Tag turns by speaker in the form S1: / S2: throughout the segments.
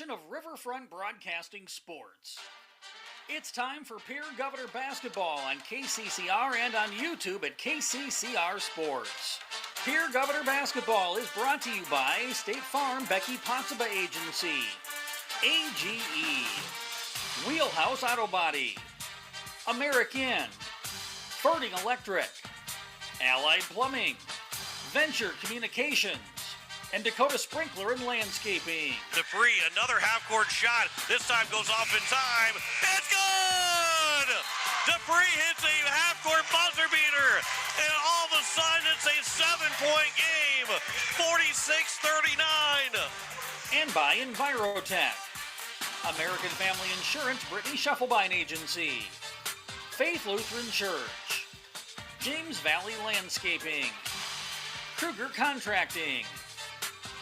S1: Of Riverfront Broadcasting Sports. It's time for Pierre Governor Basketball on KCCR and on YouTube at KCCR Sports. Pierre Governor Basketball is brought to you by State Farm Becky Pottsaba Agency, AGE, Wheelhouse Auto Body, American, Ferding Electric, Allied Plumbing, Venture Communications, and Dakota Sprinkler and Landscaping.
S2: Dupree, another half-court shot. This time goes off in time. It's good! Dupree hits a half-court buzzer beater, and all of a sudden it's a 7-point game, 46-39.
S1: And by Envirotech, American Family Insurance, Brittany Shufflebine Agency, Faith Lutheran Church, James Valley Landscaping, Kruger Contracting,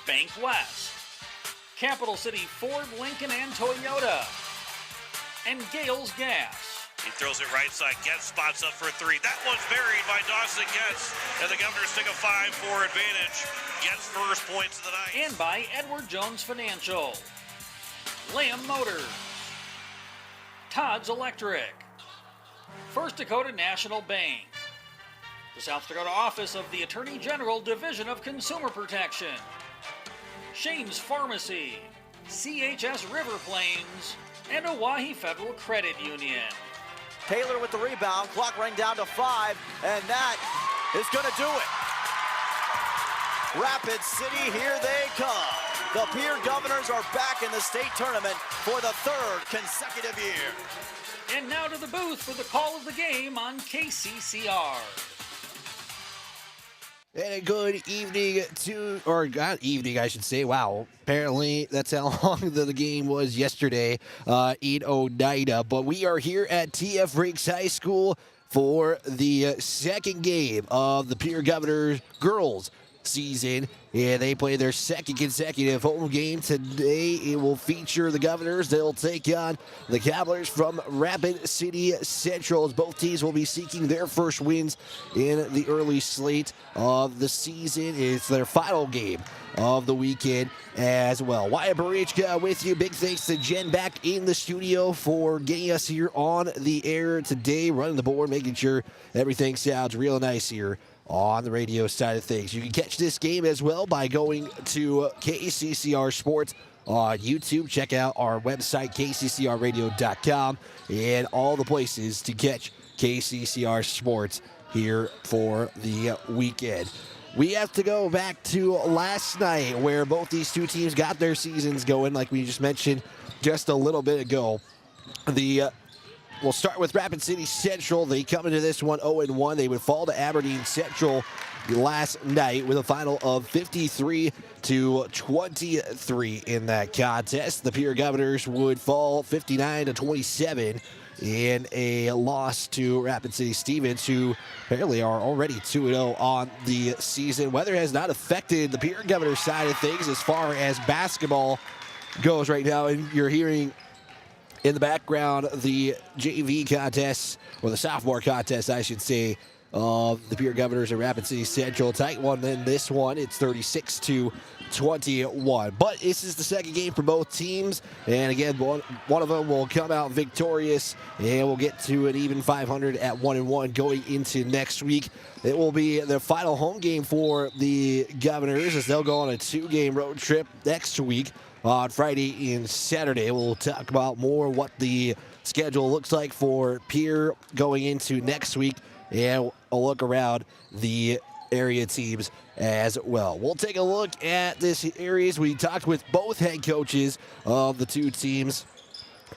S1: Bank West, Capital City Ford, Lincoln, and Toyota, and Gales Gas.
S2: He throws it right side. Getz spots up for three. That one's buried by Dawson Getz, and the Governors take a 5-4 advantage. Getz first points of the night.
S1: And by Edward Jones Financial, Lamb Motors, Todd's Electric, First Dakota National Bank, the South Dakota Office of the Attorney General Division of Consumer Protection, Shane's Pharmacy, CHS River Plains, and Oahe Federal Credit Union.
S3: Taylor with the rebound, clock running down to 5, and that is going to do it. Rapid City, here they come. The Pierre Governors are back in the state tournament for the third consecutive year.
S1: And now to the booth for the call of the game on KCCR.
S4: And a good evening not evening, I should say. Wow, apparently that's how long the game was yesterday in Oneida. But we are here at TF Riggs High School for the second game of the Pierre Governors girls season, and they play their second consecutive home game today. It will feature the Governors. They'll take on the Cavaliers from Rapid City Central, as both teams will be seeking their first wins in the early slate of the season. It's their final game of the weekend as well. Wyatt Barichka with you. Big thanks to Jen back in the studio for getting us here on the air today, running the board, making sure everything sounds real nice here on the radio side of things. You can catch this game as well by going to KCCR Sports on YouTube. Check out our website, kccrradio.com, and all the places to catch KCCR Sports here for the weekend. We have to go back to last night, where both these two teams got their seasons going, like we just mentioned just a little bit ago. We'll start with Rapid City Central. They come into this one 0-1. They would fall to Aberdeen Central last night with a final of 53-23 in that contest. The Pierre Governors would fall 59-27 in a loss to Rapid City Stevens, who apparently are already 2-0 on the season. Weather has not affected the Pierre Governors side of things as far as basketball goes right now, and you're hearing in the background the JV contest, or the sophomore contest, I should say, of the Pierre Governors and Rapid City Central. Tight one in this one. It's 36-21. But this is the second game for both teams. And again, one of them will come out victorious, and we'll get to an even 500 at 1-1 going into next week. It will be their final home game for the Governors, as they'll go on a 2-game road trip next week on Friday and Saturday. We'll talk about more what the schedule looks like for Pierre going into next week, and a look around the area teams as well. We'll take a look at this series. We talked with both head coaches of the two teams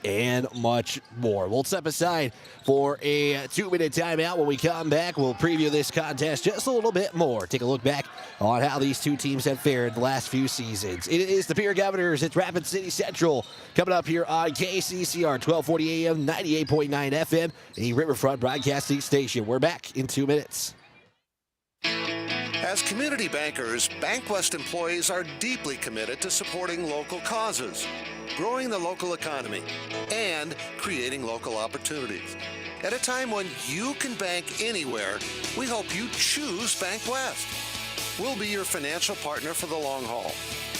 S4: and much more. We'll step aside for a 2-minute timeout. When we come back, we'll preview this contest just a little bit more. Take a look back on how these two teams have fared the last few seasons. It is the Pierre Governors. It's Rapid City Central coming up here on KCCR 1240 AM, 98.9 FM, a Riverfront broadcasting station. We're back in 2 minutes.
S5: As community bankers, BankWest employees are deeply committed to supporting local causes, growing the local economy, and creating local opportunities. At a time when you can bank anywhere, we hope you choose BankWest. We'll be your financial partner for the long haul.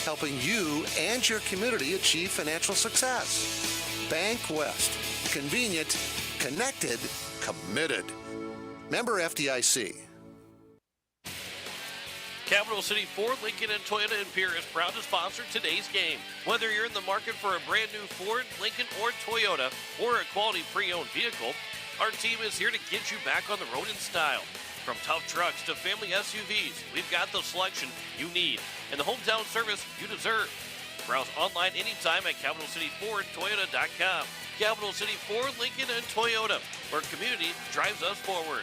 S5: helping you and your community achieve financial success. Bank West. Convenient, connected, committed. Member FDIC.
S2: Capital City Ford, Lincoln, and Toyota in Pierre is proud to sponsor today's game. Whether you're in the market for a brand new Ford, Lincoln, or Toyota, or a quality pre-owned vehicle, our team is here to get you back on the road in style. From tough trucks to family SUVs, we've got the selection you need and the hometown service you deserve. Browse online anytime at CapitalCityFordToyota.com. Capital City Ford, Lincoln, and Toyota, where community drives us forward.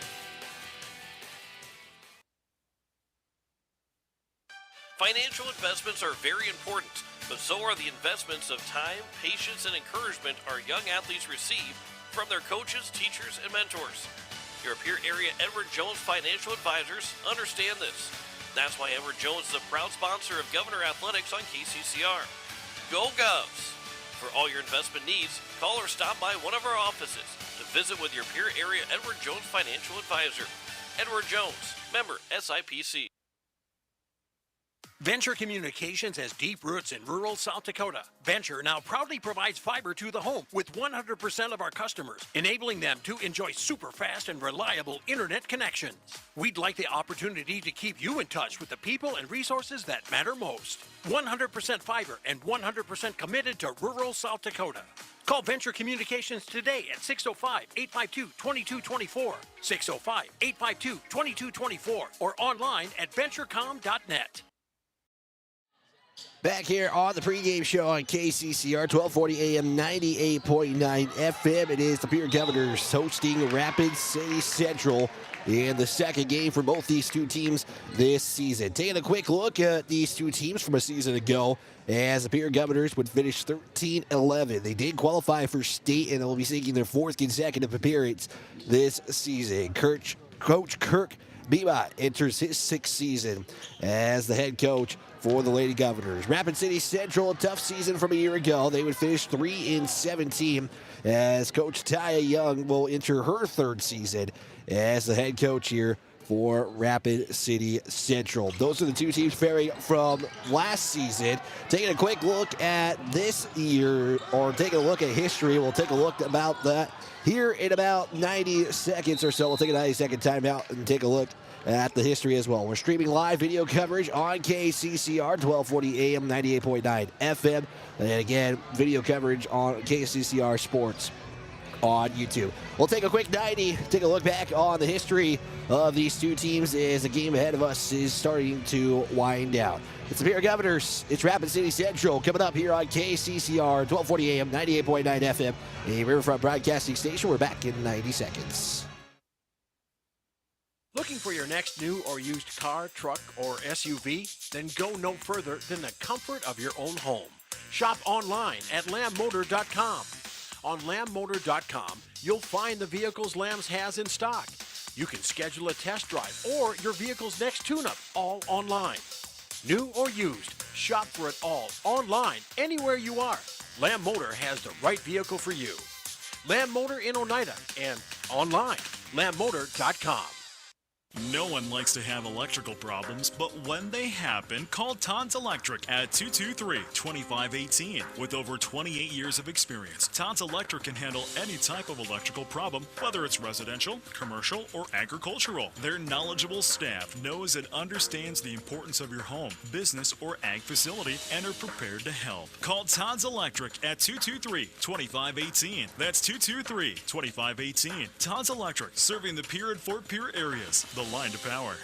S2: Financial investments are very important, but so are the investments of time, patience, and encouragement our young athletes receive from their coaches, teachers, and mentors. Your Pierre area Edward Jones Financial Advisors understand this. That's why Edward Jones is a proud sponsor of Governor Athletics on KCCR. Go Govs! For all your investment needs, call or stop by one of our offices to visit with your Pierre area Edward Jones Financial Advisor. Edward Jones, member SIPC.
S6: Venture Communications has deep roots in rural South Dakota. Venture now proudly provides fiber to the home with 100% of our customers, enabling them to enjoy super fast and reliable internet connections. We'd like the opportunity to keep you in touch with the people and resources that matter most. 100% fiber and 100% committed to rural South Dakota. Call Venture Communications today at 605-852-2224, 605-852-2224, or online at venturecom.net.
S4: Back here on the pregame show on KCCR, 1240 AM, 98.9 FM. It is the Pierre Governors hosting Rapid City Central in the second game for both these two teams this season. Taking a quick look at these two teams from a season ago, as the Pierre Governors would finish 13-11. They did qualify for state, and they'll be seeking their fourth consecutive appearance this season. Coach Kirk Bebot enters his sixth season as the head coach for the Lady Governors. Rapid City Central, a tough season from a year ago. They would finish 3-17 as Coach Taya Young will enter her third season as the head coach here for Rapid City Central. Those are the two teams faring from last season. Taking a quick look at this year, or taking a look at history, we'll take a look about that here in about 90 seconds or so. We'll take a 90-second timeout and take a look at the history as well. We're streaming live video coverage on KCCR, 1240 AM, 98.9 FM. And again, video coverage on KCCR Sports on YouTube. We'll take a quick 90, take a look back on the history of these two teams as the game ahead of us is starting to wind down. It's the Pierre Governors. It's Rapid City Central coming up here on KCCR, 1240 AM, 98.9 FM, a Riverfront Broadcasting Station. We're back in 90 seconds.
S6: Looking for your next new or used car, truck, or SUV? Then go no further than the comfort of your own home. Shop online at lambmotor.com. On lambmotor.com, you'll find the vehicles Lambs has in stock. You can schedule a test drive or your vehicle's next tune-up all online. New or used, shop for it all online anywhere you are. Lamb Motor has the right vehicle for you. Lamb Motor in Oneida and online, lambmotor.com.
S7: No one likes to have electrical problems, but when they happen, call Todd's Electric at 223-2518. With over 28 years of experience, Todd's Electric can handle any type of electrical problem, whether it's residential, commercial, or agricultural. Their knowledgeable staff knows and understands the importance of your home, business, or ag facility and are prepared to help. Call Todd's Electric at 223-2518. That's 223-2518. Todd's Electric, serving the Pierre and Fort Pierre areas. The line to power.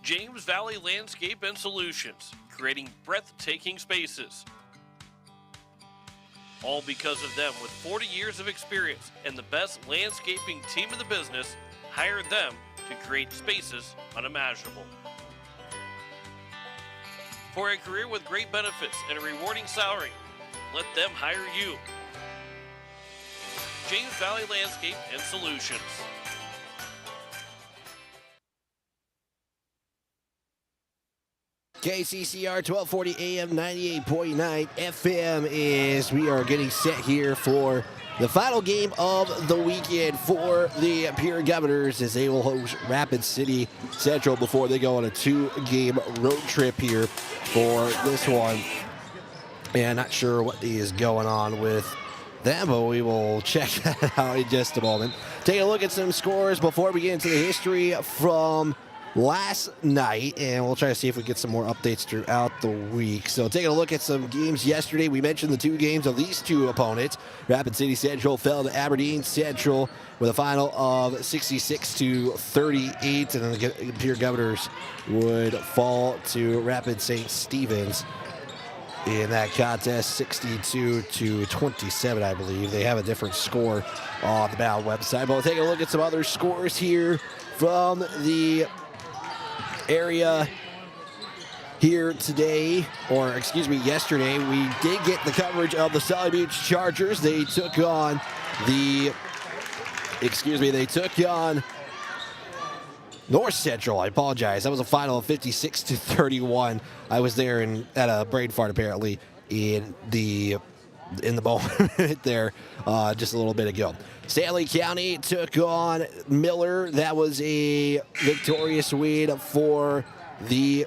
S2: James Valley Landscape and Solutions, creating breathtaking spaces. All because of them, with 40 years of experience and the best landscaping team in the business, hired them to create spaces unimaginable. For a career with great benefits and a rewarding salary, let them hire you. James Valley Landscape and Solutions.
S4: KCCR 1240 AM 98.9 FM is we are getting set here for the final game of the weekend for the Pierre Governors as they will host Rapid City Central before they go on a 2-game road trip here for this one. And not sure what is going on with them, but we will check that out in just a moment. Take a look at some scores before we get into the history from last night, and we'll try to see if we get some more updates throughout the week. So taking a look at some games yesterday, we mentioned the 2 games of these 2 opponents. Rapid City Central fell to Aberdeen Central with a final of 66-38, and then the Pierre Governors would fall to Rapid St. Stephen's in that contest, 62-27, I believe. They have a different score on the Bound website. But we'll take a look at some other scores here from the area here today, or excuse me, yesterday. We did get the coverage of the Solid Beach Chargers. They took on North Central. I apologize. That was a final of 56-31. I was there at a brain fart apparently in the moment there just a little bit ago. Stanley County took on Miller. That was a victorious win for I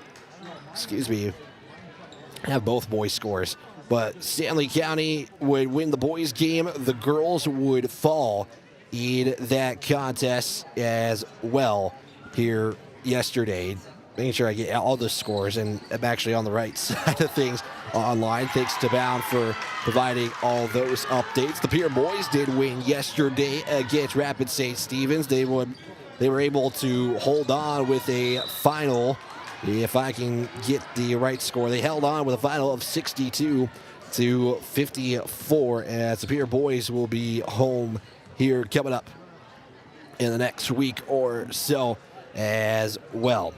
S4: have both boys scores, but Stanley County would win the boys game. The girls would fall in that contest as well here yesterday. Making sure I get all the scores, and I'm actually on the right side of things online. Thanks to Bound for providing all those updates. The Pierre boys did win yesterday against Rapid St. Stephen's. They were able to hold on with a final, if I can get the right score. They held on with a final of 62-54, as the Pierre boys will be home here coming up in the next week or so as well.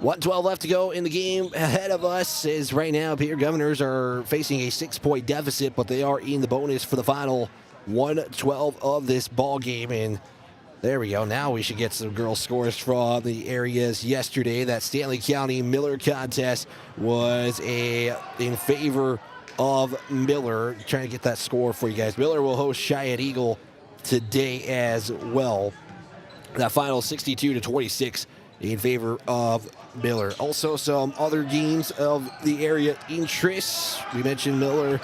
S4: 1:12 left to go in the game ahead of us. Is right now Pierre Governors are facing a 6-point deficit, but they are in the bonus for the final 1:12 of this ball game. And there we go. Now we should get some girls' scores from the areas yesterday. That Stanley County Miller contest was in favor of Miller. Trying to get that score for you guys. Miller will host Cheyenne Eagle today as well. That final 62-26 in favor of Miller. Also, some other games of the area interest. We mentioned Miller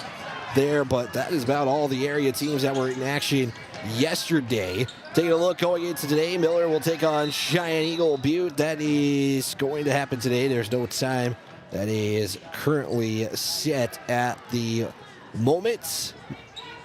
S4: there, but that is about all the area teams that were in action yesterday. Taking a look going into today, Miller will take on Cheyenne Eagle Butte. That is going to happen today. There's no time that is currently set at the moment.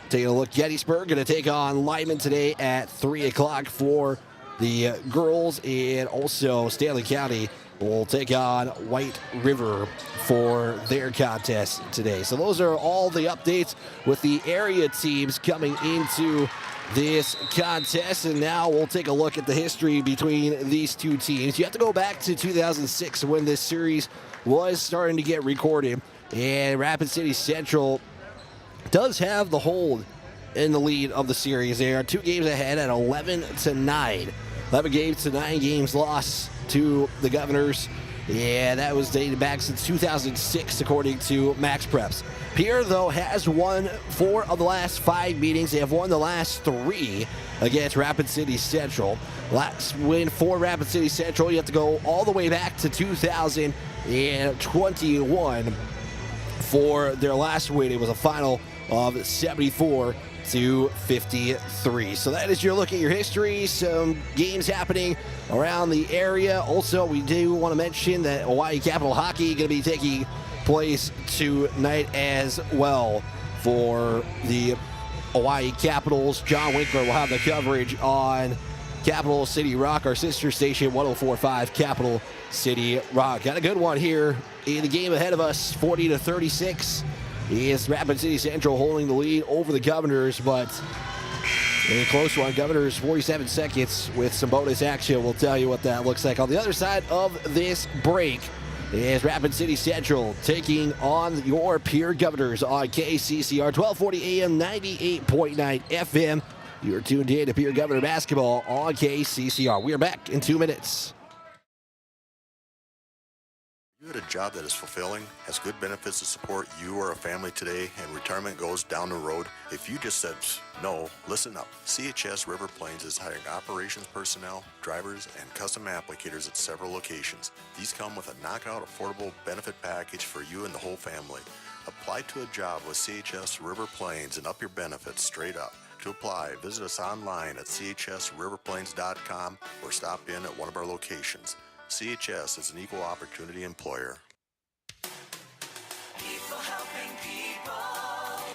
S4: Taking a look, Gettysburg going to take on Lyman today at 3 o'clock for the girls, and also Stanley County will take on White River for their contest today. So those are all the updates with the area teams coming into this contest. And now we'll take a look at the history between these 2 teams. You have to go back to 2006 when this series was starting to get recorded, and Rapid City Central does have the hold in the lead of the series. They are 2 games ahead at 11-9. 11 games to 9 games lost to the Governors. Yeah, that was dated back since 2006, according to Max Preps. Pierre, though, has won 4 of the last 5 meetings. They have won the last 3 against Rapid City Central. Last win for Rapid City Central, you have to go all the way back to 2021 for their last win. It was a final of 74-53. So that is your look at your history. Some games happening around the area. Also, we do want to mention that Hawaii Capital Hockey going to be taking place tonight as well for the Hawaii Capitals. John Winkler will have the coverage on Capital City Rock, our sister station, 104.5 Capital City Rock. Got a good one here in the game ahead of us, 40-36. Is Rapid City Central holding the lead over the Governors, but a close one. Governors 47 seconds with some bonus action. We'll tell you what that looks like. On the other side of this break is Rapid City Central taking on your Pierre Governors on KCCR 1240 AM 98.9 FM. You're tuned in to Pierre Governor Basketball on KCCR. We are back in 2 minutes.
S8: You had a job that is fulfilling, has good benefits to support you or a family today, and retirement goes down the road? If you just said no, listen up. CHS River Plains is hiring operations personnel, drivers, and custom applicators at several locations. These come with a knockout affordable benefit package for you and the whole family. Apply to a job with CHS River Plains and up your benefits straight up. To apply, visit us online at chsriverplains.com or stop in at one of our locations. CHS is an equal opportunity employer.
S9: People helping people.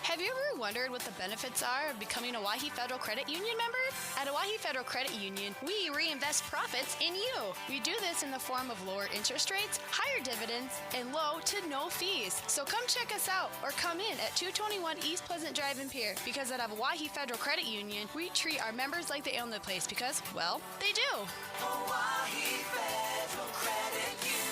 S10: Have you ever wondered what the benefits are of becoming a Owyhee Federal Credit Union member? At Owyhee Federal Credit Union, we reinvest profits in you. We do this in the form of lower interest rates, higher dividends, and low to no fees. So come check us out or come in at 221 East Pleasant Drive in Pierre, because at Owyhee Federal Credit Union, we treat our members like they own the place because, well, they do.
S9: Owyhee Federal Credit Union.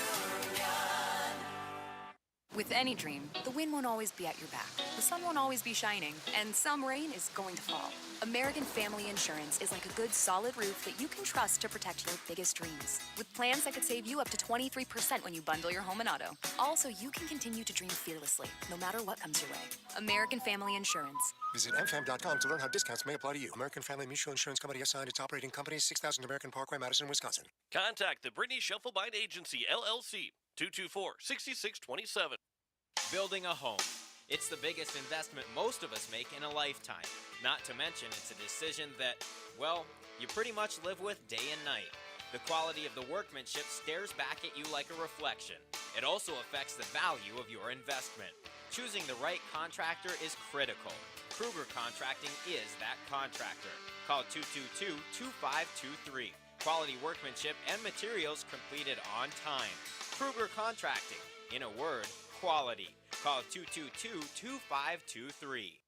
S11: With any dream, the wind won't always be at your back, the sun won't always be shining, and some rain is going to fall. American Family Insurance is like a good solid roof that you can trust to protect your biggest dreams. With plans that could save you up to 23% when you bundle your home and auto. Also, you can continue to dream fearlessly, no matter what comes your way. American Family Insurance.
S12: Visit mfam.com to learn how discounts may apply to you. American Family Mutual Insurance Company assigned its operating company, 6000 American Parkway, Madison, Wisconsin.
S2: Contact the Brittany Shufflebind Agency, LLC, 224-6627.
S13: Building a home. It's the biggest investment most of us make in a lifetime. Not to mention, it's a decision that, well, you pretty much live with day and night. The quality of the workmanship stares back at you like a reflection. It also affects the value of your investment. Choosing the right contractor is critical. Kruger Contracting is that contractor. Call 222-2523. Quality workmanship and materials completed on time. Kruger Contracting. In a word, quality. Call 222-2523.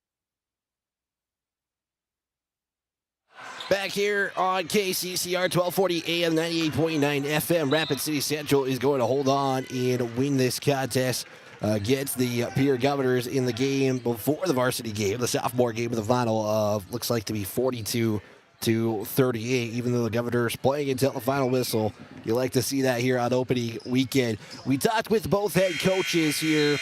S4: Back here on KCCR 1240 AM 98.9 FM, Rapid City Central is going to hold on and win this contest against the Pierre Governors in the game before the varsity game, the sophomore game of the final of looks like to be 42-38, even though the Governors playing until the final whistle. You like to see that here on opening weekend. We talked with both head coaches here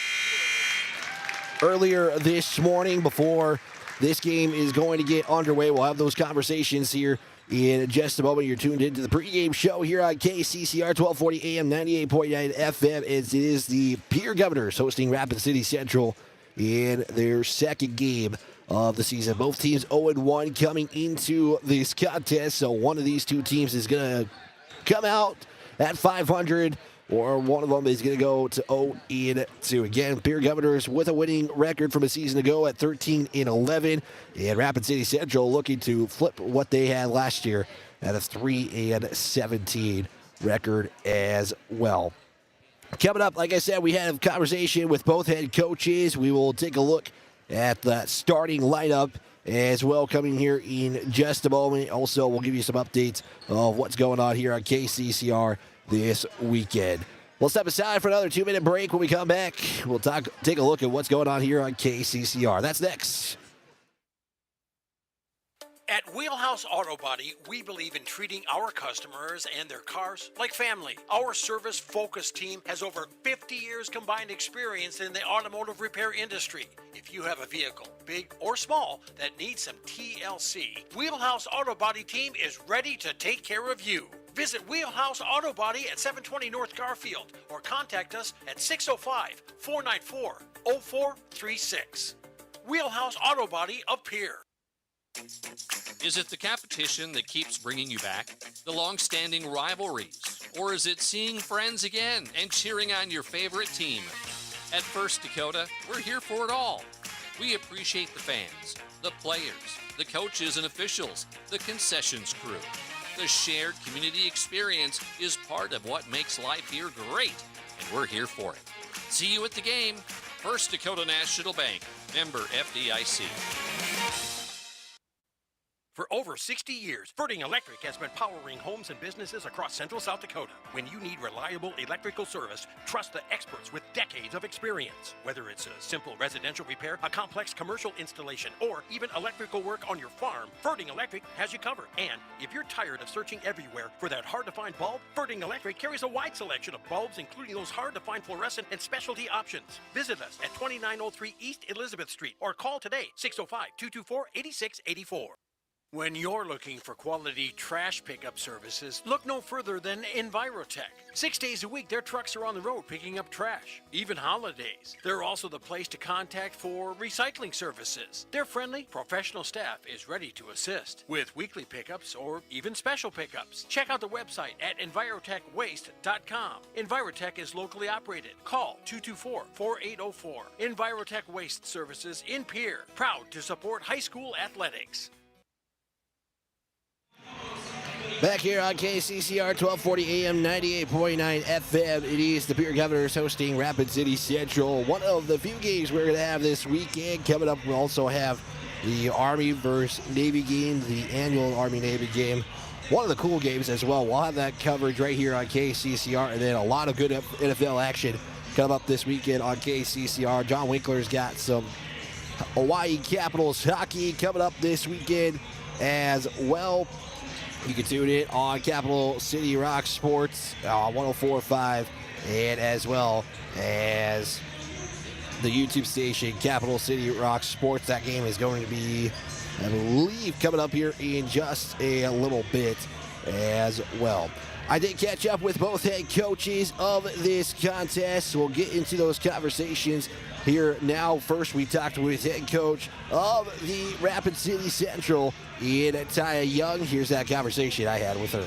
S4: earlier this morning before this game is going to get underway. We'll have those conversations here in just a moment. You're tuned into the pregame show here on KCCR 1240 AM 98.9 FM as it is the Pierre Governors hosting Rapid City Central in their second game of the season. Both teams 0-1 coming into this contest, so one of these two teams is going to come out at 500, or one of them is going to go to 0-2. Again, Pierre Governors with a winning record from a season ago at 13-11, and Rapid City Central looking to flip what they had last year at a 3-17 record as well. Coming up, like I said, we had a conversation with both head coaches. We will take a look at the starting lineup as well coming here in just a moment. Also, we'll give you some updates of what's going on here on KCCR this weekend. We'll step aside for another 2-minute break. When we come back, we'll take a look at what's going on here on KCCR. That's next.
S6: At Wheelhouse Auto Body, we believe in treating our customers and their cars like family. Our service-focused team has over 50 years combined experience in the automotive repair industry. If you have a vehicle, big or small, that needs some TLC, Wheelhouse Auto Body team is ready to take care of you. Visit Wheelhouse Auto Body at 720 North Garfield or contact us at 605-494-0436. Wheelhouse Auto Body of Pierre.
S14: Is it the competition that keeps bringing you back? The long-standing rivalries? Or is it seeing friends again and cheering on your favorite team? At First Dakota, we're here for it all. We appreciate the fans, the players, the coaches and officials, the concessions crew. The shared community experience is part of what makes life here great, and we're here for it. See you at the game. First Dakota National Bank, member FDIC.
S6: For over 60 years, Ferding Electric has been powering homes and businesses across central South Dakota. When you need reliable electrical service, trust the experts with decades of experience. Whether it's a simple residential repair, a complex commercial installation, or even electrical work on your farm, Ferding Electric has you covered. And if you're tired of searching everywhere for that hard-to-find bulb, Ferding Electric carries a wide selection of bulbs, including those hard-to-find fluorescent and specialty options. Visit us at 2903 East Elizabeth Street or call today 605-224-8684. When you're looking for quality trash pickup services, look no further than Envirotech. 6 days a week, their trucks are on the road picking up trash, even holidays. They're also the place to contact for recycling services. Their friendly, professional staff is ready to assist with weekly pickups or even special pickups. Check out the website at envirotechwaste.com. Envirotech is locally operated. Call 224-4804. Envirotech Waste Services in Pierre, proud to support high school athletics.
S4: Back here on KCCR 1240 AM 98.9 FM, it is the Pierre Governors hosting Rapid City Central. One of the few games we're going to have this weekend. Coming up, we'll also have the Army versus Navy game, the annual Army-Navy game. One of the cool games as well. We'll have that coverage right here on KCCR, and then a lot of good NFL action come up this weekend on KCCR. John Winkler's got some Hawaii Capitals hockey coming up this weekend as well. You can tune in on Capital City Rock Sports 104.5, and as well as the YouTube station Capital City Rock Sports. That game is going to be, I believe, coming up here in just a little bit as well. I did catch up with both head coaches of this contest. We'll get into those conversations here now. First, we talked with head coach of the Rapid City Central, Taya Young. Here's that conversation I had with her.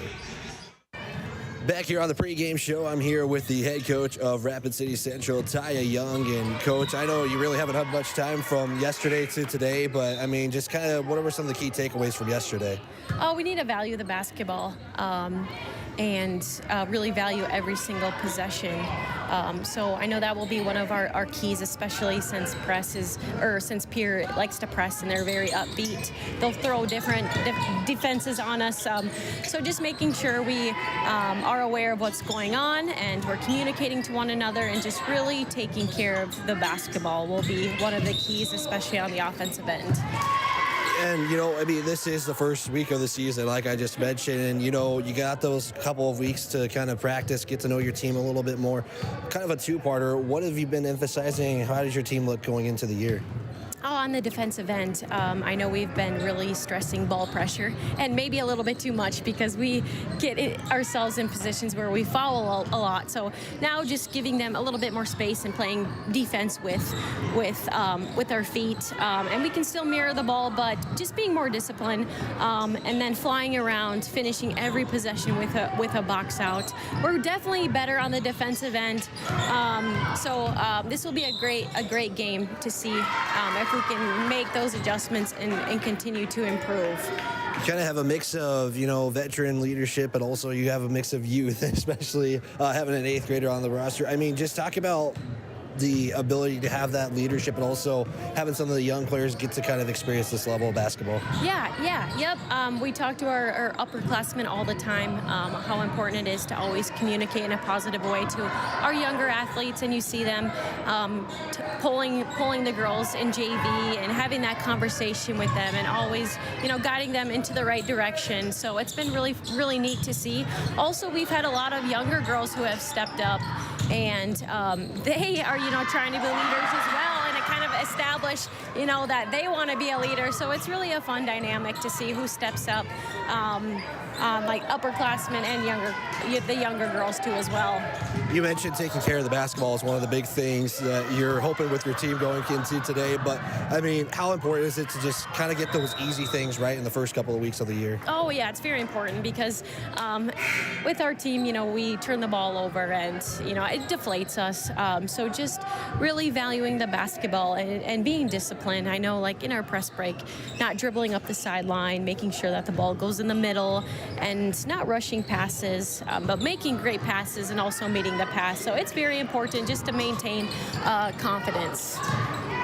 S4: Back here on the pregame show, I'm here with the head coach of Rapid City Central, Taya Young. And Coach, I know you really haven't had much time from yesterday to today, but I mean, just kind of what were some of the key takeaways from yesterday?
S15: Oh, we need to value the basketball and really value every single possession. So I know that will be one of our keys, especially since since Pierre likes to press and they're very upbeat. They'll throw different defenses on us. So just making sure we are aware of what's going on and we're communicating to one another and just really taking care of the basketball will be one of the keys, especially on the offensive end.
S4: And, you know, I mean, this is the first week of the season, like I just mentioned. And, you know, you got those couple of weeks to kind of practice, get to know your team a little bit more. Kind of a two-parter. What have you been emphasizing? How does your team look going into the year?
S15: Oh, on the defensive end, I know we've been really stressing ball pressure and maybe a little bit too much because we get ourselves in positions where we foul a lot. So now just giving them a little bit more space and playing defense with our feet. And we can still mirror the ball, but just being more disciplined and then flying around, finishing every possession with a box out. We're definitely better on the defensive end. So this will be a great game to see if we can make those adjustments and continue to improve.
S4: You kind of have a mix of, you know, veteran leadership, but also you have a mix of youth, especially having an 8th grader on the roster. I mean, just talk about the ability to have that leadership and also having some of the young players get to kind of experience this level of basketball.
S15: Yep. We talk to our upperclassmen all the time, how important it is to always communicate in a positive way to our younger athletes, and you see them pulling the girls in JV and having that conversation with them and always, you know, guiding them into the right direction. So it's been really, really neat to see. Also, we've had a lot of younger girls who have stepped up, and they are, you know, trying to be leaders as well, and it kind of establish, you know, that they want to be a leader. So it's really a fun dynamic to see who steps up, like upperclassmen and the younger girls too as well.
S4: You mentioned taking care of the basketball is one of the big things that you're hoping with your team going into today. But, I mean, how important is it to just kind of get those easy things right in the first couple of weeks of the year?
S15: Oh, yeah, it's very important because with our team, you know, we turn the ball over and, you know, it deflates us. So just really valuing the basketball and being disciplined. I know, like, in our press break, not dribbling up the sideline, making sure that the ball goes in the middle and not rushing passes, but making great passes and also meeting the pass. So it's very important just to maintain confidence.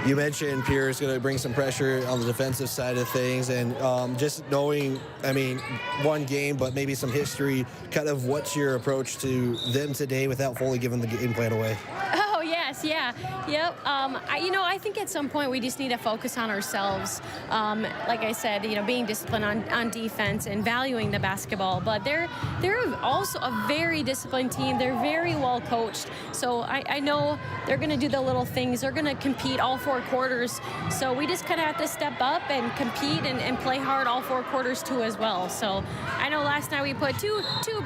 S4: You mentioned Pierre is going to bring some pressure on the defensive side of things, and just knowing, I mean, one game, but maybe some history, kind of what's your approach to them today without fully giving the game plan away?
S15: Oh, yes, yeah, yep. I think at some point we just need to focus on ourselves. Like I said, being disciplined on defense and valuing the basketball. But they're also a very disciplined team. They're very well coached. So I know they're going to do the little things. They're going to compete all 4 quarters. So we just kind of have to step up and compete and play hard all 4 quarters too as well. So I know last night we put two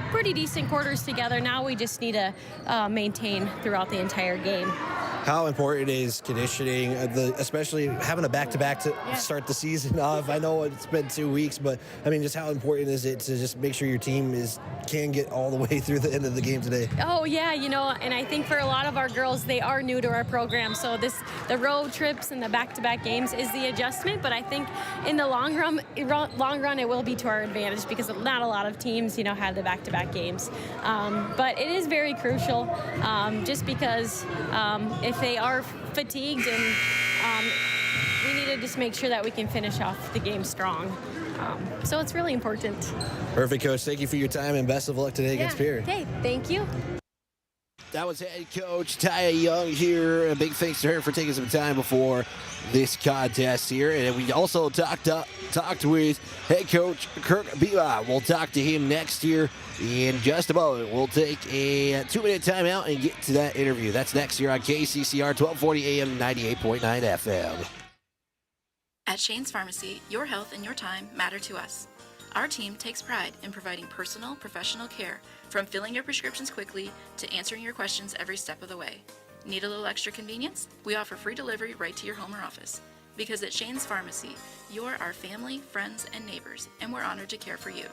S15: pretty decent quarters together. Now we just need to maintain throughout the entire game.
S4: How important is conditioning, especially having a back-to-back to start the season off? I know it's been 2 weeks, but I mean, just how important is it to just make sure your team can get all the way through the end of the game today?
S15: Oh yeah, and I think for a lot of our girls, they are new to our program, so the road trips and the back-to-back games is the adjustment. But I think in the long run, it will be to our advantage because not a lot of teams, have the back-to-back games. But it is very crucial, just because if they are fatigued, and we need to just make sure that we can finish off the game strong. So it's really important.
S4: Perfect, Coach. Thank you for your time, and best of luck today against Pierre.
S15: Okay, thank you.
S4: That was head coach Taya Young here. A big thanks to her for taking some time before this contest here. And we also talked with head coach Kirk Biwa. We'll talk to him next year in just a moment. We'll take a 2-minute timeout and get to that interview. That's next year on KCCR 1240 AM 98.9 FM.
S16: At Shane's Pharmacy, your health and your time matter to us. Our team takes pride in providing personal, professional care, from filling your prescriptions quickly to answering your questions every step of the way. Need a little extra convenience? We offer free delivery right to your home or office. Because at Shane's Pharmacy, you're our family, friends, and neighbors, and we're honored to care for you.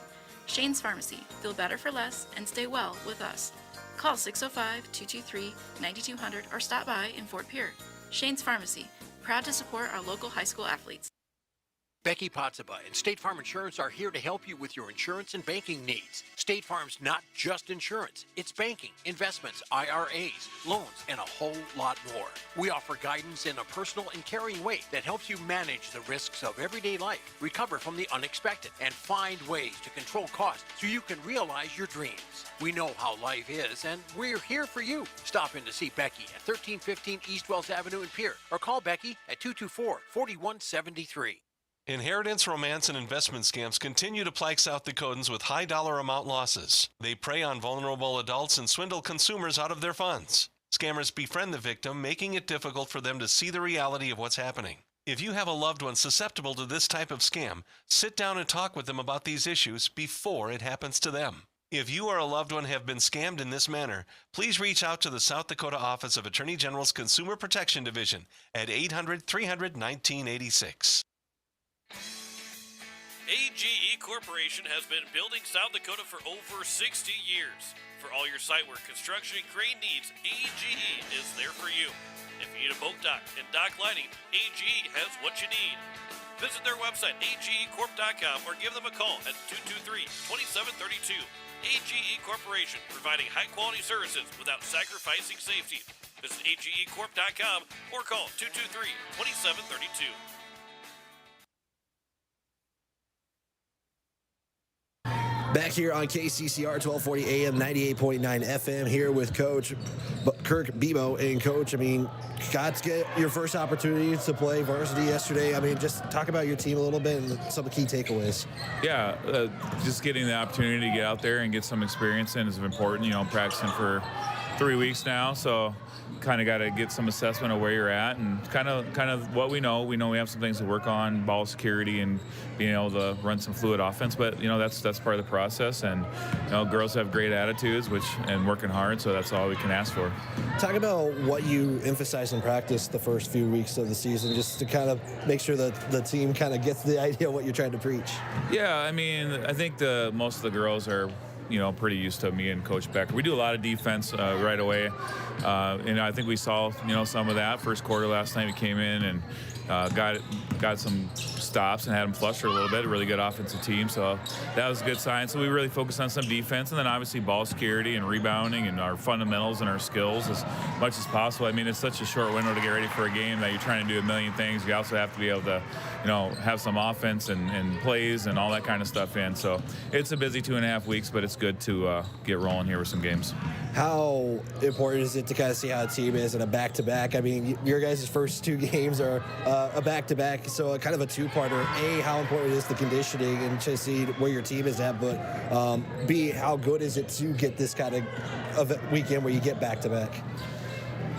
S16: Shane's Pharmacy. Feel better for less and stay well with us. Call 605-223-9200 or stop by in Fort Pierre. Shane's Pharmacy. Proud to support our local high school athletes.
S6: Becky Potsaba and State Farm Insurance are here to help you with your insurance and banking needs. State Farm's not just insurance. It's banking, investments, IRAs, loans, and a whole lot more. We offer guidance in a personal and caring way that helps you manage the risks of everyday life, recover from the unexpected, and find ways to control costs so you can realize your dreams. We know how life is, and we're here for you. Stop in to see Becky at 1315 East Wells Avenue in Pierre, or call Becky at 224-4173.
S17: Inheritance, romance, and investment scams continue to plague South Dakotans with high dollar amount losses. They prey on vulnerable adults and swindle consumers out of their funds. Scammers befriend the victim, making it difficult for them to see the reality of what's happening. If you have a loved one susceptible to this type of scam, sit down and talk with them about these issues before it happens to them. If you or a loved one have been scammed in this manner, please reach out to the South Dakota Office of Attorney General's Consumer Protection Division at 800-300-1986.
S2: AGE Corporation has been building South Dakota for over 60 years. For all your site work, construction, and crane needs, AGE is there for you. If you need a boat dock and dock lighting, AGE has what you need. Visit their website, agecorp.com, or give them a call at 223-2732. AGE Corporation, providing high-quality services without sacrificing safety. Visit agecorp.com or call 223-2732.
S4: Back here on KCCR 1240 AM 98.9 FM here with Coach Kirk Bebo. And Coach, I mean, got to get your first opportunity to play varsity yesterday. I mean, just talk about your team a little bit and some key takeaways.
S18: Yeah, just getting the opportunity to get out there and get some experience in is important. Practicing for 3 weeks now, so kind of got to get some assessment of where you're at and kind of what we know. We know we have some things to work on, ball security and being able to run some fluid offense, but that's part of the process. And girls have great attitudes, and working hard, so that's all we can ask for.
S4: Talk about what you emphasize in practice the first few weeks of the season, just to kind of make sure that the team kind of gets the idea of what you're trying to preach.
S18: Yeah, I mean, I think most of the girls are pretty used to me and Coach Becker. We do a lot of defense right away, and I think we saw some of that first quarter last night. We came in and got some stops and had them flush for a little bit. A really good offensive team, so that was a good sign. So we really focused on some defense, and then obviously ball security and rebounding and our fundamentals and our skills as much as possible. I mean, it's such a short window to get ready for a game that you're trying to do a million things. You also have to be able to, have some offense and plays and all that kind of stuff in. So it's a busy 2.5 weeks, but it's good to get rolling here with some games.
S4: How important is it to kind of see how a team is in a back-to-back? I mean, your guys' first 2 games are a back-to-back, so kind of a two-parter. A, how important is the conditioning and to see where your team is at, but B, how good is it to get this kind of weekend where you get back-to-back?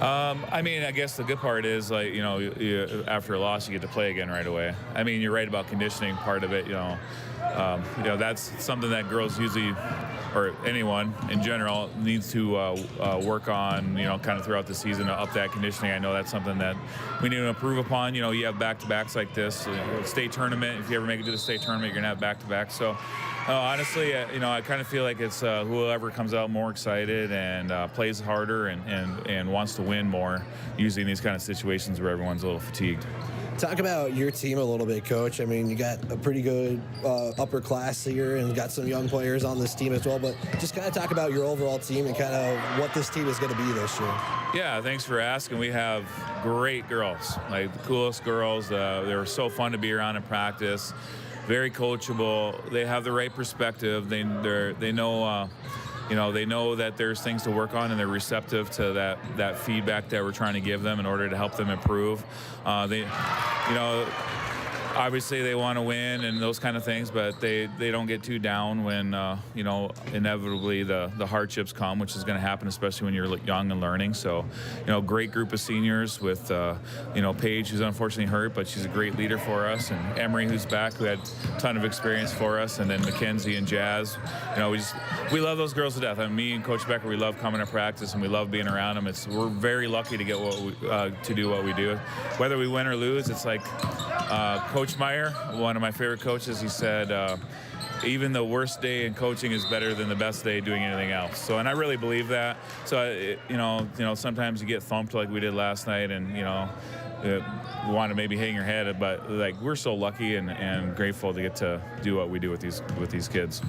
S18: I mean, I guess the good part is, after a loss, you get to play again right away. I mean, you're right about conditioning part of it. That's something that girls usually, or anyone in general, needs to work on, kind of throughout the season to up that conditioning. I know that's something that we need to improve upon. You have back-to-backs like this. State tournament, if you ever make it to the state tournament, you're going to have back-to-backs. So, honestly, I kind of feel like it's whoever comes out more excited and plays harder and wants to win more, usually in these kind of situations where everyone's a little fatigued.
S4: Talk about your team a little bit, Coach. I mean, you got a pretty good upper class here and got some young players on this team as well, but just kind of talk about your overall team and kind of what this team is going to be this year.
S18: Yeah, thanks for asking. We have great girls, like the coolest girls. They were so fun to be around in practice. Very coachable. They have the right perspective. They know they know that there's things to work on, and they're receptive to that feedback that we're trying to give them in order to help them improve. Obviously they want to win and those kind of things, but they don't get too down when inevitably the hardships come, which is going to happen, especially when you're young and learning. So, great group of seniors with Paige, who's unfortunately hurt, but she's a great leader for us, and Emery, who's back, who had a ton of experience for us, and then Mackenzie and Jazz. We love those girls to death. I mean, me and Coach Becker, we love coming to practice and we love being around them. We're very lucky to get to do what we do, whether we win or lose. It's like Coach Meyer, one of my favorite coaches, he said, even the worst day in coaching is better than the best day doing anything else. So, and I really believe that. So, sometimes you get thumped like we did last night, and want to maybe hang your head, but we're so lucky and grateful to get to do what we do with these kids.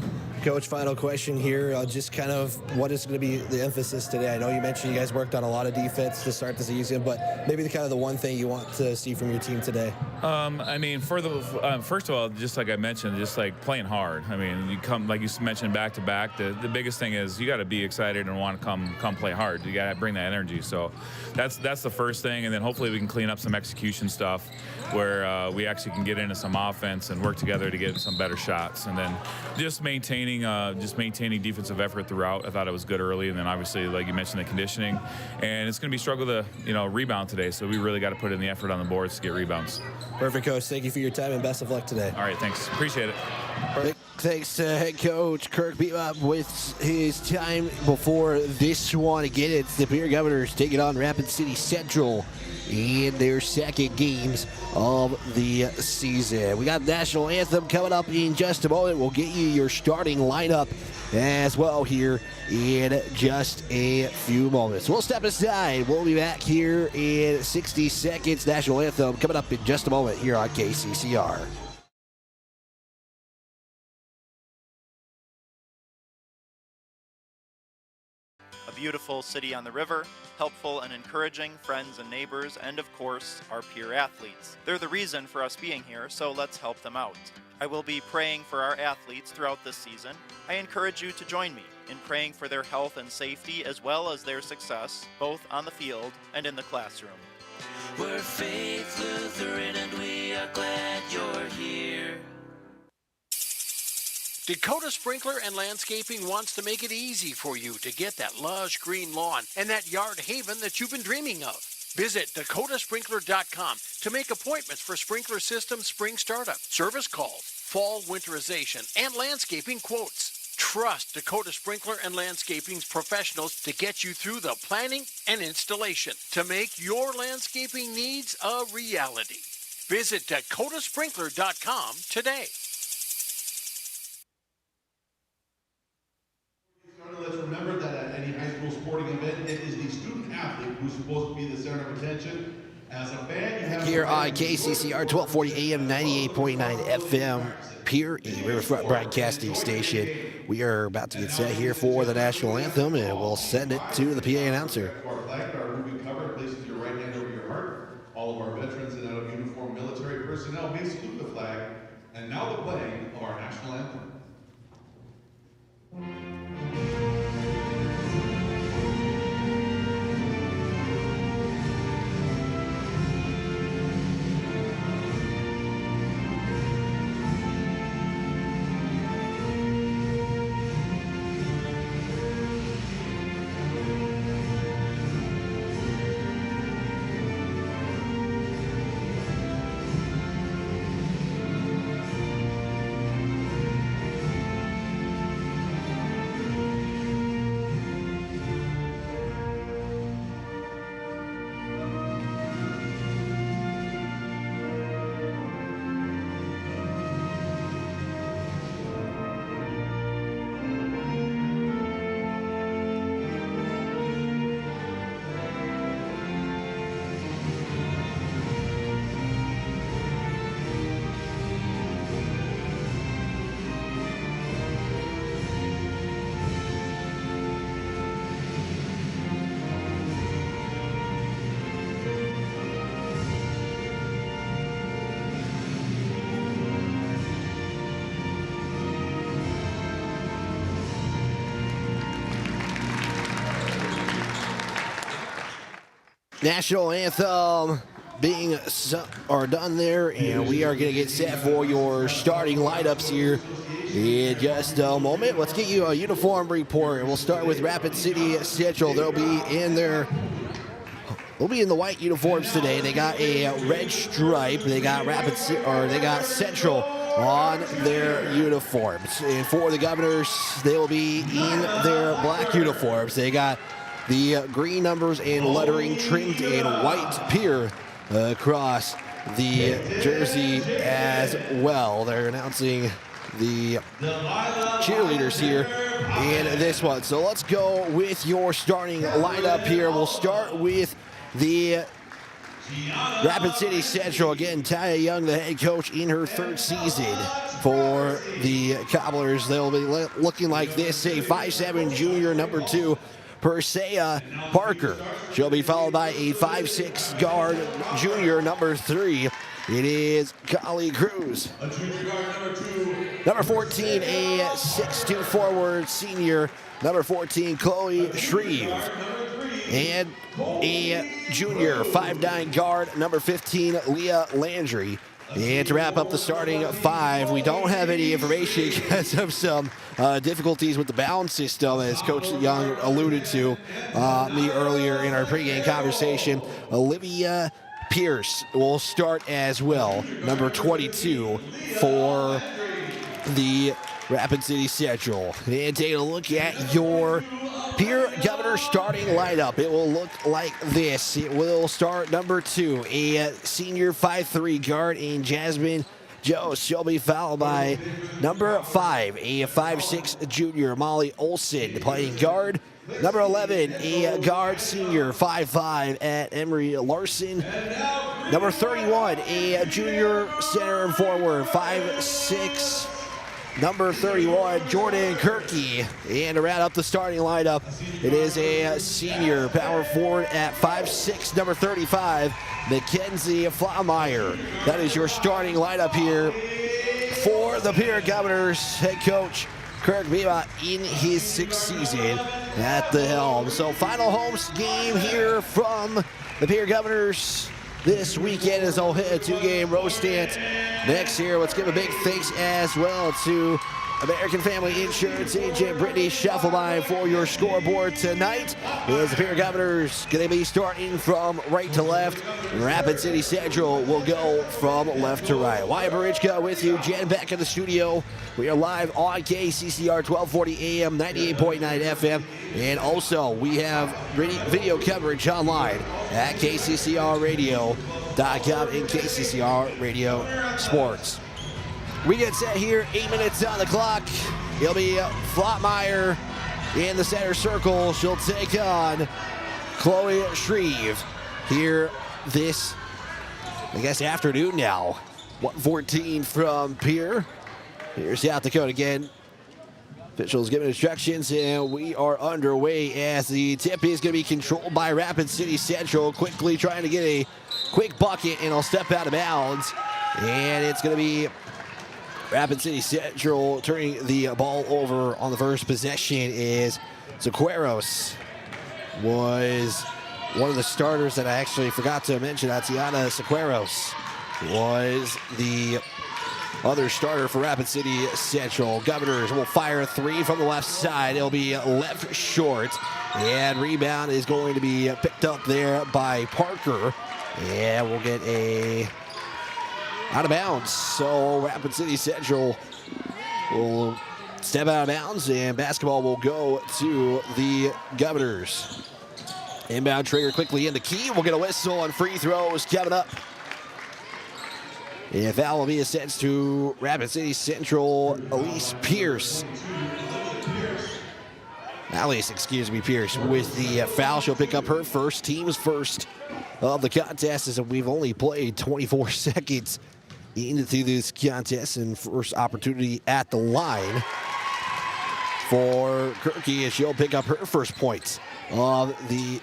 S4: Coach, final question here. Just kind of what is going to be the emphasis today? I know you mentioned you guys worked on a lot of defense to start the season, but maybe the one thing you want to see from your team today.
S18: I mean, first of all, just like I mentioned, just playing hard. I mean, you come, like you mentioned, back to back. The biggest thing is you got to be excited and want to come play hard. You got to bring that energy. So that's the first thing, and then hopefully we can clean up some execution stuff where we actually can get into some offense and work together to get some better shots, and then just maintaining defensive effort throughout. I thought it was good early, and then obviously, like you mentioned, the conditioning, and it's going to be struggle to rebound today. So we really got to put in the effort on the boards to get rebounds.
S4: Perfect, Coach. Thank you for your time and best of luck today.
S18: All right, thanks. Appreciate it.
S4: Thanks to head coach Kirk Beamup with his time before this one. Again, it's the Pierre Governors taking on Rapid City Central in their second games of the season. We got National Anthem coming up in just a moment. We'll get you your starting lineup as well here in just a few moments. We'll step aside. We'll be back here in 60 seconds. National Anthem coming up in just a moment here on KCCR.
S19: A beautiful city on the river, helpful and encouraging friends and neighbors, and of course, our peer athletes. They're the reason for us being here, so let's help them out. I will be praying for our athletes throughout this season. I encourage you to join me in praying for their health and safety as well as their success, both on the field and in the classroom.
S9: We're Faith Lutheran and we are glad you're here.
S6: Dakota Sprinkler and Landscaping wants to make it easy for you to get that lush green lawn and that yard haven that you've been dreaming of. Visit dakotasprinkler.com to make appointments for sprinkler system spring startup, service calls, fall winterization, and landscaping quotes. Trust Dakota Sprinkler and Landscaping's professionals to get you through the planning and installation to make your landscaping needs a reality. Visit dakotasprinkler.com today.
S20: Let's remember that at any high school sporting event, it is the student athlete who's supposed to be the center of attention. As a fan, you have
S4: Here on KCCR 1240 AM, 98.9 FM, Pierre, Riverfront Broadcasting Station. We are about to get set here for the national anthem, and we'll send it to the PA announcer.
S20: our flag, our moving cover, places your right hand over your heart. All of our veterans and out of uniform military personnel may salute the flag. And now the playing of our national anthem.
S4: National anthem being done there, and we are going to get set for your starting lineups here in just a moment. Let's get you a uniform report. We'll start with Rapid City Central. They'll be in the white uniforms today. They got a red stripe. They got they got Central on their uniforms. And for the Governors, they will be in their black uniforms. They got the green numbers and lettering trimmed in white Pierre across the jersey as well. They're announcing the cheerleaders here in this one. So let's go with your starting lineup here. We'll start with the Rapid City Central. Again, Taya Young, the head coach, in her third season for the Cobblers. They'll be looking like this: a 5'7" junior, number 2, Persea Parker. She'll be followed by a 5'6" guard junior, number 3. It is Kali Cruz. Number 14, a 6'2" forward senior, number 14, Chloe Shreve. And a junior 5'9" guard, number 15, Leah Landry. And to wrap up the starting 5, we don't have any information because of some difficulties with the bound system, as Coach Young alluded to me earlier in our pregame conversation. Olivia Pierce will start as well, number 22 for the Rapid City Central. And take a look at your Pierre Governor starting lineup. It will look like this. It will start number 2, a senior 5'3" guard in Jasmine Jones. She'll be followed by number 5, a 5'6" junior, Molly Olson, playing guard. Number 11, a guard senior, 5'5", at Emery Larson. Number 31, a junior center and forward, 5'6", number 31, Jordan Kirky. And to round up the starting lineup, it is a senior power forward at 5'6", number 35, Mackenzie Flaumeyer. That is your starting lineup here for the Pierre Governors. Head coach Kirk Biba in his 6th season at the helm. So final home game here from the Pierre Governors this weekend as they'll hit a 2-game road stint next year. Let's give a big thanks as well to American Family Insurance agent Brittany Scheffelbein for your scoreboard tonight. As the Pierre Governors going to be starting from right to left. Rapid City Central will go from left to right. Wyatt Barichka with you. Jen back in the studio. We are live on KCCR 1240 AM, 98.9 FM. And also we have video coverage online at KCCRradio.com and KCCR Radio Sports. We get set here, 8 minutes on the clock. It'll be Flotmeyer in the center circle. She'll take on Chloe Shreve here this, I guess, afternoon now. 1:14 from Pierre. Here's South Dakota again. Officials giving instructions, and we are underway as the tip is going to be controlled by Rapid City Central. Quickly trying to get a quick bucket, and I'll step out of bounds. And it's going to be Rapid City Central turning the ball over on the first possession. Is Zaqueros was one of the starters that I actually forgot to mention. Tatiana Zaqueros was the other starter for Rapid City Central. Governors will fire a three from the left side. It'll be left short. And rebound is going to be picked up there by Parker. And we'll get a out of bounds. So Rapid City Central will step out of bounds, and basketball will go to the Governors. Inbound trigger quickly into key. We'll get a whistle on free throws coming up. And foul will be assessed to Rapid City Central, Elise Pierce. Pierce with the foul. She'll pick up her first, team's first of the contest, as we've only played 24 seconds into this contest, and first opportunity at the line for Kirky, and she'll pick up her first points of the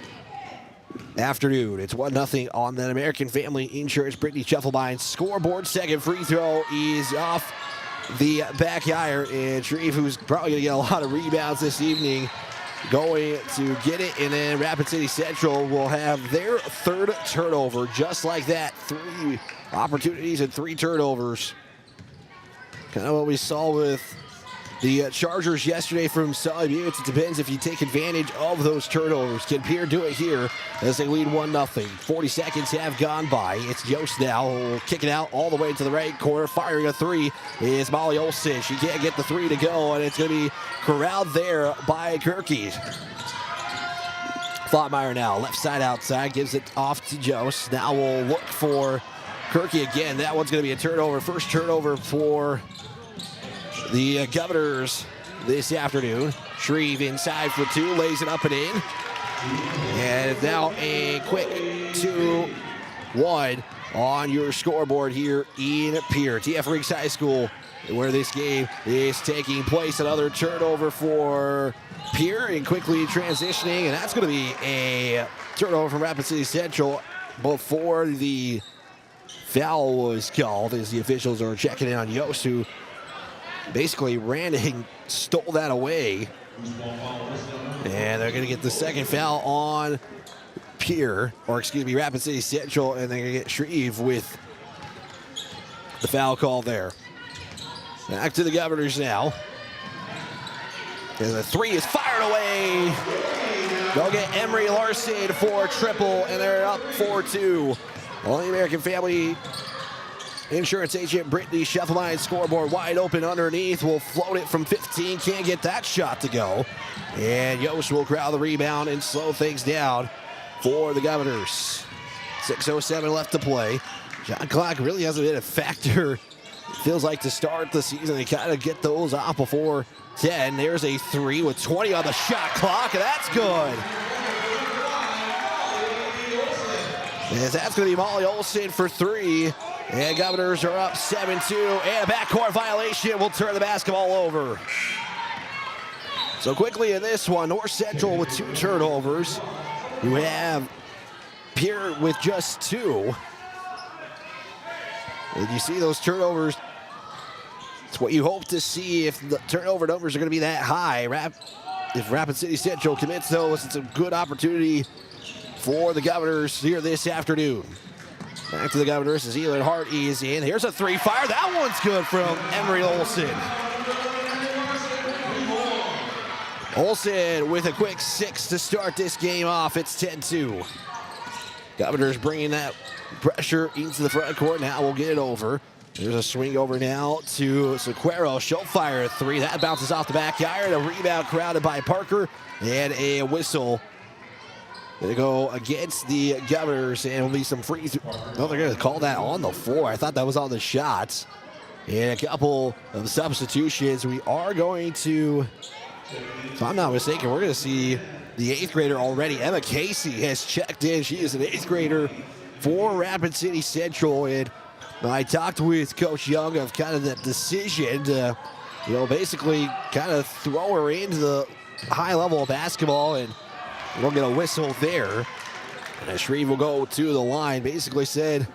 S4: afternoon. It's 1-0 on that American Family Insurance Brittany Scheffelbein scoreboard. Second free throw is off the back iron, and Shreve, who's probably going to get a lot of rebounds this evening, going to get it. And then Rapid City Central will have their third turnover. Just like that, 3 opportunities and 3 turnovers. Kind of what we saw with the Chargers yesterday from Solid Buttes. It depends if you take advantage of those turnovers. Can Pierre do it here as they lead 1-0? 40 seconds have gone by. It's Jost now who will kick it out all the way to the right corner. Firing a three is Molly Olsen. She can't get the three to go, and it's going to be corralled there by Kirky. Flottmeyer now, left side outside, gives it off to Jost. Now we'll look for Kirky again. That one's going to be a turnover. First turnover for the Governors this afternoon. Shreve inside for 2, lays it up and in. And now a quick 2-1 on your scoreboard here in Pierre. TF Riggs High School, where this game is taking place. Another turnover for Pierre, and quickly transitioning, and that's going to be a turnover from Rapid City Central before the foul was called, as the officials are checking in on Yost, who basically ran and stole that away. And they're going to get the second foul on Rapid City Central, and they're going to get Shreve with the foul call there. Back to the Governors now. As a three is fired away. They'll get Emery Larson for a triple, and they're up 4-2. On the American Family Insurance agent Brittany Scheffelbein scoreboard wide open underneath. Will float it from 15. Can't get that shot to go. And Yost will crowd the rebound and slow things down for the Governors. 6:07 left to play. Shot clock really hasn't been a factor. It feels like to start the season, they kind of get those off before 10. There's a three with 20 on the shot clock, and that's good. As that's going to be Molly Olsen for 3. And Governors are up 7-2, and a backcourt violation will turn the basketball over. So quickly in this one, North Central with 2 turnovers. You have Pierre with just 2. And you see those turnovers. It's what you hope to see if the turnover numbers are going to be that high. If Rapid City Central commits those, it's a good opportunity for the Governors here this afternoon. Back to the Governors as Elin Hart is in. Here's a 3 fire. That one's good from Emery Olsen. Olsen with a quick 6 to start this game off. It's 10-2. Governors bringing that pressure into the front court. Now we'll get it over. There's a swing over now to Sequero. She'll fire a 3. That bounces off the back iron. A rebound crowded by Parker. And a whistle. Going to go against the Governors, and will be some free. Oh, they're going to call that on the floor. I thought that was on the shots. And a couple of substitutions. We are going to if I'm not mistaken, we're going to see the 8th grader already. Emma Casey has checked in. She is an 8th grader for Rapid City Central. And I talked with Coach Young of kind of that decision to, basically kind of throw her into the high level of basketball, and we'll get a whistle there. And Shreve will go to the line. Basically said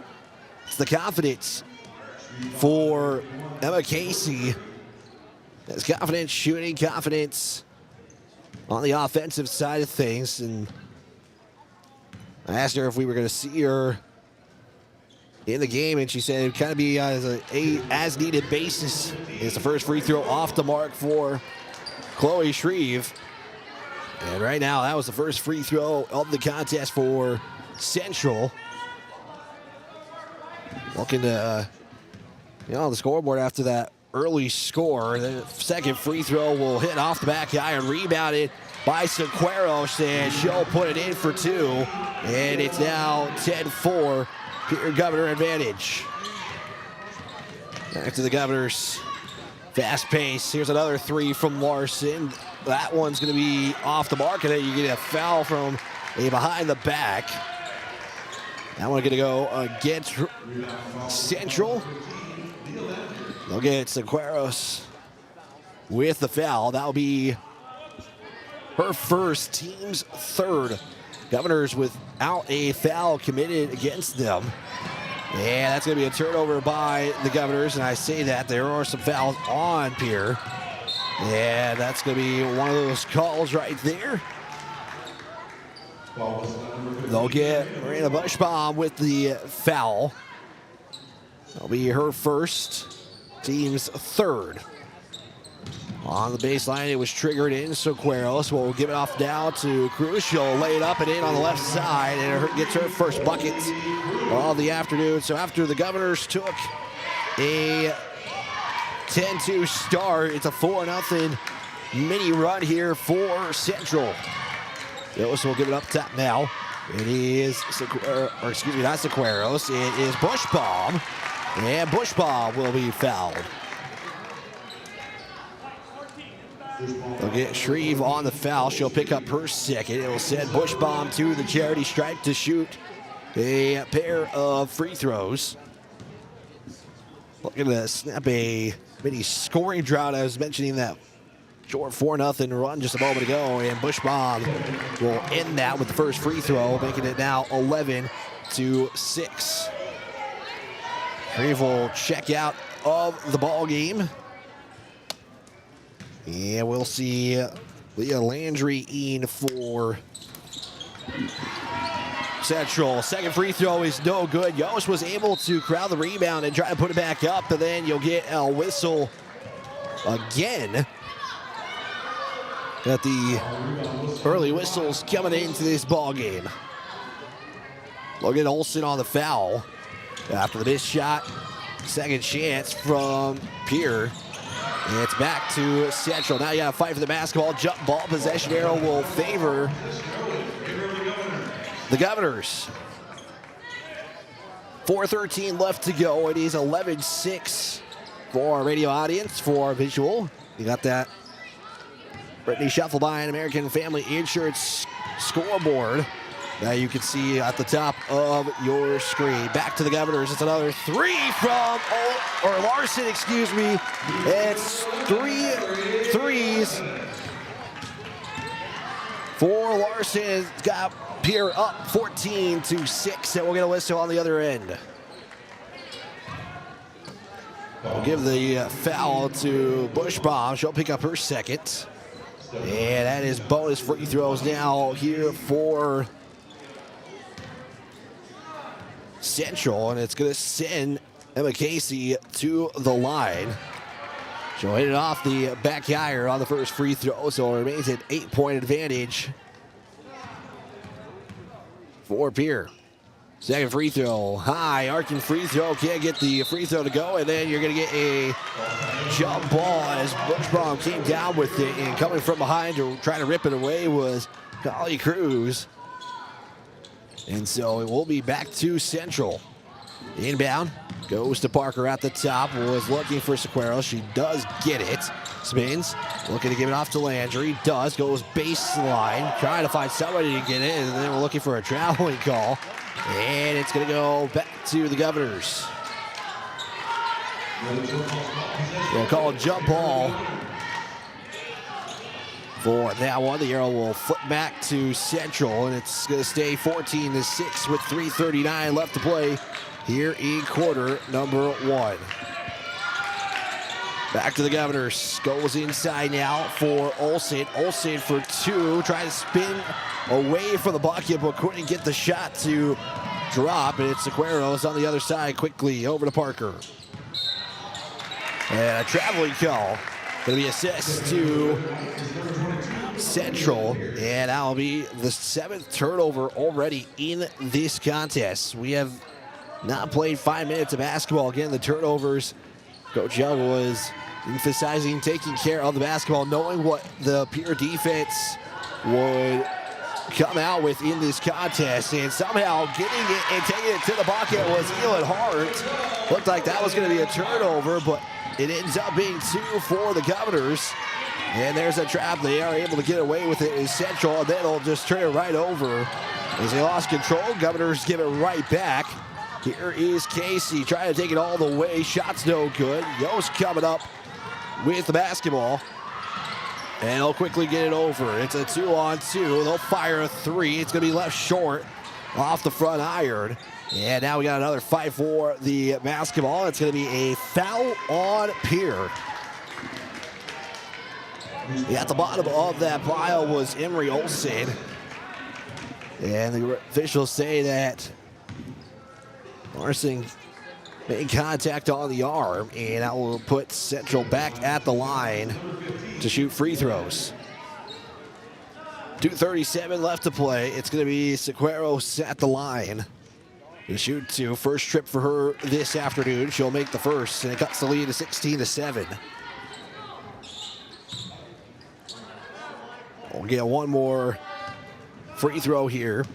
S4: it's the confidence for Emma Casey. That's confidence shooting, confidence on the offensive side of things. And I asked her if we were going to see her in the game, and she said it would kind of be as a as-needed basis. It's the first free throw off the mark for Chloe Shreve. And right now, that was the first free throw of the contest for Central. Looking to, the scoreboard after that early score. The second free throw will hit off the back iron, rebounded by Sequeros, and she'll put it in for 2. And it's now 10-4, Pierre Governor advantage. Back to the Governors. Fast pace. Here's another 3 from Larson. That one's going to be off the mark, and then you get a foul from a behind the back. That one going to go against Central. They'll get Sequeros with the foul. That'll be her first, team's third. Governors without a foul committed against them. And that's going to be a turnover by the Governors. And I say that there are some fouls on Pierre. And that's going to be one of those calls right there. They'll get Marina Bushbaum with the foul. That'll be her first, team's third. On the baseline, it was triggered in Sequeros. We'll give it off down to Cruz. She'll lay it up and in on the left side, and it gets her first bucket of the afternoon. So after the Governors took a 10-2 start, it's a 4-0 mini run here for Central. Willis will give it up top now. It is, not Sequeros, it is Bushbaum, and Bushbaum will be fouled. They'll get Shreve on the foul. She'll pick up her second. It will send Bushbaum to the charity stripe to shoot a pair of free throws. Looking to snap a mini scoring drought. I was mentioning that short 4-0 run just a moment ago, and Bushbaum will end that with the first free throw, making it now 11-6. Shreve will check out of the ball game. And we'll see Leah Landry in for Central. Second free throw is no good. Yost was able to crowd the rebound and try to put it back up, but then you'll get a whistle again. Got the early whistles coming into this ball game. Look at Olsen on the foul. After the missed shot, second chance from Pierre. And it's back to Central. Now you got to fight for the basketball. Jump ball possession arrow will favor the Governors. 4:13 left to go. It is 11-6 for our radio audience. For our visual, you got that Brittany Schuffelbein American Family Insurance scoreboard that you can see at the top of your screen. Back to the Governors. It's another 3 from Larson, excuse me. It's 3 threes for Larson. It's got Pierre up 14-6, and we'll get a whistle on the other end. We'll give the foul to Bushbaum. She'll pick up her second. And that is bonus free throws now here for Central, and it's going to send Emma Casey to the line. She'll hit it off the back iron on the first free throw, so it remains an 8-point advantage for Pierre. Second free throw, high arcing free throw, can't get the free throw to go, and then you're going to get a jump ball as Bushbaum came down with it, and coming from behind to try to rip it away was Holly Cruz. And so it will be back to Central. Inbound Goes to Parker at the top. Was looking for Sequeiro. She does get it. Spins. Looking to give it off to Landry. Does. Goes baseline. Trying to find somebody to get it. And then we're looking for a traveling call. And it's going to go back to the Governors. We'll call a jump ball for that one. The arrow will flip back to Central, and it's going to stay 14-6 with 3:39 left to play here in quarter number 1. Back to the Governors. Goes inside now for Olsen. Olsen for 2. Trying to spin away from the bucket, but couldn't get the shot to drop. And it's Sequeiros on the other side quickly over to Parker. And a traveling call. Going to be assessed to Central. And that'll be the 7th turnover already in this contest. We have not played 5 minutes of basketball. Again, the turnovers. Coach Young was emphasizing taking care of the basketball, knowing what the Pierre defense would come out with in this contest, and somehow getting it and taking it to the bucket was Elon Hart. Looked like that was going to be a turnover, but it ends up being 2 for the Governors. And there's a trap. They are able to get away with it in Central, and then they'll just turn it right over as they lost control. Governors give it right back. Here is Casey trying to take it all the way. Shot's no good. Yost coming up with the basketball. And they'll quickly get it over. It's a 2-on-2. They'll fire a 3. It's going to be left short off the front iron. And now we got another fight for the basketball. It's going to be a foul on Pierre. At the bottom of that pile was Emery Olsen. And the officials say that Larson made contact on the arm, and that will put Central back at the line to shoot free throws. 2:37 left to play. It's going to be Sequeiros at the line to shoot 2. First trip for her this afternoon. She'll make the first, and it cuts the lead to 16-7. We'll get one more free throw here.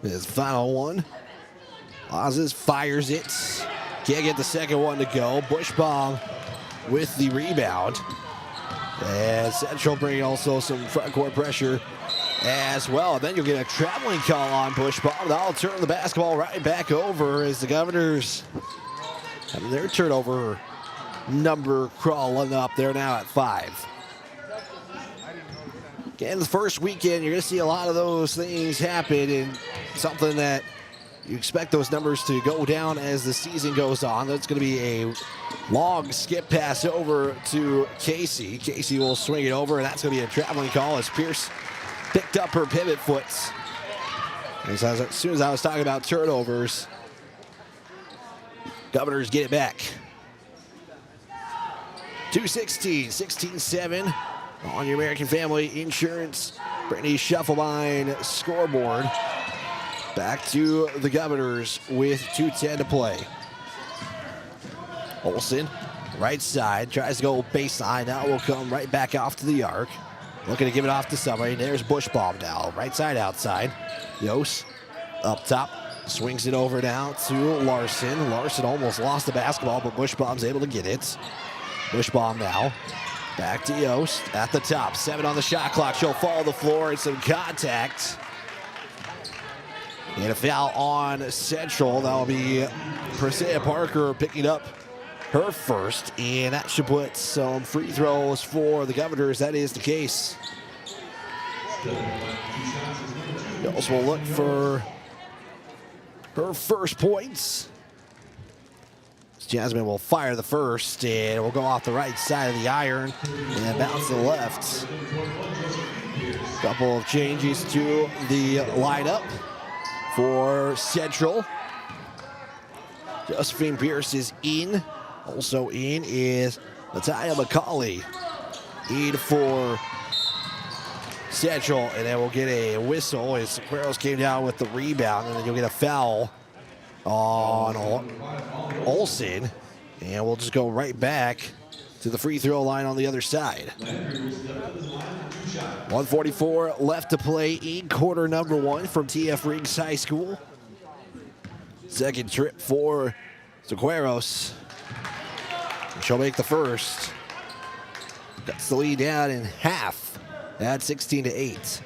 S4: His final one. Oz's fires it. Can't get the second one to go. Bushbaum with the rebound. And Central bringing also some front court pressure as well. And then you'll get a traveling call on Bushbaum. That'll turn the basketball right back over as the Governors have their turnover number crawling up. They're now at 5. Again, the first weekend, you're going to see a lot of those things happen, and something that you expect those numbers to go down as the season goes on. That's going to be a long skip pass over to Casey. Casey will swing it over, and that's going to be a traveling call as Pierce picked up her pivot foot. As soon as I was talking about turnovers, Governors get it back. 2:16, 16-7 on your American Family Insurance Brittany Shufflebein scoreboard. Back to the Governors with 2:10 to play. Olsen, right side, tries to go baseline. Now will come right back off to the arc. Looking to give it off to somebody. There's Bushbaum now. Right side, outside. Yost up top. Swings it over now to Larson. Larson almost lost the basketball, but Bushbaum's able to get it. Bushbaum now. Back to Yost at the top. 7 on the shot clock. She'll follow the floor and some contact. And a foul on Central. That'll be Priscilla Parker picking up her first. And that should put some free throws for the Governors. That is the case. Yost will look for her first points. Jasmine will fire the first, and will go off the right side of the iron and bounce to the left. Couple of changes to the lineup for Central. Josephine Pierce is in. Also in is Natalia McCauley. In for Central, and then we'll get a whistle as Sequeiros came down with the rebound, and then you'll get a foul on Olsen, and we'll just go right back to the free throw line on the other side. 1:44 left to play in quarter number 1 from TF Riggs High School. Second trip for Sequeiros. She'll make the first. Cuts the lead down in half at 16-8.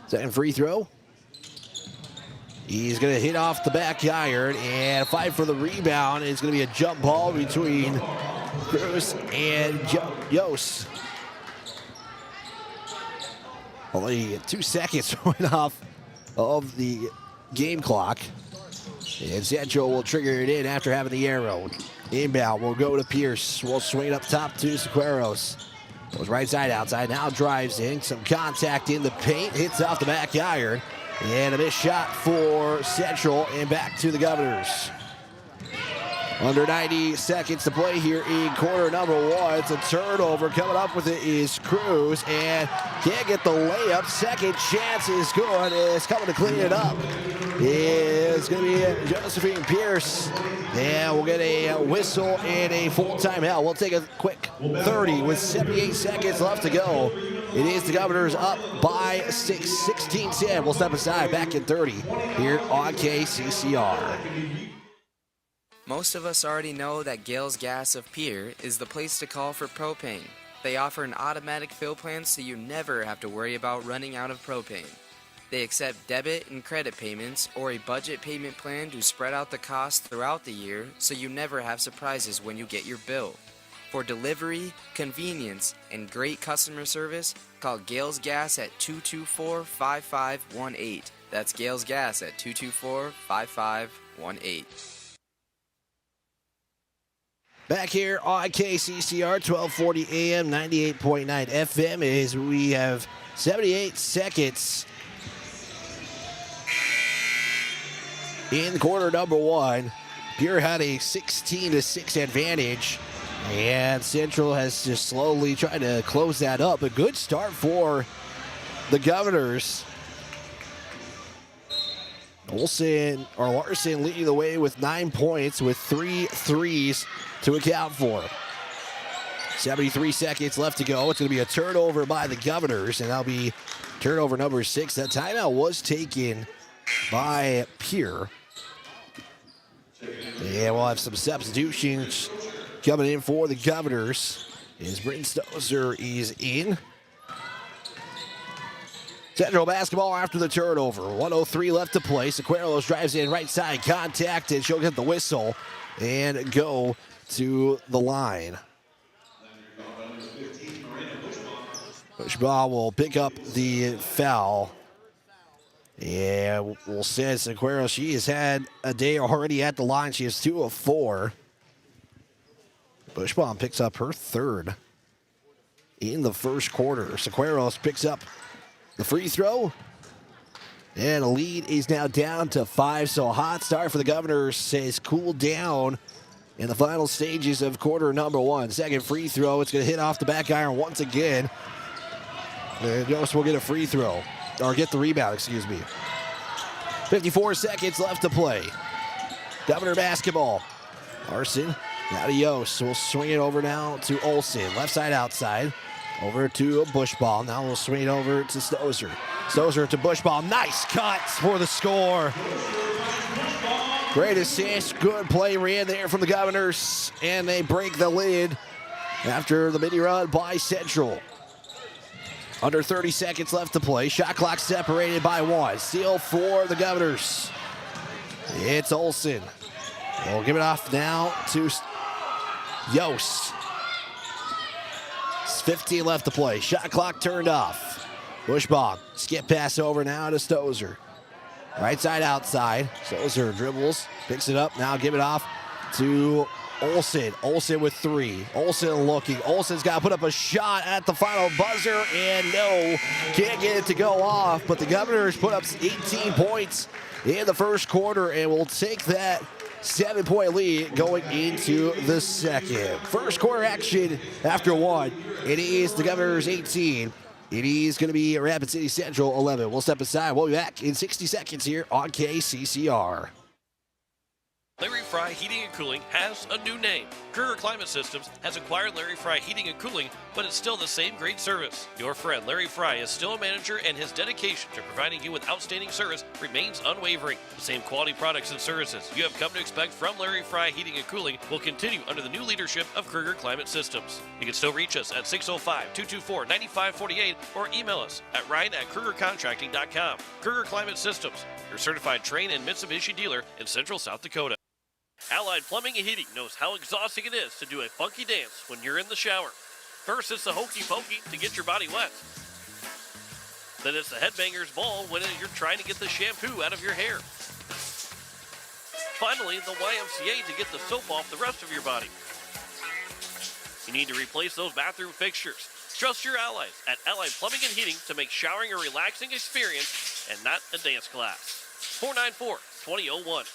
S4: Second free throw. He's going to hit off the back iron and fight for the rebound. It's going to be a jump ball between Cruz and Yost. Only 2 seconds went off of the game clock. And Central will trigger it in after having the arrow. Inbound will go to Pierce. Will swing up top to Sequeiros. Goes right side outside. Now drives in. Some contact in the paint. Hits off the back iron. And a missed shot for Central. And back to the Governors. Under 90 seconds to play here in quarter number one. It's a turnover. Coming up with it is Cruz. And can't get the layup. Second chance is good. It's coming to clean it up. It's going to be Josephine Pierce. And we'll get a whistle and a full timeout. We'll take a quick 30 with 78 seconds left to go. It is the Governors up by 16-10. We'll step aside back in 30 here on KCCR.
S21: Most of us already know that Gales Gas of Pierre is the place to call for propane. They offer an automatic fill plan so you never have to worry about running out of propane. They accept debit and credit payments or a budget payment plan to spread out the cost throughout the year so you never have surprises when you get your bill. For delivery, convenience, and great customer service, call Gales Gas at 224-5518. That's Gales Gas at 224-5518.
S4: Back here on KCCR, 1240 AM, 98.9 FM, as we have 78 seconds in quarter number one. Pierre had a 16-6 advantage, and Central has just slowly tried to close that up. A good start for the Governors. Larson leading the way with 9 points with 3 threes to account for. 73 seconds left to go. It's going to be a turnover by the Governors, and that'll be turnover number 6. That timeout was taken by Pierre. And we'll have some substitutions coming in for the Governors. As Bryn Stozer is in. Central basketball after the turnover. 1:03 left to play. Sequeiros drives in right side. Contact, and she'll get the whistle and go to the line. Bushbaugh will pick up the foul. And we'll say Sequeiros, she has had a day already at the line. She has 2 of 4. Bushbaugh picks up her third in the first quarter. Sequeiros picks up the free throw. And the lead is now down to 5. So a hot start for the Governors says cool down in the final stages of quarter number one. Second free throw. It's going to hit off the back iron once again. And Jost will get a free throw. Or get the rebound, excuse me. 54 seconds left to play. Governor basketball. Larson, now to Yost. We'll swing it over now to Olsen. Left side outside. Over to Bushbaugh. Now we'll swing it over to Stozer. Stozer to Bushbaugh. Nice cut for the score. Great assist. Good play ran there from the Governors. And they break the lid after the mini run by Central. Under 30 seconds left to play. Shot clock separated by 1. Steal for the Governors. It's Olsen. We'll give it off now to Yost. 15 left to play. Shot clock turned off. Bushbaugh. Skip pass over now to Stozer. Right side outside. Stozer dribbles. Picks it up. Now give it off to Olsen. Olsen with 3. Olsen looking. Olsen's got to put up a shot at the final buzzer. And no, can't get it to go off. But the Governors put up 18 points in the first quarter and will take that 7-point lead going into the second. First quarter action after 1. It is the Governors 18. It is going to be Rapid City Central 11. We'll step aside. We'll be back in 60 seconds here on KCCR.
S2: Larry Fry Heating and Cooling has a new name. Kruger Climate Systems has acquired Larry Fry Heating and Cooling, but it's still the same great service. Your friend Larry Fry is still a manager, and his dedication to providing you with outstanding service remains unwavering. The same quality products and services you have come to expect from Larry Fry Heating and Cooling will continue under the new leadership of Kruger Climate Systems. You can still reach us at 605-224-9548 or email us at ryan@krugercontracting.com. Kruger Climate Systems, your certified Trane and Mitsubishi dealer in Central South Dakota. Allied Plumbing and Heating knows how exhausting it is to do a funky dance when you're in the shower. First, it's the hokey pokey to get your body wet. Then it's the headbanger's ball when you're trying to get the shampoo out of your hair. Finally, the YMCA to get the soap off the rest of your body. You need to replace those bathroom fixtures. Trust your allies at Allied Plumbing and Heating to make showering a relaxing experience and not a dance class. 494-2001.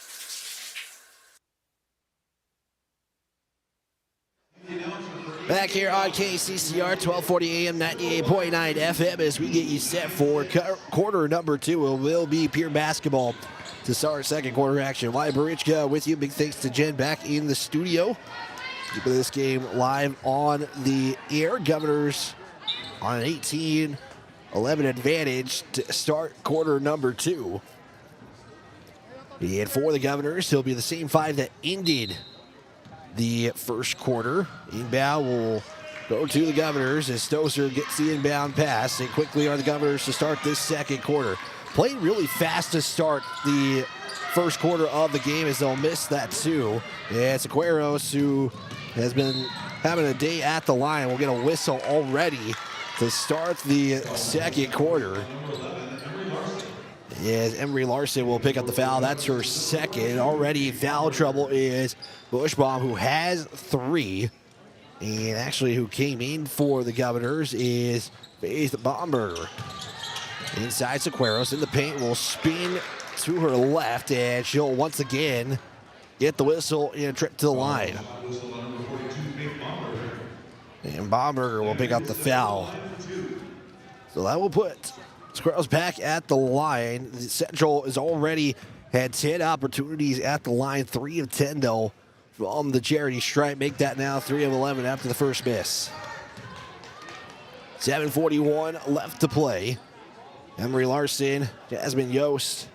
S4: Back here on KCCR, 1240 AM, 98.9 FM, as we get you set for quarter number 2. It will be Pierre basketball to start second quarter action. Wyatt Barichka with you. Big thanks to Jen back in the studio. Keeping this game live on the air. Governors on an 18-11 advantage to start quarter number 2. And for the Governors, he'll be the same 5 that ended the first quarter. Inbound will go to the Governors as Stoser gets the inbound pass. And quickly are the Governors to start this second quarter. Played really fast to start the first quarter of the game as they'll miss that too. And Sequeiros, who has been having a day at the line, will get a whistle already to start the second quarter. As Emery Larson will pick up the foul. That's her second. Already foul trouble is Bushbaum, who has 3. And actually who came in for the Governors is Faith Baumberger. Inside Sequeiros in the paint, will spin to her left, and she'll once again get the whistle in a trip to the line. And Baumberger will pick up the foul. So that will put Sequeiros back at the line. Central has already had 10 opportunities at the line, 3 of 10 though from the charity stripe. Make that now 3 of 11 after the first miss. 7:41 left to play. Emery Larson, Jasmine Yost,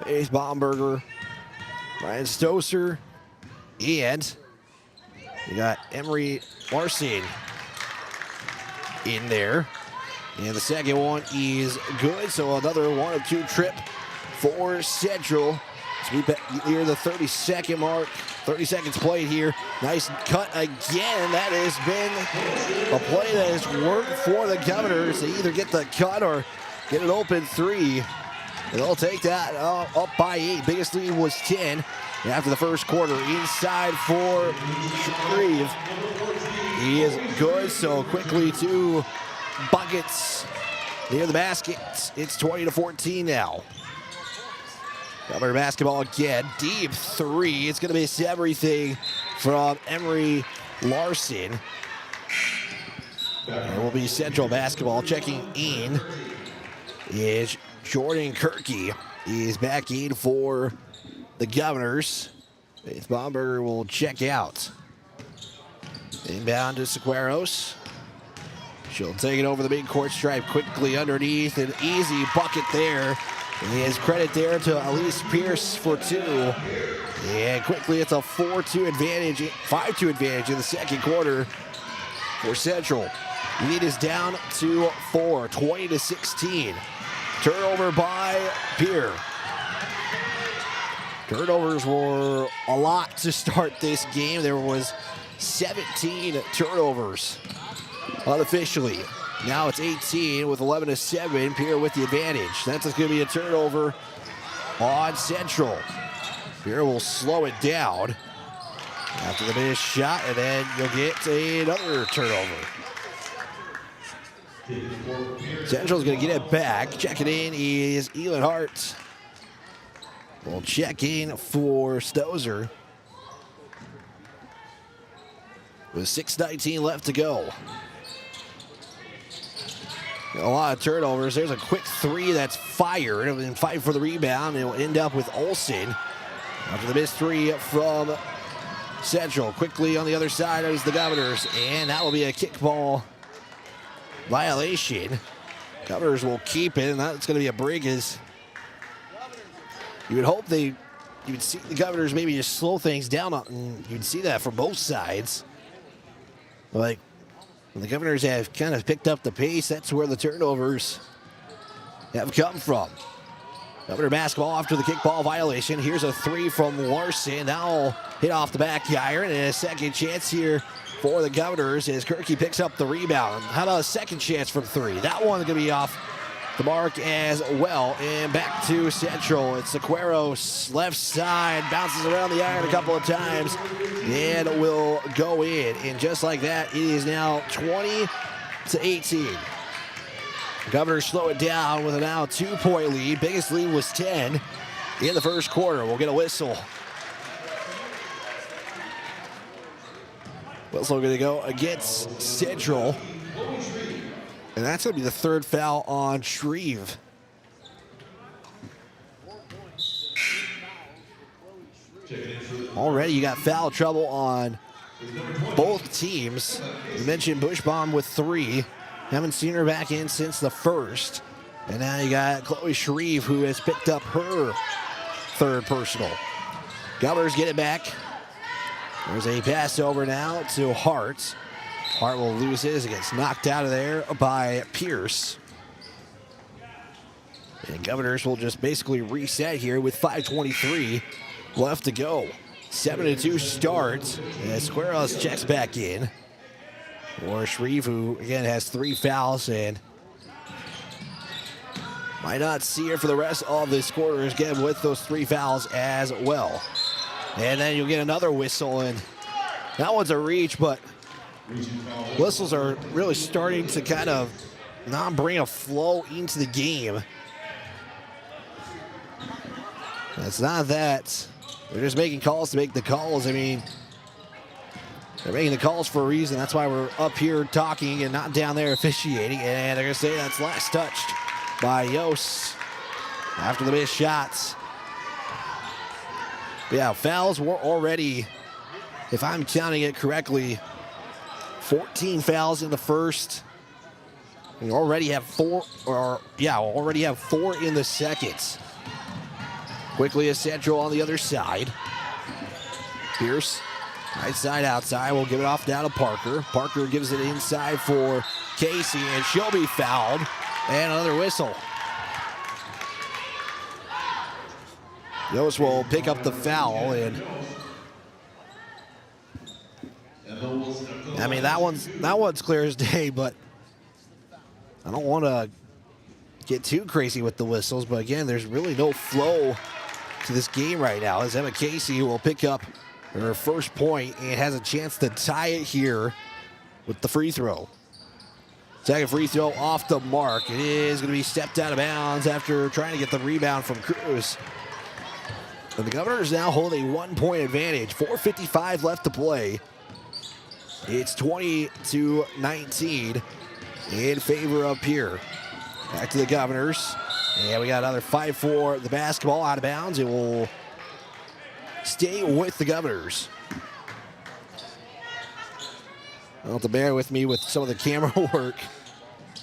S4: Faith Baumberger, Ryan Stoser, and we got Emery Larson in there. And the second one is good, so another 1 of 2 trip for Central. As we near the 30-second mark, 30 seconds played here. Nice cut again. That has been a play that has worked for the Governors. They either get the cut or get an open 3. And they'll take that up by 8. Biggest lead was 10 after the first quarter. Inside for Shreve. He is good, so quickly to buckets near the basket. It's 20-14 now. Governor basketball again. Deep 3. It's going to miss everything from Emery Larson. And it will be Central basketball. Checking in is Jordan Kirky. He's back in for the Governors. Faith Baumberger will check out. Inbound to Sequeiros. She'll take it over the midcourt stripe quickly underneath. An easy bucket there. And his credit there to Elise Pierce for 2. And quickly it's a 4-2 advantage, 5-2 advantage in the second quarter for Central. Lead is down to 4, 20-16. Turnover by Pierre. Turnovers were a lot to start this game. There was 17 turnovers unofficially. Now it's 18 with 11-7. Pierre with the advantage. That's going to be a turnover on Central. Pierre will slow it down after the missed shot, and then you'll get another turnover. Central's going to get it back. Checking in is Elin Hart. We'll check in for Stoser with 6:19 left to go. A lot of turnovers. There's a quick 3 that's fired and fight for the rebound. It'll end up with Olsen. After the missed three from Central. Quickly on the other side is the Governors, and that will be a kickball violation. Governors will keep it, and that's going to be a break. As you would hope you would see the Governors maybe just slow things down, and you'd see that from both sides. Like, when the Governors have kind of picked up the pace, that's where the turnovers have come from. Governor basketball after the kickball violation. Here's a three from Larson. That'll hit off the back iron, and a second chance here for the Governors as Kirky picks up the rebound. How about a second chance from three? That one's going to be off the mark as well. And back to Central. It's Sequeiros left side, bounces around the iron a couple of times, and will go in. And just like that, it is now 20-18. Governors slow it down with a now 2-point lead. Biggest lead was 10 in the first quarter. We'll get a whistle. Whistle going to go against Central. And that's going to be the third foul on Shreve. Already you got foul trouble on both teams. You mentioned Bushbaum with 3. Haven't seen her back in since the first. And now you got Chloe Shreve, who has picked up her third personal. Governors get it back. There's a pass over now to Hart. Hart will lose it as it gets knocked out of there by Pierce. And Governors will just basically reset here with 5:23 left to go. 7-2 start as Sequeiros checks back in. Or Shreve, who again has 3 fouls and might not see her for the rest of this quarter again with those 3 fouls as well. And then you'll get another whistle, and that one's a reach, but whistles are really starting to kind of not bring a flow into the game. It's not that. They're just making calls to make the calls. I mean, they're making the calls for a reason. That's why we're up here talking and not down there officiating. And they're going to say that's last touched by Yost after the missed shots. But yeah, fouls were already, if I'm counting it correctly, 14 fouls in the first. We already have 4 in the second. Quickly a Central on the other side. Pierce. Right side, outside. We'll give it off down to Parker. Parker gives it inside for Casey, and she'll be fouled. And another whistle. Yost will pick up the foul, and I mean that one's clear as day, but I don't want to get too crazy with the whistles. But again, there's really no flow to this game right now as Emma Casey will pick up her first point and has a chance to tie it here with the free throw. Second free throw off the mark. It is going to be stepped out of bounds after trying to get the rebound from Cruz. And the Governors now hold a 1-point advantage. 4:55 left to play. It's 20-19 in favor of Pierre. Back to the Governors. And we got another 5 for the basketball out of bounds. It will stay with the Governors. I'll have to bear with me with some of the camera work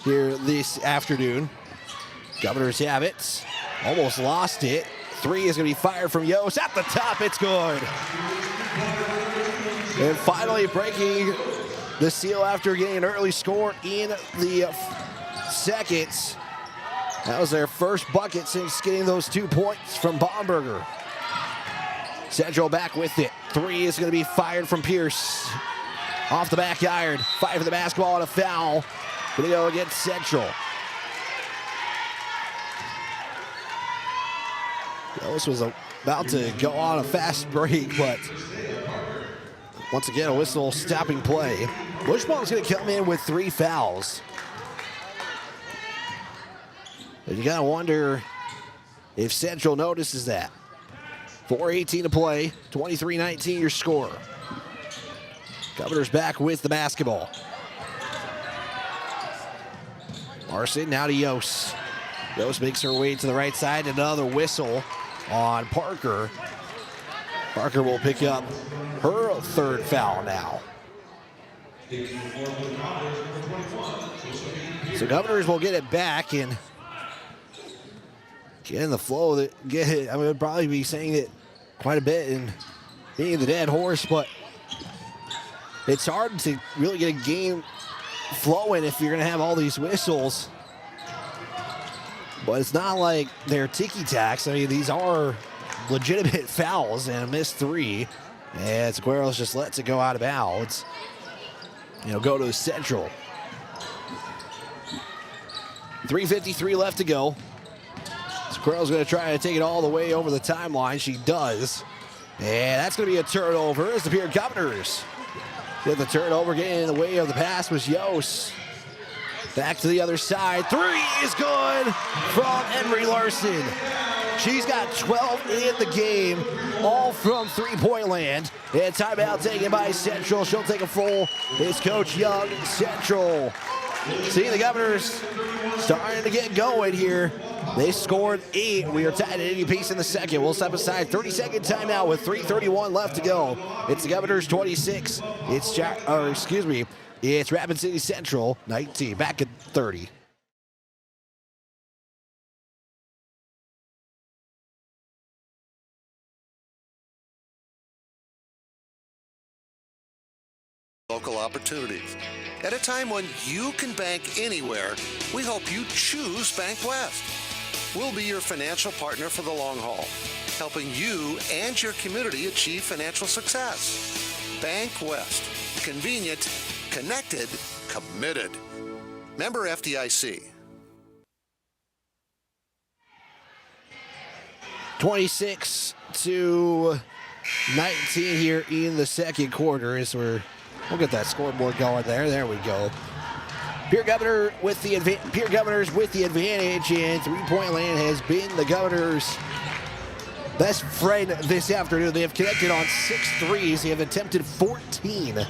S4: here this afternoon. Governors have it. Almost lost it. 3 is going to be fired from Yost. At the top, it's good. And finally breaking the seal after getting an early score in the second. That was their first bucket since getting those 2 points from Baumberger. Central back with it. 3 is going to be fired from Pierce. Off the back iron. Fight for the basketball and a foul. Going to go against Central. This was about to go on a fast break, but once again, a whistle stopping play. Bushbaum's going to come in with 3 fouls. And you got to wonder if Central notices that. 4:18 to play, 23-19 your score. Governors back with the basketball. Larson now to Yost. Yost makes her way to the right side. Another whistle on Parker. Parker will pick up her third foul now. So Governors will get it back and get in the flow. I would probably be saying it quite a bit and being the dead horse, but it's hard to really get a game flowing if you're going to have all these whistles. But it's not like they're ticky-tacks. I mean, these are legitimate fouls and a missed three. And Segueros just lets it go out of bounds. Go to Central. 3:53 left to go. Segueros going to try to take it all the way over the timeline. She does. And that's going to be a turnover as the Pierre Governors get the turnover. Getting in the way of the pass was Yost. Back to the other side. Three is good from Emery Larson. She's got 12 in the game, all from three-point land. And timeout taken by Central. She'll take a full. It's Coach Young, Central. See the Governors starting to get going here. They scored 8. We are tied at any piece in the second. We'll step aside. 30-second timeout with 3:31 left to go. It's the Governors 26. It's Rapid City Central 19. Back at 30.
S5: Local opportunities. At a time when you can bank anywhere, we hope you choose Bank West. We'll be your financial partner for the long haul, helping you and your community achieve financial success. Bank West. Convenient, connected, committed. Member FDIC.
S4: 26-19 here in the second quarter as we'll get that scoreboard going there. There we go. Pierre Governors with the advantage, and three-point land has been the Governors' best friend this afternoon. They have connected on 6 threes. They have attempted 14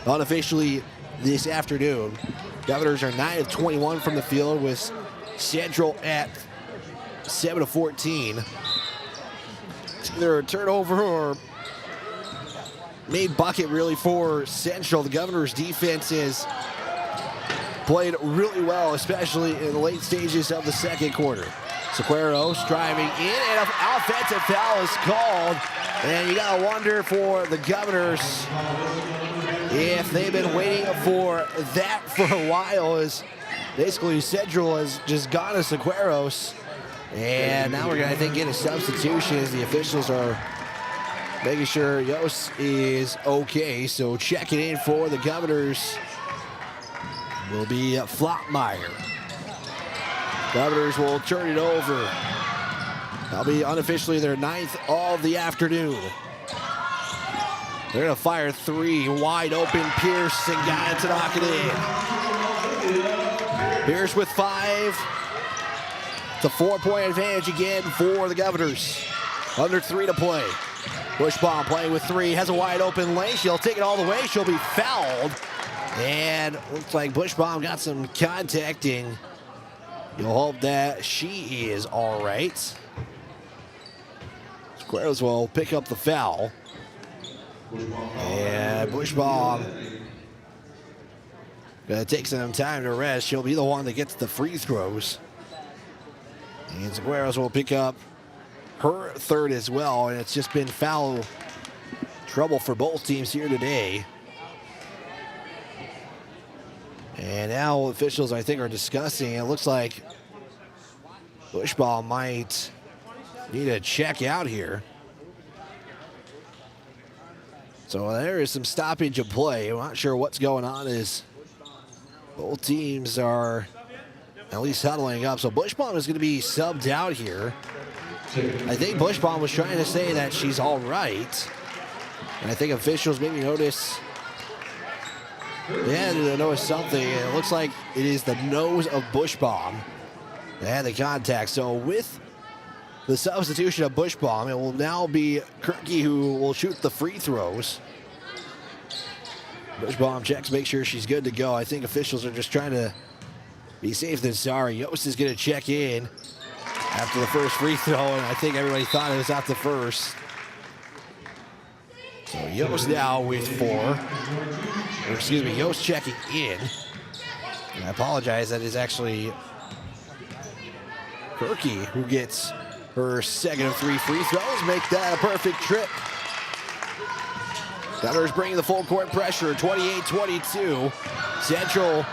S4: unofficially this afternoon. Governors are 9 of 21 from the field, with Central at 7 of 14. It's either a turnover or made bucket really for Central. The Governors' defense is played really well, especially in the late stages of the second quarter. Segueros driving in, and an offensive foul is called. And you gotta wonder for the Governors if they've been waiting for that for a while, as basically Central has just gone to Segueros. And now we're gonna, I think, get a substitution as the officials are making sure Yost is okay. So checking in for the Governors will be Flotmeyer. Governors will turn it over. That'll be unofficially their 9th of the afternoon. They're going to fire 3. Wide open. Pierce and got it to knock it in. Pierce with 5. It's a 4-point advantage again for the Governors. Under 3 to play. Bushbaum playing with 3. Has a wide open lane. She'll take it all the way. She'll be fouled. And looks like Bushbaum got some contacting. You'll hope that she is all right. Segueros will pick up the foul. And Bushbaum gonna take some time to rest. She'll be the one that gets the free throws. And Segueros will pick up her 3rd as well. And it's just been foul trouble for both teams here today. And now officials, I think, are discussing. It looks like Bushbaum might need to check out here. So there is some stoppage of play. I'm not sure what's going on, as both teams are at least huddling up. So Bushbaum is going to be subbed out here. I think Bushbaum was trying to say that she's all right. And I think officials maybe notice... They had to notice something. It looks like it is the nose of Bushbaum. They had the contact. So with the substitution of Bushbaum, it will now be Kirky who will shoot the free throws. Bushbaum checks, make sure she's good to go. I think officials are just trying to be safe than sorry. Yost is going to check in after the first free throw, and I think everybody thought it was after the first. So Yost now with 4. Or excuse me, Yost checking in. And I apologize, that is actually Kirky who gets her second of 3 free throws. Make that a perfect trip. Governors bringing the full court pressure, 28-22. Central,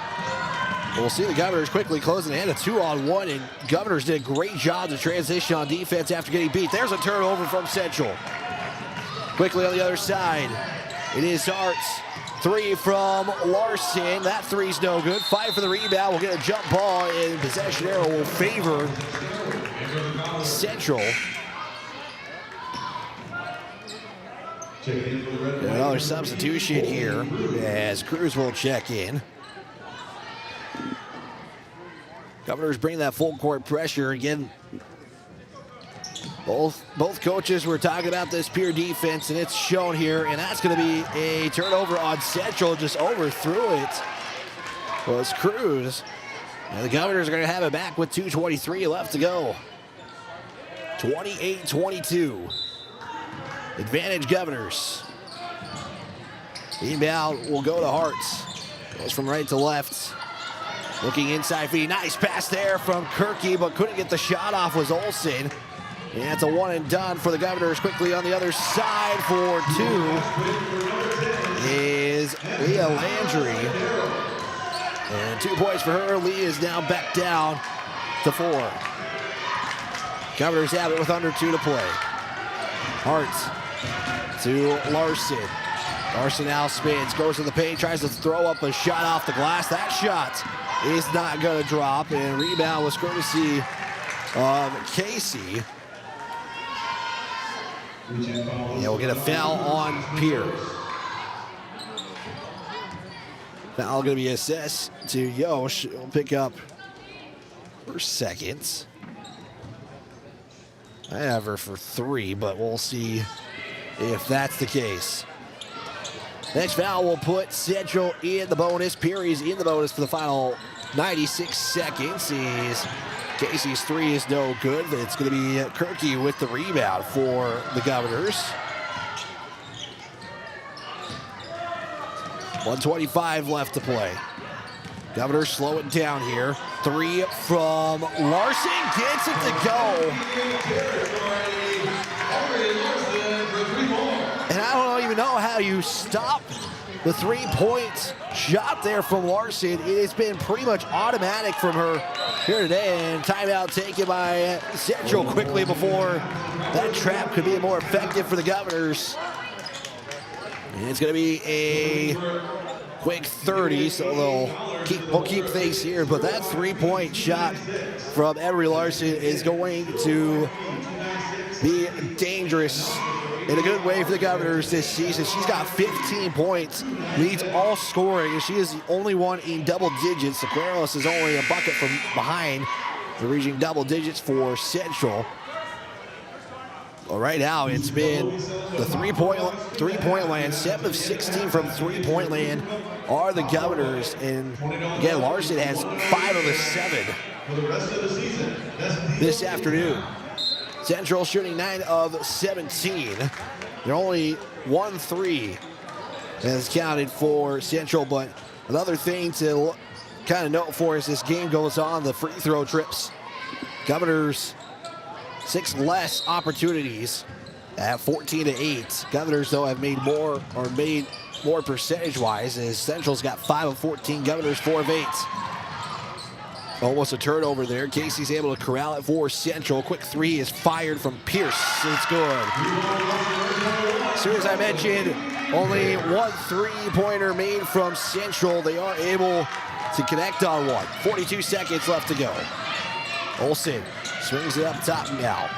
S4: we'll see the Governors quickly closing the end, a 2-on-1, and Governors did a great job to transition on defense after getting beat. There's a turnover from Central. Quickly on the other side, it is Arts. 3 from Larson. That three's no good. 5 for the rebound. We'll get a jump ball, and possession arrow will favor Central. Another substitution here as Cruz will check in. Governors bring that full court pressure again. Both coaches were talking about this Pierre defense, and it's shown here, and that's going to be a turnover on Central. Just overthrew it was Cruz. And the Governors are going to have it back with 2:23 left to go. 28-22. Advantage Governors. Inbound will go to Hearts. Goes from right to left. Looking inside feed. Nice pass there from Kirky, but couldn't get the shot off was Olsen. And it's a one and done for the Governors. Quickly on the other side for 2 is Leah Landry. And 2 points for her. Lee is now back down to 4. Governors have it with under 2 to play. Hartz to Larson. Larson now spins, goes to the paint, tries to throw up a shot off the glass. That shot is not going to drop, and rebound was courtesy of Casey. Yeah, we'll get a foul on Pierre. Foul going to be assessed to Yosh. He'll pick up for seconds. I have her for 3, but we'll see if that's the case. Next foul will put Central in the bonus. Peary's in the bonus for the final 96 seconds. Casey's 3 is no good, but it's going to be Kirky with the rebound for the Governors. 1:25 left to play. Governors slow it down here. 3 from Larson, gets it to go. And I don't even know how you stop the 3-point shot there from Larson. It has been pretty much automatic from her here today, and timeout taken by Central quickly before that trap could be more effective for the Governors. And it's going to be a quick 30, so we'll keep things here, but that 3-point shot from Emery Larson is going to be dangerous in a good way for the Governors this season. She's got 15 points, leads all scoring, and she is the only one in double digits. Aquaros is only a bucket from behind, reaching double digits for Central. Well, right now it's been the three-point land. 7 of 16 from three-point land are the Governors, and again Larson has 5 of the 7 this afternoon. Central shooting 9 of 17. They're only 1-3 has counted for Central, but another thing to kind of note for as this game goes on, the free throw trips. Governors 6 less opportunities at 14-8. Governors, though, have made more percentage-wise, as Central's got 5 of 14. Governors 4 of 8. Almost a turnover there. Casey's able to corral it for Central. Quick 3 is fired from Pierce. It's good. As soon as I mentioned, only 1 3-pointer made from Central. They are able to connect on one. 42 seconds left to go. Olsen swings it up top now.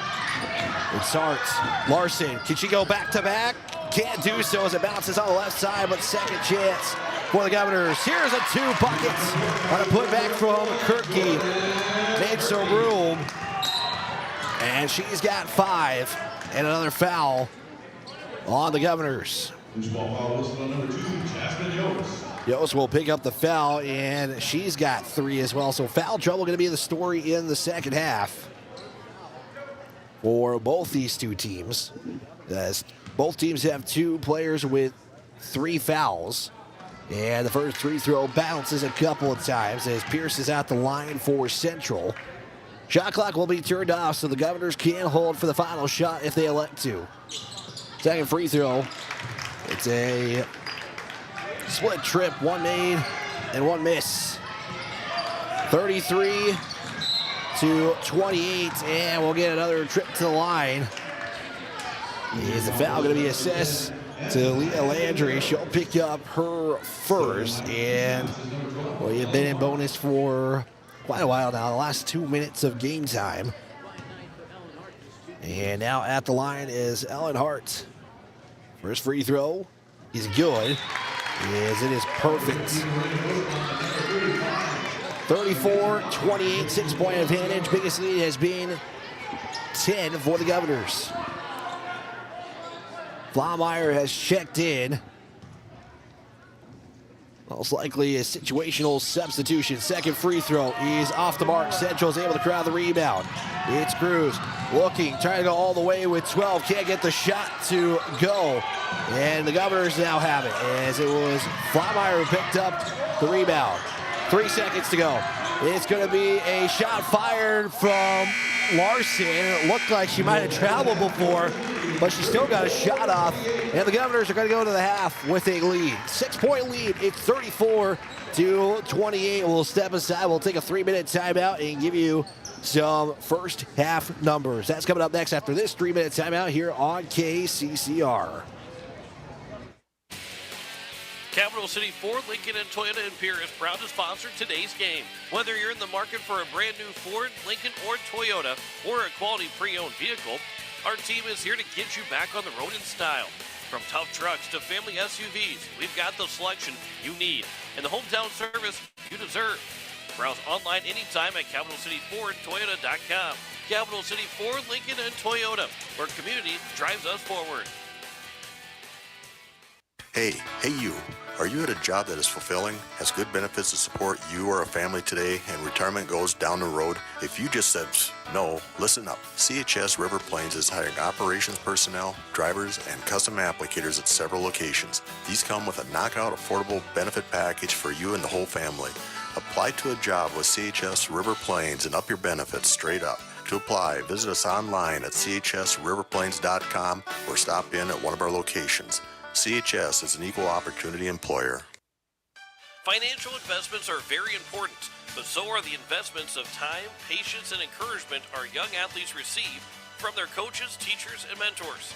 S4: It starts. Larson, can she go back-to-back? Can't do so as it bounces on the left side, but second chance for the Governors. Here's a 2 buckets on a putback from Kirky. Made some room. And she's got 5. And another foul on the Governors. Yost will pick up the foul, and she's got 3 as well. So foul trouble going to be the story in the second half for both these two teams. As Both teams have 2 players with 3 fouls. And the first free throw bounces a couple of times as Pierce is at the line for Central. Shot clock will be turned off, so the Governors can hold for the final shot if they elect to. Second free throw. It's a split trip, 1 made and 1 miss. 33-28, and we'll get another trip to the line. Is the foul going to be assessed to Leah Landry? She'll pick up her first, and we have been in bonus for quite a while now, the last 2 minutes of game time. And now at the line is Ellen Hart. First free throw is good, as it is perfect. 34-28, 6-point advantage. Biggest lead has been 10 for the Governors. Flaumeyer has checked in. Most likely a situational substitution. Second free throw is off the mark. Central's able to crowd the rebound. It's Cruz looking, trying to go all the way with 12. Can't get the shot to go. And the Governors now have it, as it was Flaumeyer who picked up the rebound. 3 seconds to go. It's going to be a shot fired from Larson. It looked like she might have traveled before, but she still got a shot off. And the Governors are going to go to the half with a lead. 6-point lead. It's 34-28. We'll step aside. We'll take a 3-minute timeout and give you some first half numbers. That's coming up next after this 3-minute timeout here on KCCR.
S2: Capital City Ford, Lincoln, and Toyota in Pierre is proud to sponsor today's game. Whether you're in the market for a brand new Ford, Lincoln, or Toyota, or a quality pre-owned vehicle, our team is here to get you back on the road in style. From tough trucks to family SUVs, we've got the selection you need and the hometown service you deserve. Browse online anytime at CapitalCityFordToyota.com. Capital City Ford, Lincoln, and Toyota, where community drives us forward.
S8: Hey you. Are you at a job that is fulfilling, has good benefits to support you or a family today, and retirement goes down the road? If you just said no, listen up. CHS River Plains is hiring operations personnel, drivers, and custom applicators at several locations. These come with a knockout affordable benefit package for you and the whole family. Apply to a job with CHS River Plains and up your benefits straight up. To apply, visit us online at chsriverplains.com or stop in at one of our locations. CHS is an equal opportunity employer.
S2: Financial investments are very important, but so are the investments of time, patience, and encouragement our young athletes receive from their coaches, teachers, and mentors.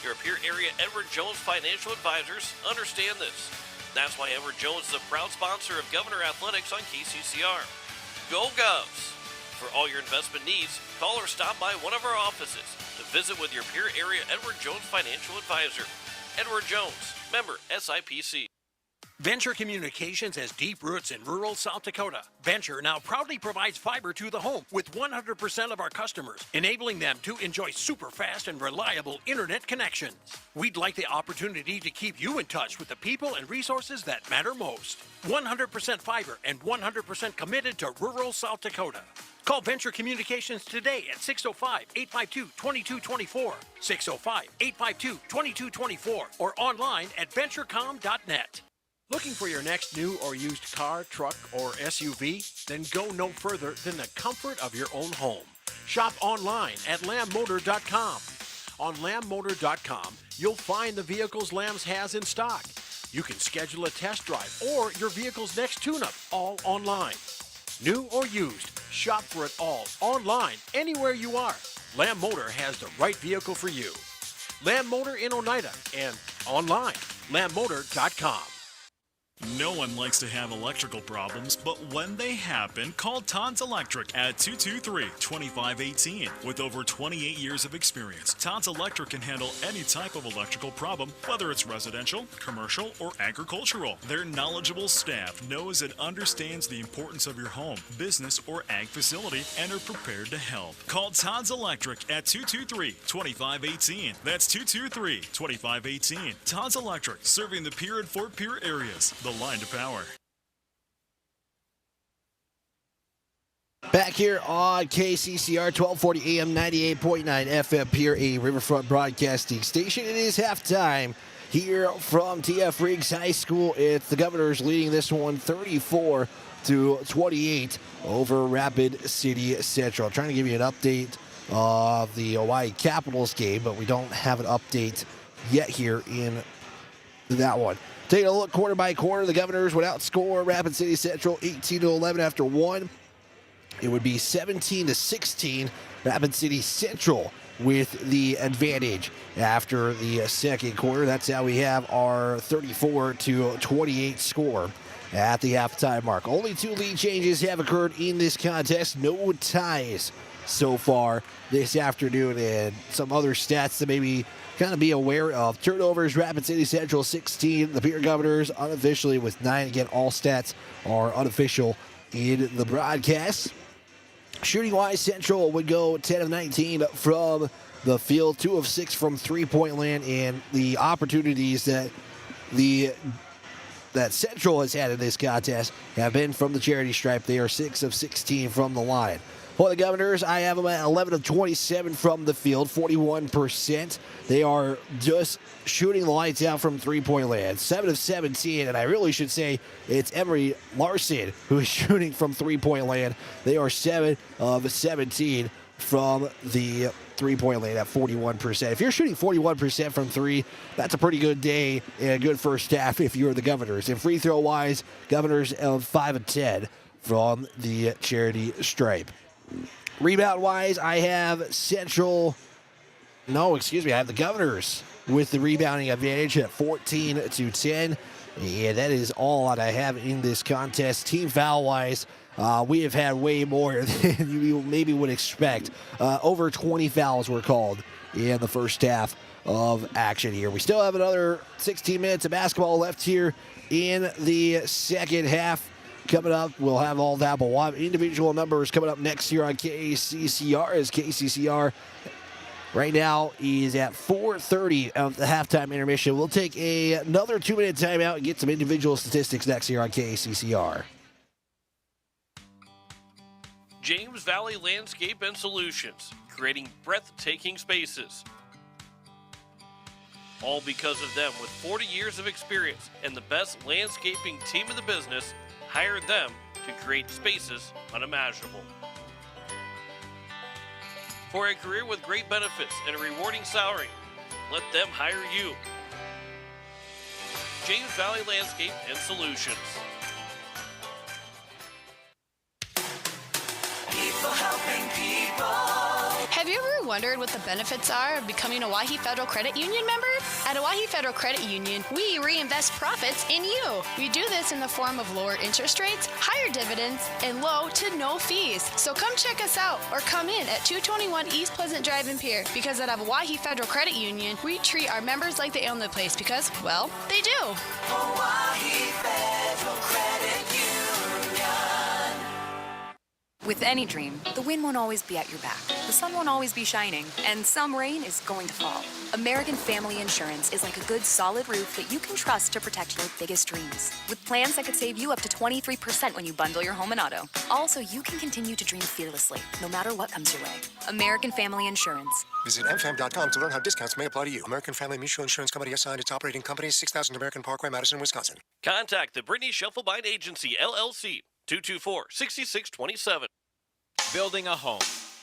S2: Your Pierre area Edward Jones Financial Advisors understand this. That's why Edward Jones is a proud sponsor of Governor Athletics on KCCR. Go Govs! For all your investment needs, call or stop by one of our offices to visit with your Pierre area Edward Jones Financial Advisor. Edward Jones, member SIPC.
S6: Venture Communications has deep roots in rural South Dakota. Venture now proudly provides fiber to the home with 100% of our customers, enabling them to enjoy super fast and reliable internet connections. We'd like the opportunity to keep you in touch with the people and resources that matter most. 100% fiber and 100% committed to rural South Dakota. Call Venture Communications today at 605-852-2224, 605-852-2224, or online at venturecom.net. Looking for your next new or used car, truck, or SUV? Then go no further than the comfort of your own home. Shop online at lambmotor.com. On lambmotor.com, you'll find the vehicles Lambs has in stock. You can schedule a test drive or your vehicle's next tune-up all online. New or used, shop for it all online anywhere you are. Lamb Motor has the right vehicle for you. Lamb Motor in Oneida and online, lambmotor.com.
S7: No one likes to have electrical problems, but when they happen, call Todd's Electric at 223-2518. With over 28 years of experience, Todd's Electric can handle any type of electrical problem, whether it's residential, commercial, or agricultural. Their knowledgeable staff knows and understands the importance of your home, business, or ag facility and are prepared to help. Call Todd's Electric at 223-2518. That's 223-2518. Todd's Electric, serving the Pierre and Fort Pierre areas. The line to power.
S4: Back here on KCCR 1240 AM 98.9 FM Pierre, a Riverfront broadcasting station. It is halftime here from TF Riggs High School. It's the Governors leading this one 34-28 over Rapid City Central. Trying to give you an update of the Hawaii Capitals game, but we don't have an update yet here in that one. Taking a look quarter by quarter, the Governors would outscore Rapid City Central 18-11 after one. It would be 17-16. Rapid City Central with the advantage after the second quarter. That's how we have our 34-28 score at the halftime mark. Only 2 lead changes have occurred in this contest. No ties so far this afternoon, and some other stats to maybe kind of be aware of. Turnovers, Rapid City Central 16. The Pierre Governors unofficially with 9. Again, all stats are unofficial in the broadcast. Shooting-wise, Central would go 10 of 19 from the field, 2 of 6 from three-point land, and the opportunities that Central has had in this contest have been from the charity stripe. They are 6 of 16 from the line. For the Governors, I have them at 11 of 27 from the field, 41%. They are just shooting the lights out from three-point land, 7 of 17, and I really should say it's Emery Larson who is shooting from three-point land. They are 7 of 17 from the three-point land at 41%. If you're shooting 41% from three, that's a pretty good day and a good first half if you're the Governors. And free throw-wise, Governors of 5 of 10 from the charity stripe. Rebound-wise, I have I have the Governors with the rebounding advantage at 14-10. And that is all that I have in this contest. Team foul-wise, we have had way more than you maybe would expect. Over 20 fouls were called in the first half of action here. We still have another 16 minutes of basketball left here in the second half. Coming up, we'll have all that, but we'll have individual numbers coming up next year on KCCR, as KCCR right now is at 4:30 of the halftime intermission. We'll take another 2-minute timeout and get some individual statistics next year on KCCR.
S3: James Valley Landscape and Solutions, creating breathtaking spaces. All because of them, with 40 years of experience and the best landscaping team in the business, hired them to create spaces unimaginable. For a career with great benefits and a rewarding salary, let them hire you. James Valley Landscape and Solutions.
S9: People helping people.
S10: Have you ever wondered what the benefits are of becoming a Owyhee Federal Credit Union member? At Owyhee Federal Credit Union, we reinvest profits in you. We do this in the form of lower interest rates, higher dividends, and low to no fees. So come check us out or come in at 221 East Pleasant Drive in Pierre, because at Owyhee Federal Credit Union, we treat our members like they own the place because, well, they do.
S9: Owyhee Federal Credit Union.
S11: With any dream, the wind won't always be at your back, the sun won't always be shining, and some rain is going to fall. American Family Insurance is like a good solid roof that you can trust to protect your biggest dreams. With plans that could save you up to 23% when you bundle your home and auto. Also, you can continue to dream fearlessly, no matter what comes your way. American Family Insurance.
S12: Visit mfam.com to learn how discounts may apply to you. American Family Mutual Insurance Company assigned its operating company, 6000 American Parkway, Madison, Wisconsin.
S3: Contact the Brittany Shufflebind Agency, LLC, 224-6627.
S13: Building a home.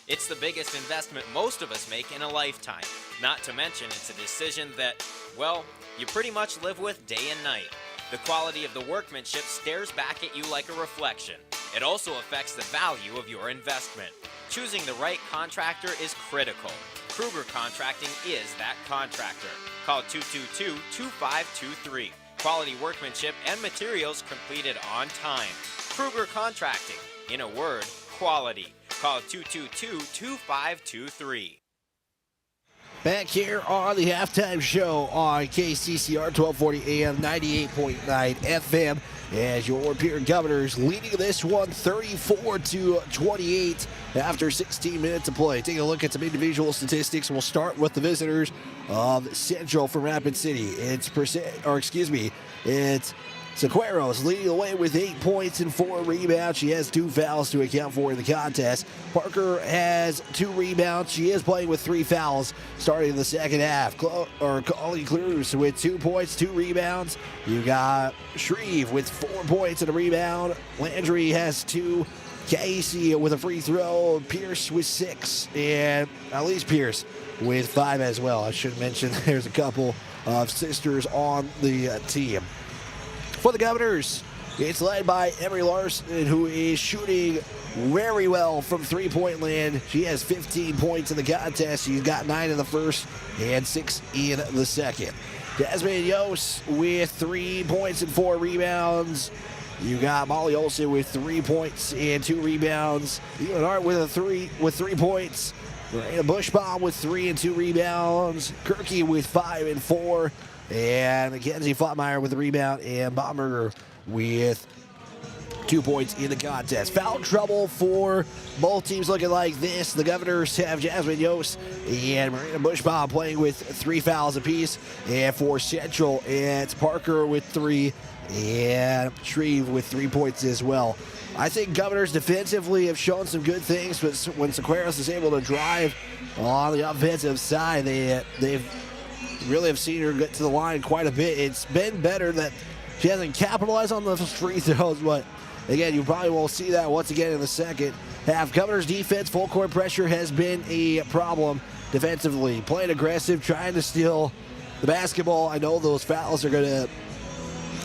S13: It's the biggest investment most of us make in a lifetime. Not to mention, it's a decision that, well, you pretty much live with day and night. The quality of the workmanship stares back at you like a reflection. It also affects the value of your investment. Choosing the right contractor is critical. Kruger Contracting is that contractor. Call 222-2523. Quality workmanship and materials completed on time. Kruger Contracting. In a word, quality. Call 222-2523.
S4: Back here on the halftime show on KCCR 1240 AM 98.9 FM, as your Pierre Governors leading this one 34-28 after 16 minutes of play. Taking a look at some individual statistics. We'll start with the visitors of Central from Rapid City. It's Sequeiros leading the way with 8 points and 4 rebounds. She has 2 fouls to account for in the contest. Parker has 2 rebounds. She is playing with 3 fouls starting the second half. Collie Cruz with 2 points, 2 rebounds. You got Shreve with 4 points and a rebound. Landry has 2. Casey with a free throw. Pierce with 6. And Elise Pierce with 5 as well. I should mention there's a couple of sisters on the team. For the Governors, it's led by Emery Larson, who is shooting very well from three-point land. She has 15 points in the contest. She's got 9 in the first and 6 in the second. Jasmine Yost with 3 points and 4 rebounds. You got Molly Olson with 3 points and 2 rebounds. Leland Hart with 3 points. Miranda Bushbaum with 3 and 2 rebounds. Kirky with 5 and 4. And Mackenzie Flottmeyer with a rebound, and Baumberger with 2 points in the contest. Foul trouble for both teams looking like this. The Governors have Jasmine Yost and Marina Bushbaum playing with 3 fouls apiece. And for Central, it's Parker with 3 and Shreve with 3 points as well. I think Governors defensively have shown some good things, but when Sequeiros is able to drive on the offensive side, they've really have seen her get to the line quite a bit. It's been better that she hasn't capitalized on the free throws, but again, you probably will see that once again in the second half. Governors defense, full court pressure has been a problem defensively. Playing aggressive, trying to steal the basketball. I know those fouls are going to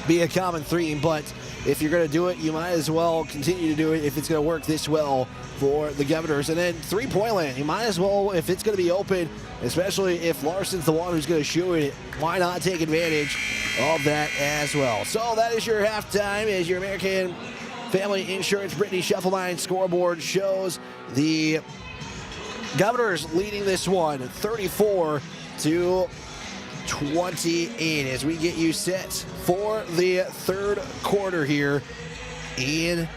S4: be a common theme, but if you're going to do it, you might as well continue to do it if it's going to work this well for the Governors. And then three-point land, you might as well, if it's going to be open, especially if Larson's the one who's going to shoot it, why not take advantage of that as well? So that is your halftime as your American Family Insurance Brittany Shufflemine scoreboard shows. The Governors leading this one 34-28 as we get you set for the third quarter here in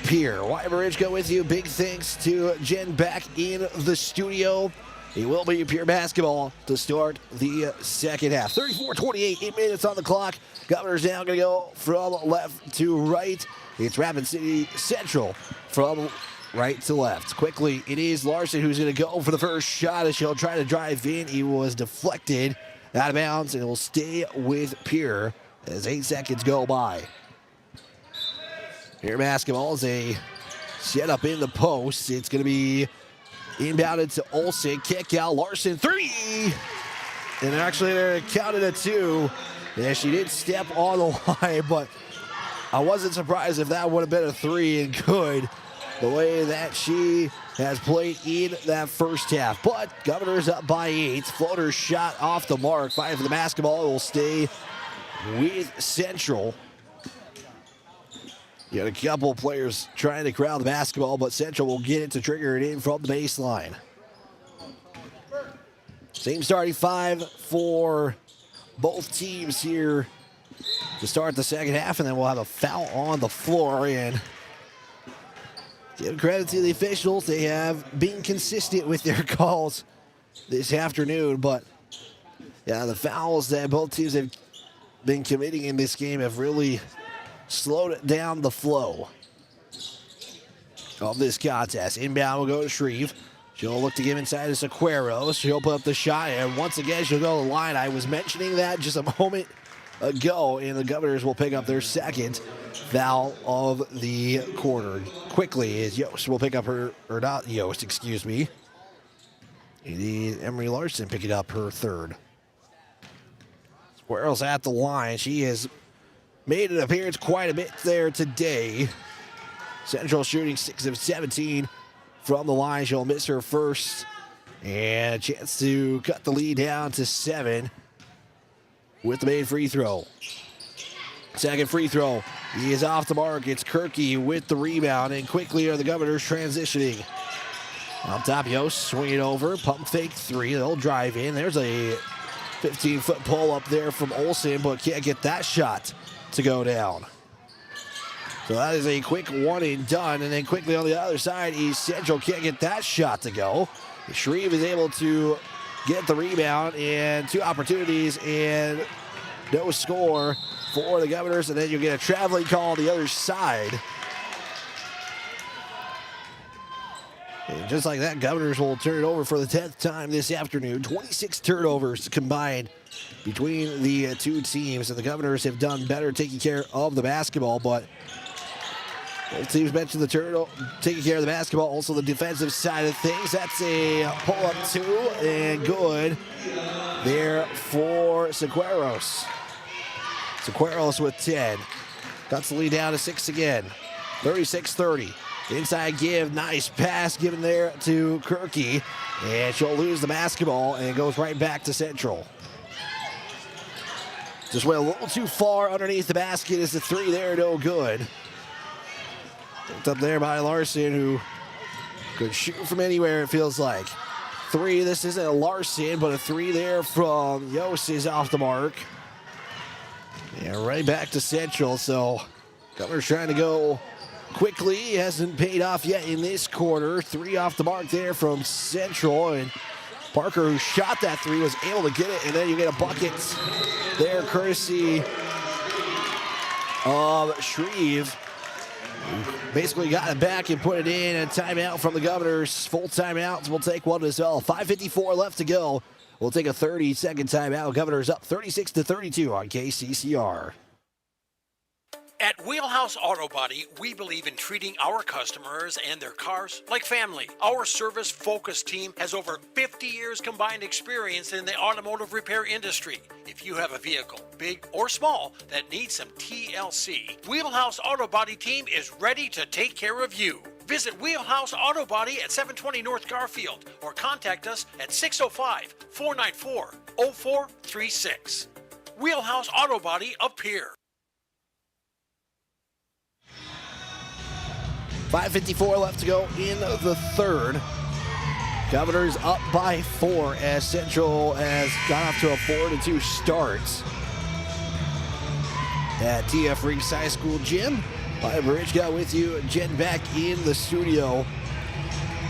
S4: Pierre. Wyatt Marichko with you. Big thanks to Jen back in the studio. It will be Pierre basketball to start the second half. 34-28, 8 minutes on the clock. Governors now going to go from left to right. It's Rapid City Central from right to left. Quickly, it is Larson who's going to go for the first shot as she'll try to drive in. He was deflected out of bounds, and it will stay with Pierre as 8 seconds go by. Here basketball is a set up in the post. It's going to be inbounded to Olsen. Kick out. Larson, 3! And actually they're counted a 2. Yeah, she did step on the line, but I wasn't surprised if that would have been a 3 and good. The way that she has played in that first half. But Governors up by 8. Floater shot off the mark. Fighting for the basketball. It will stay with Central. You got a couple players trying to crowd the basketball, but Central will get it to trigger it in from the baseline. Same starting 5 for both teams here to start the second half, and then we'll have a foul on the floor. And give credit to the officials. They have been consistent with their calls this afternoon, but yeah, the fouls that both teams have been committing in this game have really slowed down the flow of this contest. Inbound will go to Shreve. She'll look to give inside to Sequeiros. She'll put up the shot, and once again, she'll go to the line. I was mentioning that just a moment ago, and the Governors will pick up their second foul of the quarter. Quickly, as Yost will pick up her, or not Yost, excuse me. It is Emery Larson picking up her third. Sequeiros at the line. She has made an appearance quite a bit there today. Central shooting 6 of 17 from the line. She'll miss her first. And a chance to cut the lead down to 7 with the main free throw. Second free throw. He is off the mark. It's Kirky with the rebound. And quickly are the Governors transitioning. Up top, Yost swing it over. Pump fake 3. They'll drive in. There's a 15-foot pull up there from Olsen, but can't get that shot to go down. So that is a quick one and done. And then quickly on the other side, East Central can't get that shot to go. Shreve is able to get the rebound and 2 opportunities, and no score for the Governors, and then you'll get a traveling call on the other side. And just like that, Governors will turn it over for the 10th time this afternoon. 26 turnovers combined between the two teams, and the Governors have done better taking care of the basketball, but both teams mentioned the taking care of the basketball, also the defensive side of things. That's a pull-up two, and good there for Sequeiros. Sequeiros with 10. Cuts the lead down to 6 again. 36-30. Inside give, nice pass given there to Kirky, and she'll lose the basketball, and it goes right back to Central. Just went a little too far underneath the basket. Is the three there, no good. Picked up there by Larson, who could shoot from anywhere, it feels like. Three, this isn't a Larson, but a three there from Yost is off the mark. Yeah, right back to Central, so Governor's trying to go quickly. Hasn't paid off yet in this quarter. Three off the mark there from Central, and Parker, who shot that three, was able to get it, and then you get a bucket there, courtesy of Shreve. Basically got it back and put it in. A timeout from the Governors. Full timeouts. We'll take one as well. 5:54 left to go. We'll take a 30-second timeout. Governors up 36-32 on KCCR.
S6: At Wheelhouse Auto Body, we believe in treating our customers and their cars like family. Our service-focused team has over 50 years combined experience in the automotive repair industry. If you have a vehicle, big or small, that needs some TLC, Wheelhouse Auto Body team is ready to take care of you. Visit Wheelhouse Auto Body at 720 North Garfield or contact us at 605-494-0436. Wheelhouse Auto Body of Pierre.
S4: 5:54 left to go in the third. Governors up by 4 as Central has gone off to a 4-2 start at TF Rinks High School Gym. Bob Rich got with you, Jen back in the studio.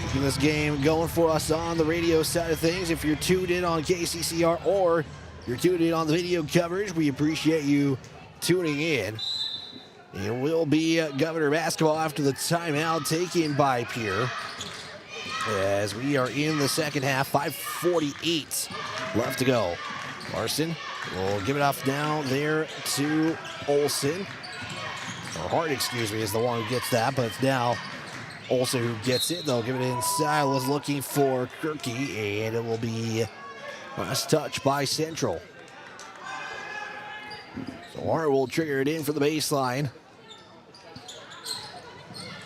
S4: Keeping this game going for us on the radio side of things. If you're tuned in on KCCR or you're tuned in on the video coverage, we appreciate you tuning in. It will be Governor basketball after the timeout taken by Pierre. As we are in the second half, 5:48 left to go. Larson will give it off down there to Olsen. Or Hart, excuse me, is the one who gets that, but it's now Olsen who gets it. They'll give it inside. Was looking for Kirky, and it will be last touch by Central. So Hart will trigger it in for the baseline.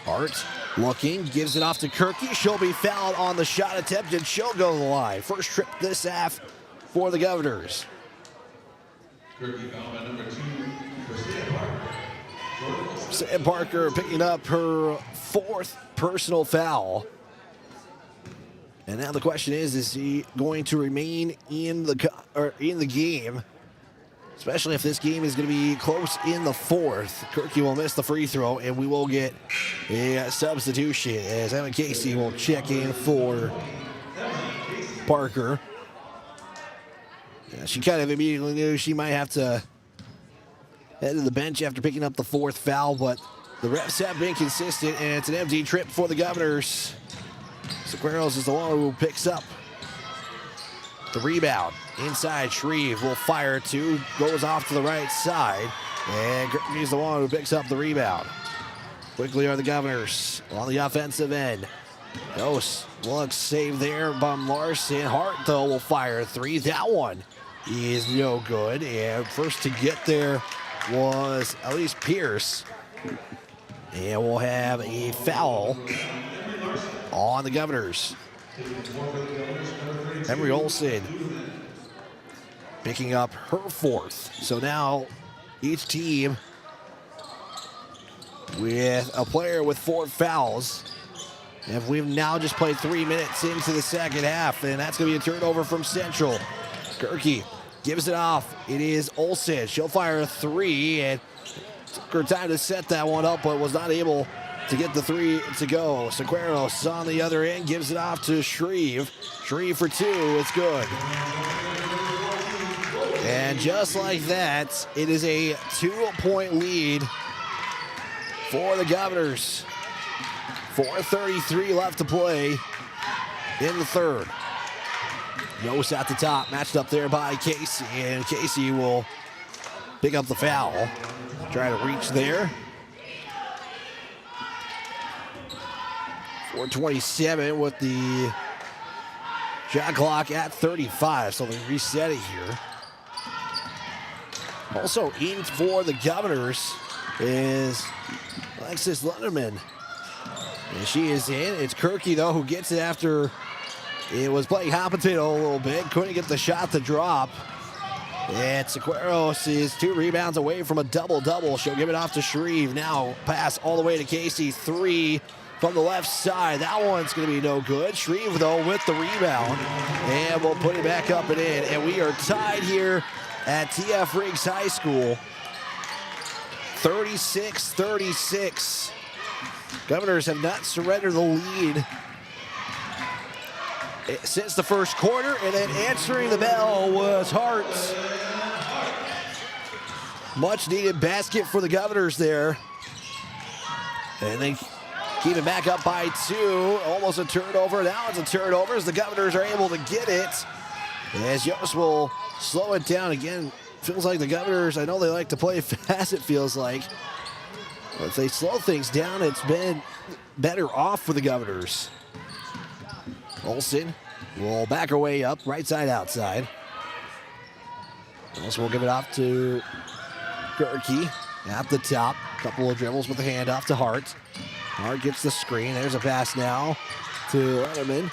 S4: Hart looking, gives it off to Kirky. She'll be fouled on the shot attempt, and she'll go to the line. First trip this half for the Governors.
S20: Kirky fouled by number 2 for Sam Parker.
S4: Sam Parker picking up her 4th personal foul. And now the question is he going to remain in the game? Especially if this game is going to be close in the 4th. Kirky will miss the free throw, and we will get a substitution as Emma Casey will check in for Parker. Yeah, she kind of immediately knew she might have to head to the bench after picking up the 4th foul, but the refs have been consistent, and it's an empty trip for the Governors. Sequeiros is the one who picks up the rebound. Inside, Shreve will fire 2, goes off to the right side, and he's the one who picks up the rebound. Quickly are the Governors on the offensive end. Yost looks saved there by Larson. Hart, though, will fire 3. That one is no good, and first to get there was at least Pierce. And we'll have a foul on the Governors. Emery Olsen picking up her 4th. So now each team with a player with 4 fouls. And we've now just played 3 minutes into the second half, and that's going to be a turnover from Central. Kirky gives it off. It is Olsen. She'll fire a 3, and took her time to set that one up, but was not able to get the 3 to go. Sequeiros on the other end gives it off to Shreve. Shreve for 2. It's good. And just like that, it is a 2-point lead for the Governors. 4:33 left to play in the third. Yost at the top, matched up there by Casey, and Casey will pick up the foul. Try to reach there. 4:27 with the shot clock at 35, so they reset it here. Also in for the Governors is Alexis Lunderman. And she is in. It's Kirky, though, who gets it after it was playing hot potato a little bit. Couldn't get the shot to drop. And Sequeiros is 2 rebounds away from a double-double. She'll give it off to Shreve. Now pass all the way to Casey. 3 from the left side. That one's going to be no good. Shreve, though, with the rebound. And we'll put it back up and in. And we are tied here at TF Riggs High School. 36-36. Governors have not surrendered the lead since the first quarter, and then answering the bell was Hart's. Much needed basket for the Governors there. And they keep it back up by 2. Almost a turnover. Now it's a turnover as the Governors are able to get it. As Yost will slow it down again. Feels like the Governors, I know they like to play fast, it feels like. If they slow things down, it's been better off for the Governors. Olsen will back her way up, right side, outside. Also will give it off to Gerke at the top. Couple of dribbles with the handoff to Hart. Hart gets the screen. There's a pass now to Letterman.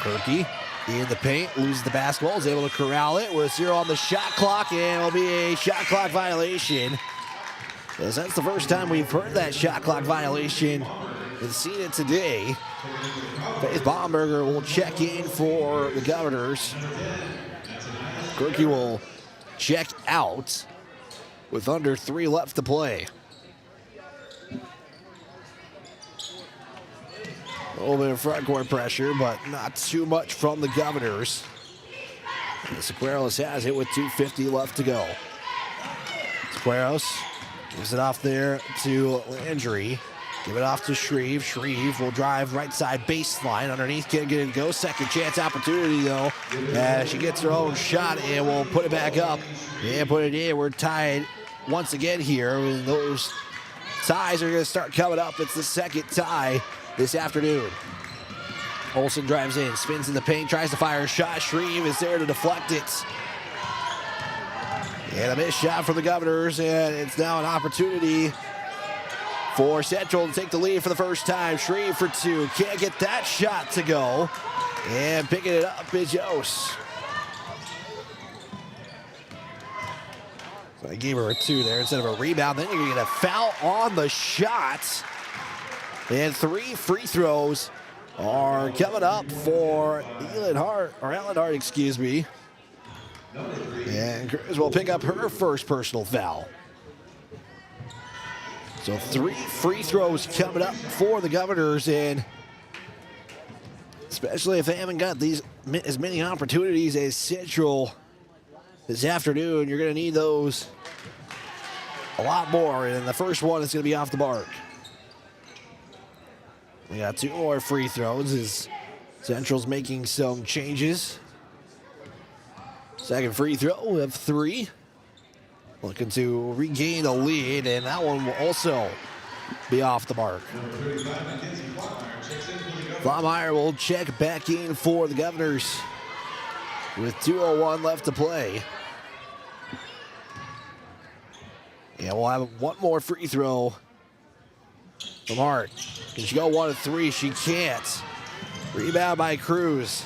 S4: Gerke in the paint, loses the basketball, is able to corral it with 0 on the shot clock, and it'll be a shot clock violation. As that's the first time we've heard that shot clock violation and seen it today. Faith Baumberger will check in for the Governors. Gerke will check out with under 3 left to play. A little bit of front court pressure, but not too much from the Governors. And Sequeiros has it with 2:50 left to go. Sequeiros gives it off there to Landry. Give it off to Shreve. Shreve will drive right side baseline. Underneath, can't get it to go. Second chance opportunity, though. She gets her own shot and will put it back up and put it in. We're tied once again here. And those ties are going to start coming up. It's the second tie this afternoon. Olsen drives in, spins in the paint, tries to fire a shot. Shreve is there to deflect it. And a missed shot for the Governors, and it's now an opportunity for Central to take the lead for the first time. Shreve for 2. Can't get that shot to go. And picking it up is Yost. So I gave her a 2 there instead of a rebound. Then you're going to get a foul on the shot. And 3 free throws are coming up for Ellen Hart, excuse me. And Cruz will pick up her first personal foul. So 3 free throws coming up for the Governors, and especially if they haven't got these as many opportunities as Central this afternoon, you're going to need those a lot more, and the first one is going to be off the mark. We got 2 more free throws as Central's making some changes. Second free throw of 3. Looking to regain a lead, and that one will also be off the mark. Flommeyer will check back in for the Governors with 2:01 left to play. Yeah, we'll have 1 more free throw from Hart. Can she go 1 of 3? She can't. Rebound by Cruz.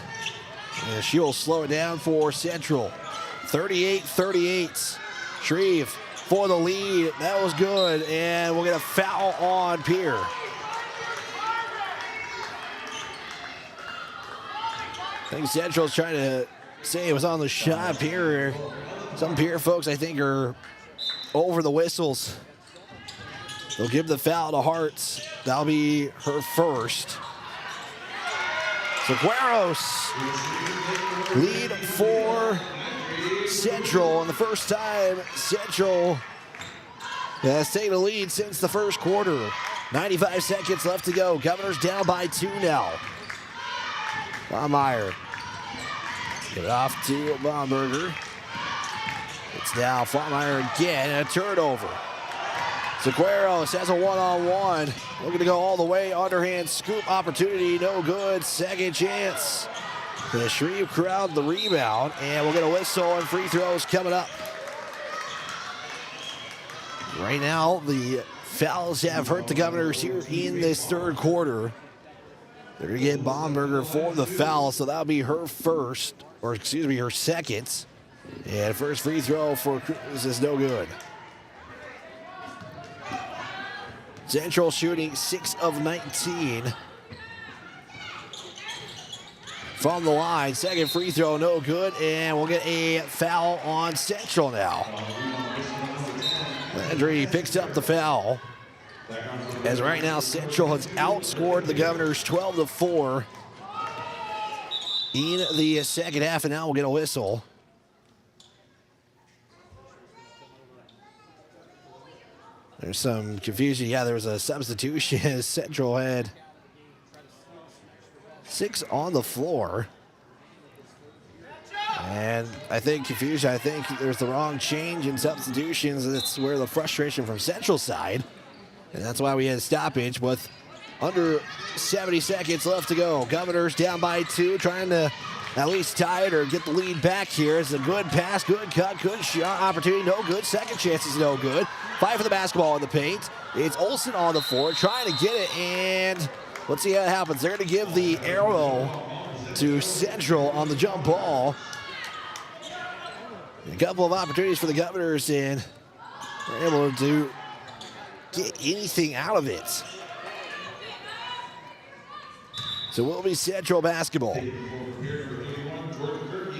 S4: And she will slow it down for Central. 38-38. Shreve for the lead. That was good. And we'll get a foul on Pierre. I think Central's trying to say it was on the shot. Pierre, some Pierre folks, I think, are over the whistles. They'll give the foul to Hartz. That'll be her first. Sequeiros lead for Central, and the first time Central has taken the lead since the first quarter. 95 seconds left to go. Governors down by 2 now. Baumeier. Give it off to Baumberger. It's now Baumeier again, and a turnover. Sequeiros has a one-on-one. Looking to go all the way. Underhand scoop opportunity, no good. Second chance. The Shreve crowd the rebound, and we'll get a whistle and free throws coming up. Right now, the fouls have hurt the Governors here in this third quarter. They're going to get Baumberger for the foul, so that'll be her first, or excuse me, her second. And first free throw for Cruz is no good. Central shooting 6 of 19. From the line, second free throw, no good, and we'll get a foul on Central now. Landry picks up the foul. As right now, Central has outscored the Governors 12-4 in the second half, and now we'll get a whistle. There's some confusion. Yeah, there was a substitution. Central had 6 on the floor. And I think confusion. I think there's the wrong change in substitutions. That's where the frustration from Central side. And that's why we had a stoppage with under 70 seconds left to go. Governors down by 2, trying to at least tie it or get the lead back here. It's a good pass, good cut, good shot opportunity, no good. Second chance is no good. Fight for the basketball in the paint. It's Olsen on the floor, trying to get it, and let's see how it happens. They're going to give the arrow to Central on the jump ball. A couple of opportunities for the Governors, and they're able to get anything out of it. So we'll be Central basketball.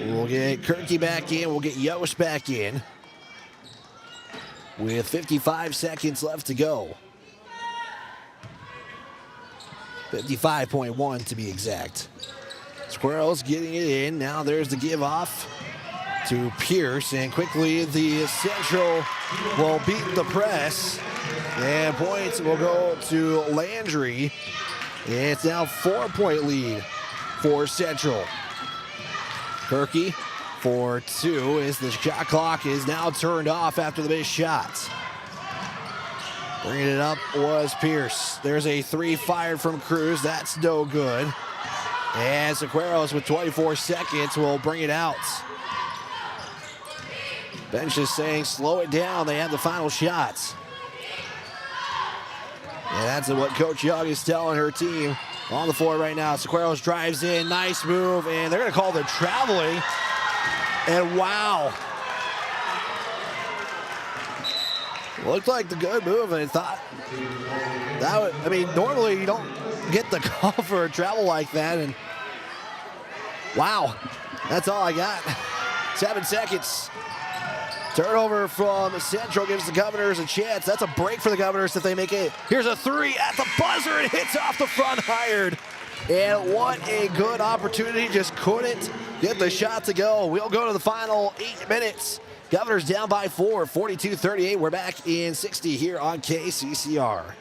S4: We'll get Kirky back in. We'll get Yost back in. With 55 seconds left to go. 55.1 to be exact. Squirrels getting it in. Now there's the give off to Pierce. And quickly the Central will beat the press. And points will go to Landry. It's now 4-point lead for Central. Kirky for 2 as the shot clock is now turned off after the missed shots. Bringing it up was Pierce. There's a 3 fired from Cruz. That's no good. And Sequeiros with 24 seconds will bring it out. Bench is saying slow it down. They have the final shots. And that's what Coach Young is telling her team on the floor right now. Sequeiros drives in, nice move, and they're going to call the traveling. And wow. Looked like the good move, and I thought that would, I mean, normally you don't get the call for a travel like that, and wow, that's all I got. 7 seconds. Turnover from Central gives the Governors a chance. That's a break for the Governors if they make it. Here's a 3 at the buzzer. It hits off the front iron. And what a good opportunity. Just couldn't get the shot to go. We'll go to the final 8 minutes. Governors down by 4, 42-38. We're back in 60 here on KCCR.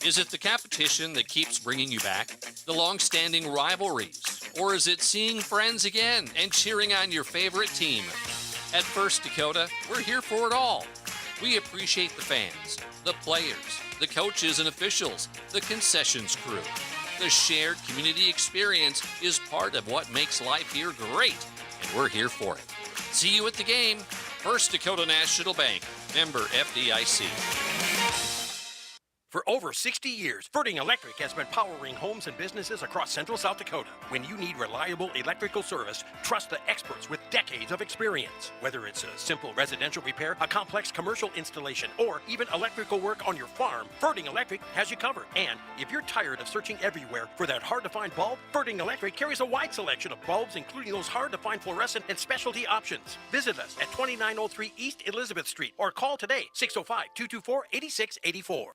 S14: Is it the competition that keeps bringing you back? The long-standing rivalries? Or is it seeing friends again and cheering on your favorite team? At First Dakota, we're here for it all. We appreciate the fans, the players, the coaches and officials, the concessions crew. The shared community experience is part of what makes life here great, and we're here for it. See you at the game. First Dakota National Bank, member FDIC.
S6: For over 60 years, Ferding Electric has been powering homes and businesses across central South Dakota. When you need reliable electrical service, trust the experts with decades of experience. Whether it's a simple residential repair, a complex commercial installation, or even electrical work on your farm, Ferding Electric has you covered. And if you're tired of searching everywhere for that hard-to-find bulb, Ferding Electric carries a wide selection of bulbs, including those hard-to-find fluorescent and specialty options. Visit us at 2903 East Elizabeth Street or call today, 605-224-8684.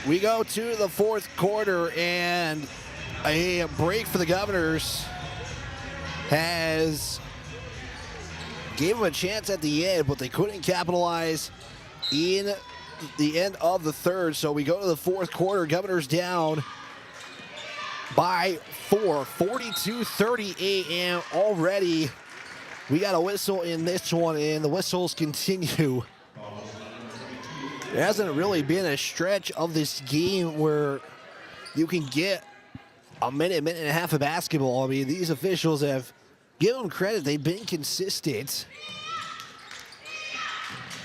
S4: We go to the fourth quarter, and a break for the Governors gave them a chance at the end, but they couldn't capitalize in the end of the third. So we go to the fourth quarter. Governors down by 4, 42-38, and already we got a whistle in this one, and the whistles continue. There hasn't really been a stretch of this game where you can get a minute and a half of basketball. I mean, these officials have given them credit. They've been consistent.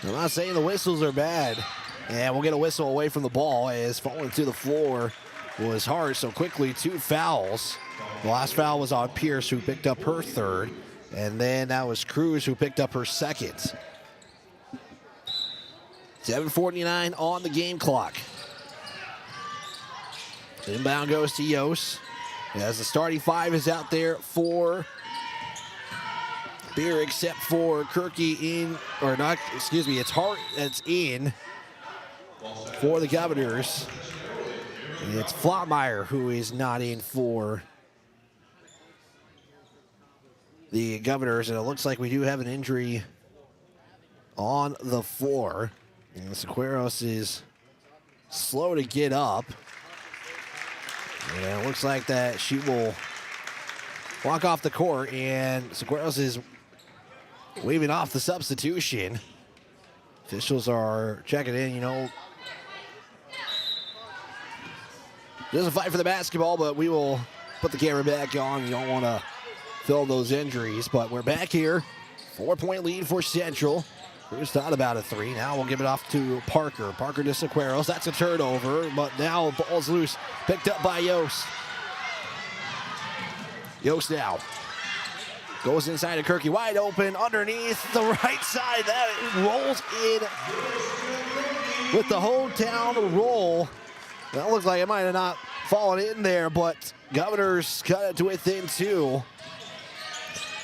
S4: I'm not saying the whistles are bad. And we'll get a whistle away from the ball as falling to the floor was hard. So quickly, 2 fouls. The last foul was on Pierce, who picked up her third. And then that was Cruz, who picked up her second. 7:49 on the game clock. Inbound goes to Yost. As the starting 5 is out there for Pierre, except for Kirky in, or not, excuse me, it's Hart that's in for the Governors. And it's Flottmeyer who is not in for the Governors, and it looks like we do have an injury on the floor. And Sequeiros is slow to get up. And it looks like that she will walk off the court, and Sequeiros is waving off the substitution. Officials are checking in, you know. Doesn't fight for the basketball, but we will put the camera back on. You don't want to film those injuries, but we're back here. 4-point lead for Central. Cruz thought about a 3. Now we'll give it off to Parker. Parker to Sequeiros. That's a turnover, but now ball's loose. Picked up by Yost. Yost now goes inside of Kirky. Wide open underneath the right side. That rolls in with the hometown roll. That looks like it might have not fallen in there, but Governors cut it to within 2.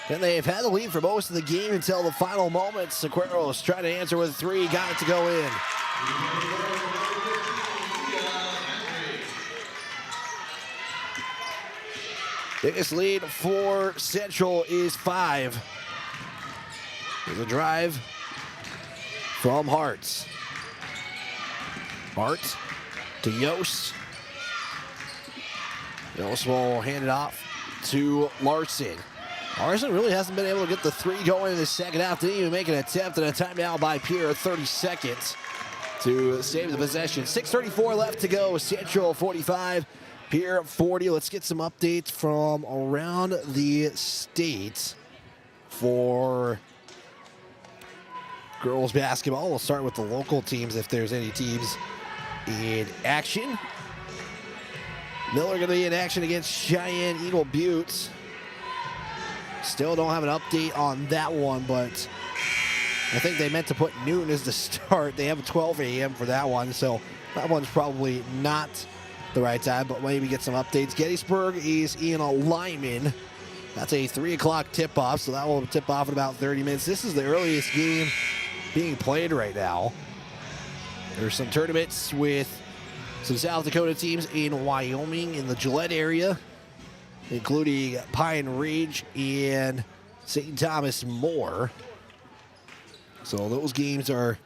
S4: And they've had the lead for most of the game until the final moments. Sequeiros trying to answer with a 3, got it to go in. Biggest lead for Central is 5. There's a drive from Hart. Hart to Yost. Yost will hand it off to Larson. Larson really hasn't been able to get the 3 going in the second half. Didn't even make an attempt, and a timeout by Pierre, 30 seconds to save the possession. 6:34 left to go. Central 45, Pierre 40. Let's get some updates from around the state for girls basketball. We'll start with the local teams if there's any teams in action. Miller going to be in action against Cheyenne Eagle Butte. Still don't have an update on that one, but I think they meant to put noon as the start. They have a 12 a.m. for that one, so that one's probably not the right time, but maybe get some updates. Gettysburg is in Lyman. That's a 3 o'clock tip-off, so that will tip off in about 30 minutes. This is the earliest game being played right now. There's some tournaments with some South Dakota teams in Wyoming in the Gillette area, including Pine Ridge and St. Thomas More. So those games are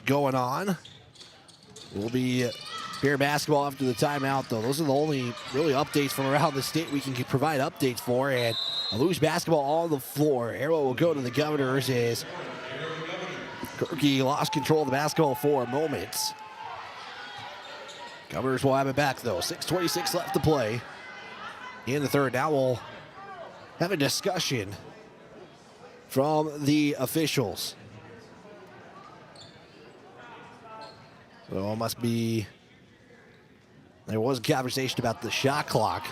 S4: going on. We'll be Pierre basketball after the timeout, though. Those are the only really updates from around the state we can provide updates for. And a loose basketball on the floor. Arrow will go to the Governors as Kirky lost control of the basketball for a moment. Governors will have it back, though. 6:26 left to play in the third. Now we'll have a discussion from the officials. So it must be, there was a conversation about the shot clock.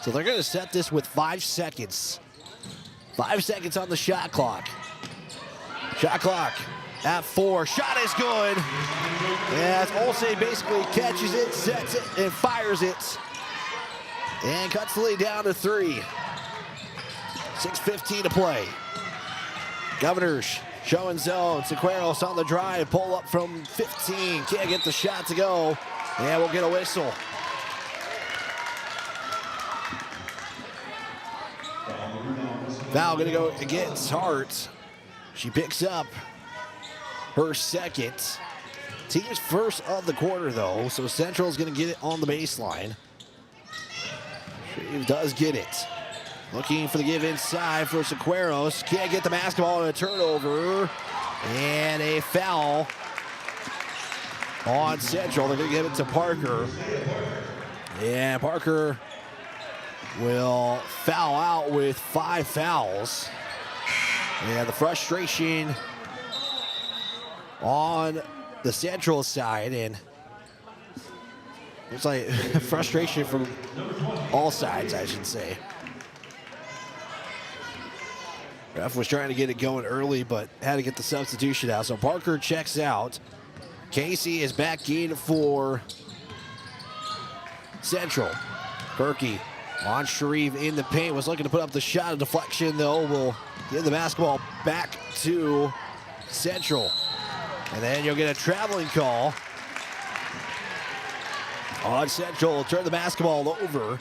S4: So they're going to set this with 5 seconds. 5 seconds on the shot clock. Shot clock at 4. Shot is good. As Olsey basically catches it, sets it, and fires it. And cuts the lead down to 3. 6:15 to play. Governors showing zone. Sequeiros on the drive. Pull up from 15. Can't get the shot to go. And we'll get a whistle. Foul going to go against Hart. She picks up her second. Team's first of the quarter, though, so Central's going to get it on the baseline. Shreve does get it. Looking for the give inside for Sequeiros. Can't get the basketball and a turnover. And a foul on Central. They're going to give it to Parker. And Parker will foul out with 5 fouls. And the frustration on the Central side, and it's like frustration from all sides, I should say. Ref was trying to get it going early, but had to get the substitution out. So Parker checks out. Casey is back in for Central. Berkey on Shreve in the paint, was looking to put up the shot. A deflection, though, will give the basketball back to Central. And then you'll get a traveling call on Central. Turn the basketball over.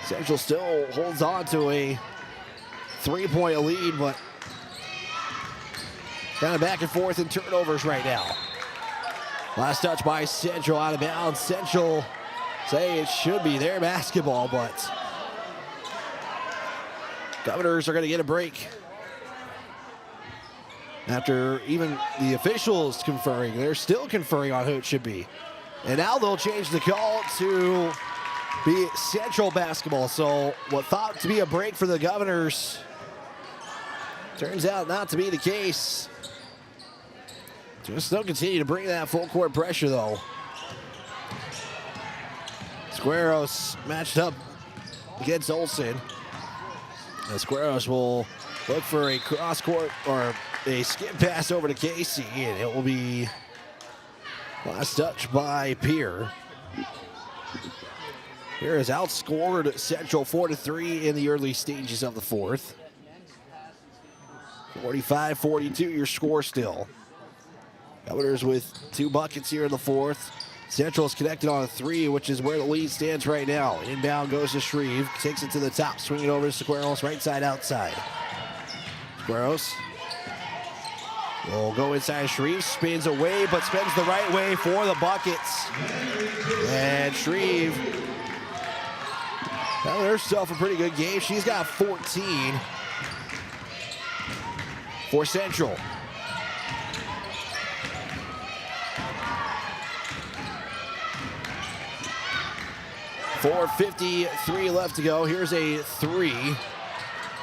S4: Central still holds on to a 3-point lead, but kind of back and forth in turnovers right now. Last touch by Central, out of bounds. Central say it should be their basketball, but Governors are going to get a break. After even the officials conferring, they're still conferring on who it should be. And now they'll change the call to be Central basketball. So what thought to be a break for the Governors turns out not to be the case. Just they'll continue to bring that full court pressure, though. Sequeiros matched up against Olsen. And Sequeiros will look for a cross court or a skip pass over to Casey, and it will be last touch by Pierre. Pierre has outscored Central 4-3 in the early stages of the fourth. 45-42 your score still. Governors with 2 buckets here in the fourth. Central's connected on a 3, which is where the lead stands right now. Inbound goes to Shreve, takes it to the top, swinging over to Sequeiros, right side outside. Sequeiros will go inside Shreve, spins away, but spins the right way for the buckets. And Shreve having herself a pretty good game. She's got 14 for Central. .453 left to go. Here's a 3.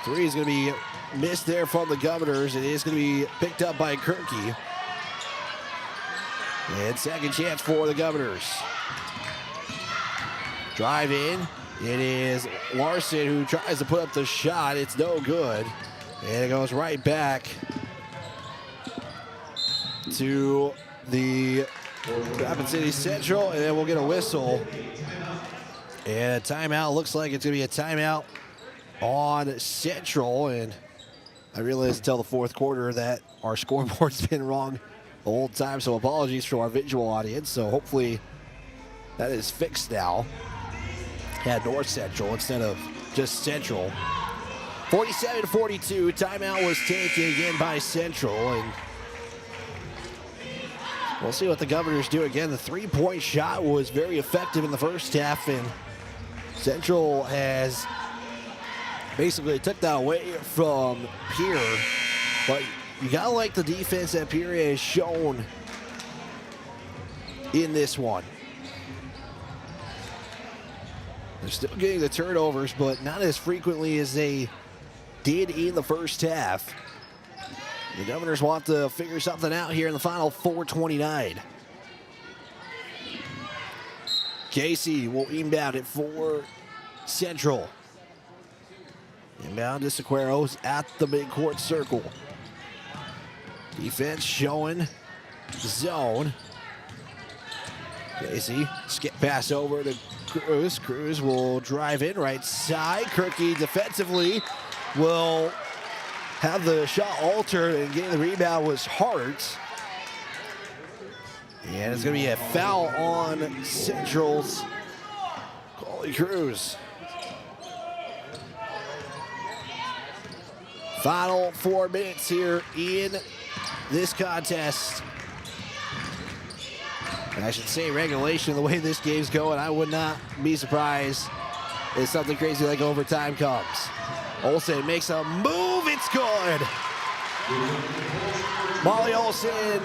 S4: 3 is going to be missed there from the Governors. It is going to be picked up by Kirky. And second chance for the Governors. Drive in. It is Larson who tries to put up the shot. It's no good. And it goes right back to the Rapid City Central. And then we'll get a whistle. And a timeout. Looks like it's going to be a timeout on Central. And I realized until the fourth quarter that our scoreboard's been wrong the whole time. So apologies to our visual audience. So hopefully that is fixed now. Had North Central instead of just Central. 47-42. Timeout was taken again by Central. And we'll see what the Governors do again. The 3-point shot was very effective in the first half. And Central has basically took that away from Pierre, but you gotta like the defense that Pierre has shown in this one. They're still getting the turnovers, but not as frequently as they did in the first half. The Governors want to figure something out here in the final 4:29. Casey will inbound it for Central. Inbound to Sequeiros at the midcourt circle. Defense showing zone. Casey, skip pass over to Cruz. Cruz will drive in right side. Kirky defensively will have the shot altered, and getting the rebound was Hart. And it's going to be a foul on Central's Coley Cruz. Final 4 minutes here in this contest. I should say regulation, the way this game's going, I would not be surprised if something crazy like overtime comes. Olsen makes a move, it's good. Molly Olsen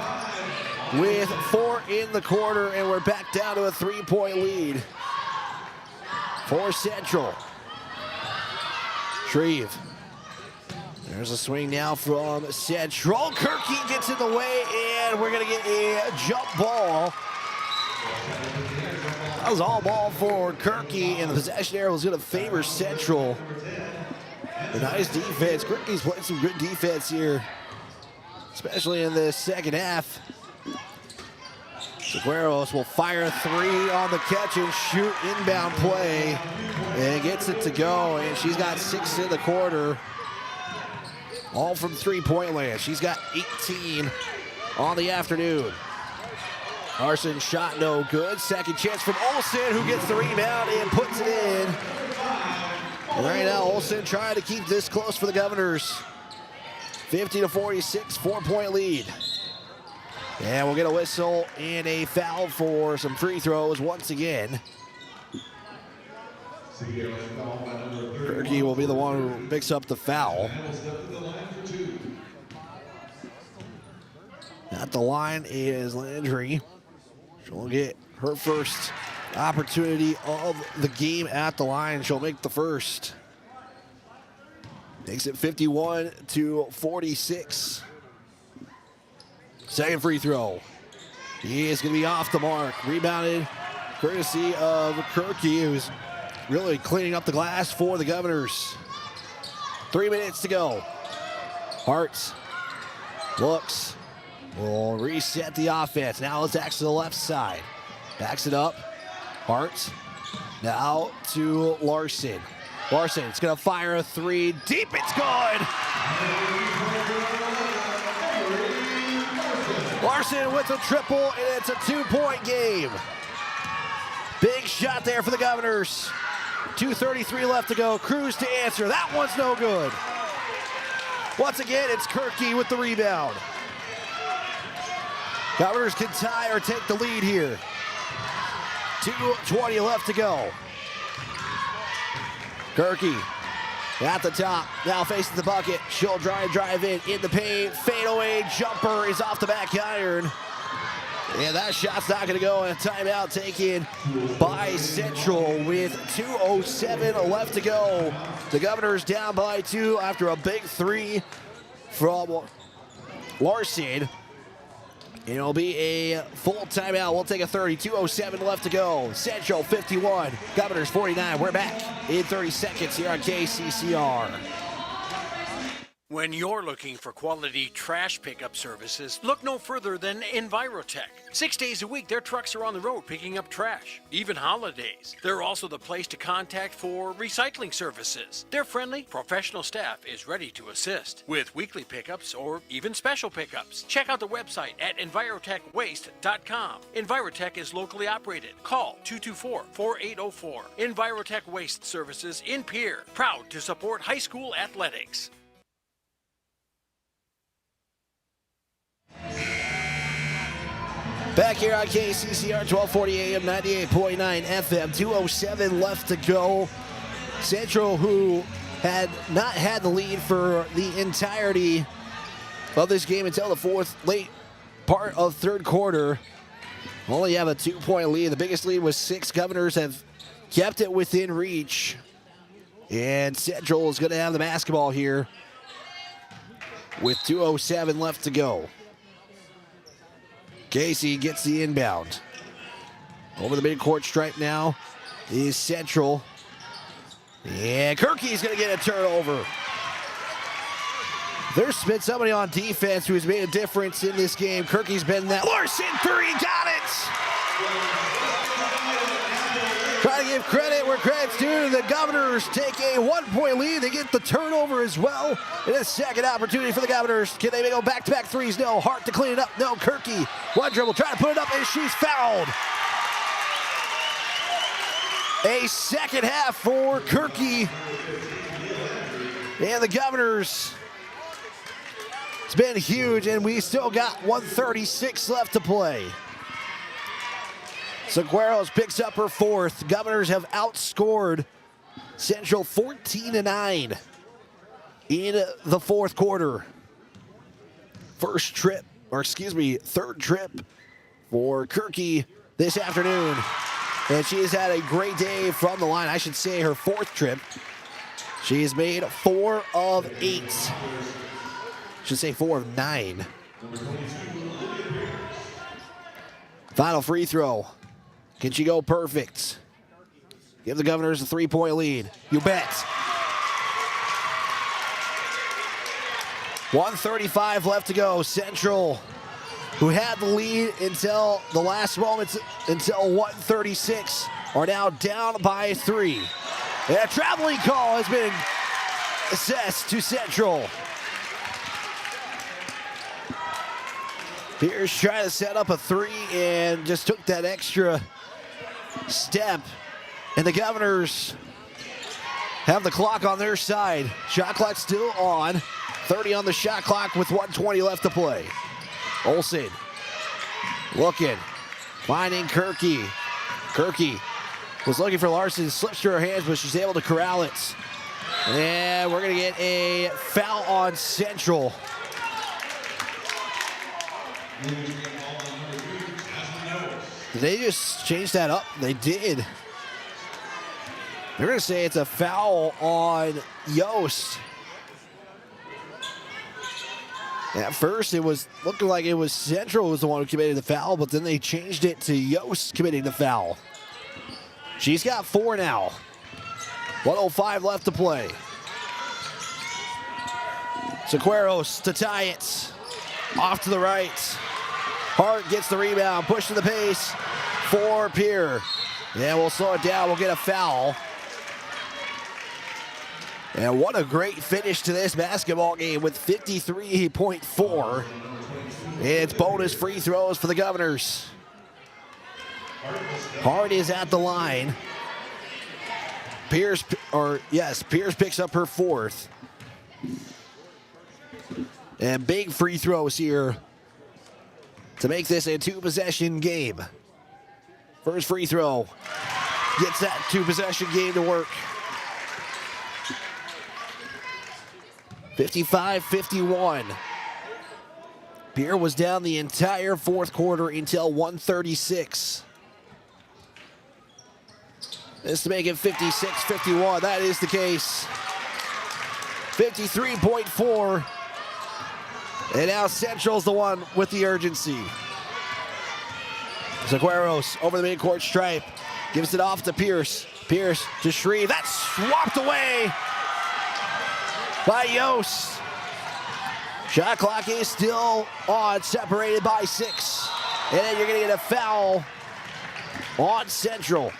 S4: with 4 in the quarter, and we're back down to a 3-point lead for Central. Shreve. There's a swing now from Central. Kirky gets in the way, and we're going to get a jump ball. That was all ball for Kirky, and the possession arrow was going to favor Central. A nice defense. Kirky's playing some good defense here, especially in the second half. Segueros will fire 3 on the catch and shoot inbound play, and gets it to go, and she's got 6 in the quarter, all from 3-point land. She's got 18 on the afternoon. Larson shot no good. Second chance from Olsen, who gets the rebound and puts it in. And right now, Olsen trying to keep this close for the Governors. 50-46, 4-point lead. And we'll get a whistle and a foul for some free throws once again. Kirky will be the one who picks up the foul. At the line is Landry. She'll get her first opportunity of the game at the line. She'll make the first. Makes it 51-46. Second free throw. He is going to be off the mark. Rebounded courtesy of Kirky, who's really cleaning up the glass for the Governors. 3 minutes to go. Hartz looks. Will reset the offense. Now it's back to the left side. Backs it up. Hartz. Now to Larson. Larson is going to fire a 3. Deep, it's good! Larson with a triple, and it's a 2-point game. Big shot there for the Governors. 2:33 left to go. Cruz to answer. That one's no good. Once again, it's Kirky with the rebound. Governors can tie or take the lead here. 2:20 left to go. Kirky at the top, now facing the bucket. She'll drive in the paint. Fadeaway jumper is off the back iron. And that shot's not going to go. And a timeout taken by Central with 2:07 left to go. The Governors down by 2 after a big 3 from Larson. It'll be a full timeout. We'll take a 30. 2:07 left to go. Central 51, Governors 49. We're back in 30 seconds here on KCCR.
S6: When you're looking for quality trash pickup services, look no further than Envirotech. 6 days a week, their trucks are on the road picking up trash, even holidays. They're also the place to contact for recycling services. Their friendly, professional staff is ready to assist with weekly pickups or even special pickups. Check out the website at envirotechwaste.com. Envirotech is locally operated. Call 224-4804. Envirotech Waste Services in Pierre, proud to support high school athletics.
S4: Back here on KCCR, 1240 AM, 98.9 FM, 2:07 left to go. Central, who had not had the lead for the entirety of this game until the late part of third quarter, only have a 2-point lead. The biggest lead was 6. Governors have kept it within reach. And Central is going to have the basketball here with 2:07 left to go. Casey gets the inbound. Over the midcourt stripe now is Central. And Kirky's going to get a turnover. There's been somebody on defense who has made a difference in this game. Kirky's been that. Larson 3, got it! Trying to give credit where credit's due. The Governors take a 1-point lead. They get the turnover as well. And a second opportunity for the Governors. Can they go back-to-back threes? No. Hart to clean it up. No. Kirky, one dribble, trying to put it up, and she's fouled. A second half for Kirky. And the Governors It's been huge, and we still got 1:36 left to play. Segueros picks up her fourth. Governors have outscored Central 14-9 in the fourth quarter. Third trip for Kirky this afternoon. And she has had a great day from the line. I should say her fourth trip. She has made 4 of 8. Should say 4 of 9. Final free throw. Can she go perfect? Give the Governors a 3-point lead. You bet. 1:35 left to go. Central, who had the lead until the last moments, until 1:36, are now down by 3. And a traveling call has been assessed to Central. Pierce trying to set up a 3 and just took that extra step. And the Governors have the clock on their side. Shot clock still on. 30 on the shot clock with 1:20 left to play. Olsen looking, finding Kirky. Kirky was looking for Larson, slips through her hands, but she's able to corral it. And we're going to get a foul on Central. Did they just change that up? They did. They're going to say it's a foul on Yost. At first, it was looking like it was Central was the one who committed the foul, but then they changed it to Yost committing the foul. She's got 4 now. 1:05 left to play. Segueros to tie it. Off to the right. Hart gets the rebound, pushing the pace for Pierre. Yeah, we'll slow it down. We'll get a foul. And what a great finish to this basketball game with 53.4. It's bonus free throws for the Governors. Hart is at the line. Pierce picks up her 4th. And big free throws here to make this a 2-possession game. First free throw gets that 2-possession game to work. 55-51. Pierre was down the entire fourth quarter until 1:36. This to make it 56-51. That is the case. 53.4. And now Central's the one with the urgency. Segueros over the midcourt stripe. Gives it off to Pierce. Pierce to Shreve. That's swapped away by Yost. Shot clock is still on, separated by 6. And then you're going to get a foul on Central.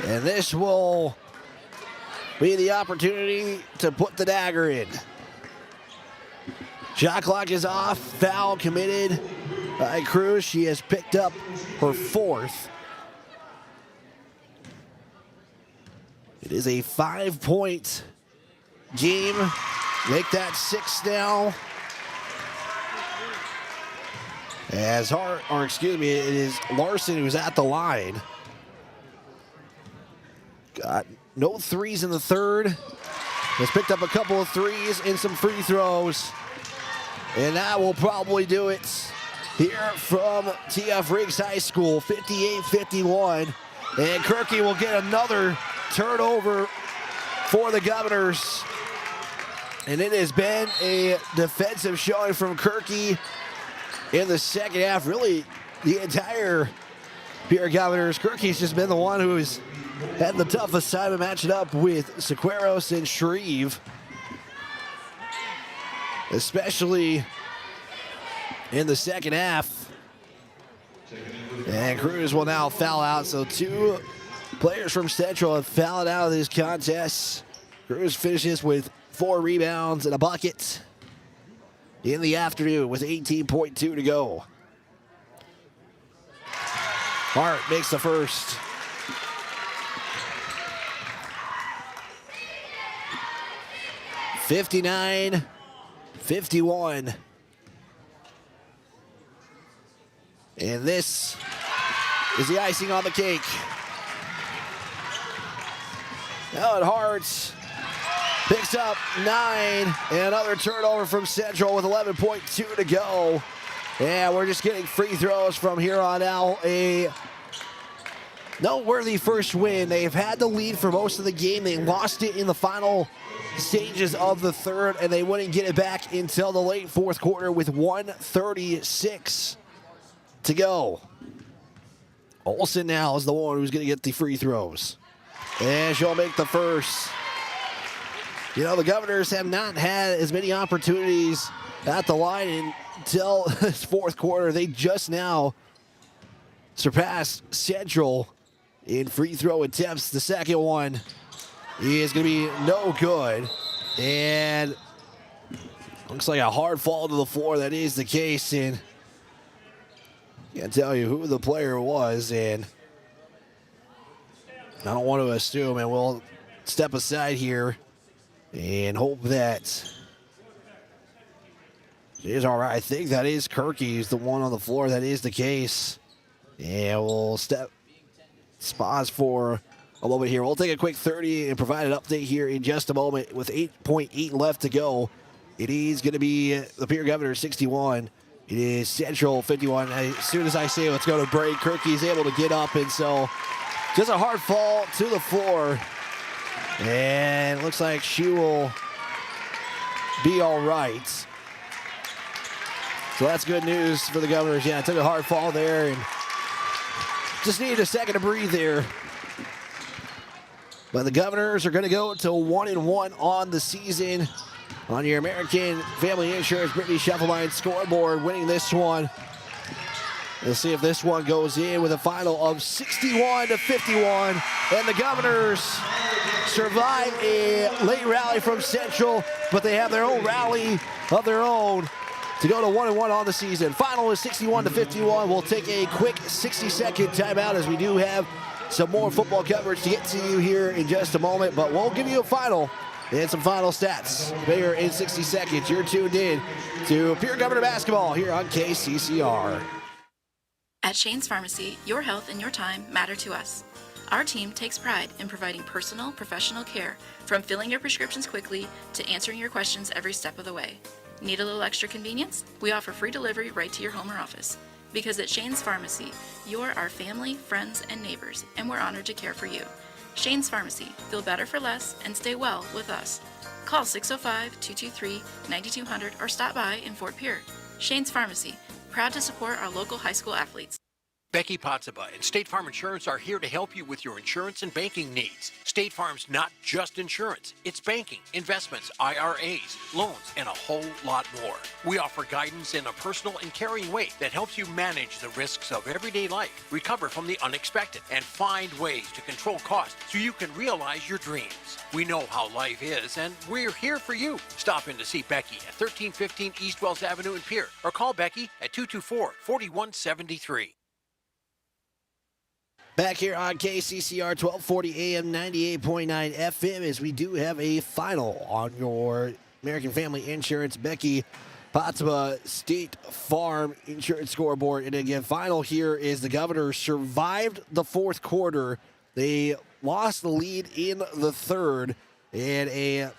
S4: And this will be the opportunity to put the dagger in. Shot clock is off. Foul committed by Cruz. She has picked up her 4th. It is a 5-point game. Make that 6 now. It is Larson who's at the line. Got no 3s in the third. Has picked up a couple of 3s and some free throws. And that will probably do it here from TF Riggs High School, 58-51. And Kirky will get another turnover for the Governors. And it has been a defensive showing from Kirky in the second half. Really, the entire Pierre Governors. Kirky's just been the one who's had the tough assignment matching up with Segueros and Shreve. Especially in the second half. And Cruz will now foul out. So 2 players from Central have fouled out of this contest. Cruz finishes with 4 rebounds and a bucket in the afternoon with 18.2 to go. Hart makes the first. 59-51. And this is the icing on the cake. Ellen Hartz picks up 9, and another turnover from Central with 11.2 to go. And we're just getting free throws from here on out. A noteworthy first win. They've had the lead for most of the game. They lost it in the final stages of the third, and they wouldn't get it back until the late fourth quarter with 1:36 to go. Olsen now is the one who's going to get the free throws. And she'll make the first. You know, the Governors have not had as many opportunities at the line until this fourth quarter. They just now surpassed Central in free throw attempts. The second one is going to be no good. And looks like a hard fall to the floor. That is the case. And can't tell you who the player was. And I don't want to assume, and we'll step aside here and hope that she is all right. I think that is Kirky's the one on the floor. That is the case. And we'll step spots for a moment here. We'll take a quick 30 and provide an update here in just a moment with 8.8 left to go. It is going to be the Pierre Governor 61. It is Central 51. As soon as I say let's go to break, Kirky's able to get up, and so just a hard fall to the floor. And it looks like she will be all right. So that's good news for the Governors. Yeah, took a hard fall there and just needed a second to breathe there. But the Governors are going to go to 1-1 on the season. On your American Family Insurance Brittany Scheffelbein scoreboard, winning this one. We'll see if this one goes in with a final of 61-51. And the Governors survive a late rally from Central, but they have their own rally of their own to go to 1-1 on the season. Final is 61-51. We'll take a quick 60-second timeout as we do have some more football coverage to get to you here in just a moment, but we'll give you a final and some final stats here in 60 seconds. You're tuned in to Pierre Governor Basketball here on KCCR.
S16: At Shane's Pharmacy, your health and your time matter to us. Our team takes pride in providing personal, professional care, from filling your prescriptions quickly to answering your questions every step of the way. Need a little extra convenience? We offer free delivery right to your home or office. Because at Shane's Pharmacy, you're our family, friends, and neighbors, and we're honored to care for you. Shane's Pharmacy. Feel better for less and stay well with us. Call 605-223-9200 or stop by in Fort Pierre. Shane's Pharmacy. Proud to support our local high school athletes.
S6: Becky Potsaba and State Farm Insurance are here to help you with your insurance and banking needs. State Farm's not just insurance. It's banking, investments, IRAs, loans, and a whole lot more. We offer guidance in a personal and caring way that helps you manage the risks of everyday life, recover from the unexpected, and find ways to control costs so you can realize your dreams. We know how life is, and we're here for you. Stop in to see Becky at 1315 East Wells Avenue in Pierre, or call Becky at 224-4173.
S4: Back here on KCCR 1240 AM 98.9 FM as we do have a final on your American Family Insurance Becky Potsaba State Farm Insurance scoreboard. And again, final here is the Governors survived the fourth quarter. They lost the lead in the third, and a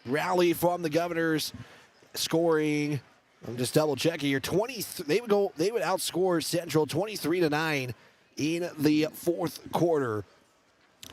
S4: rally from the Governors scoring. I'm just double checking here. They would outscore Central 23-9. In the fourth quarter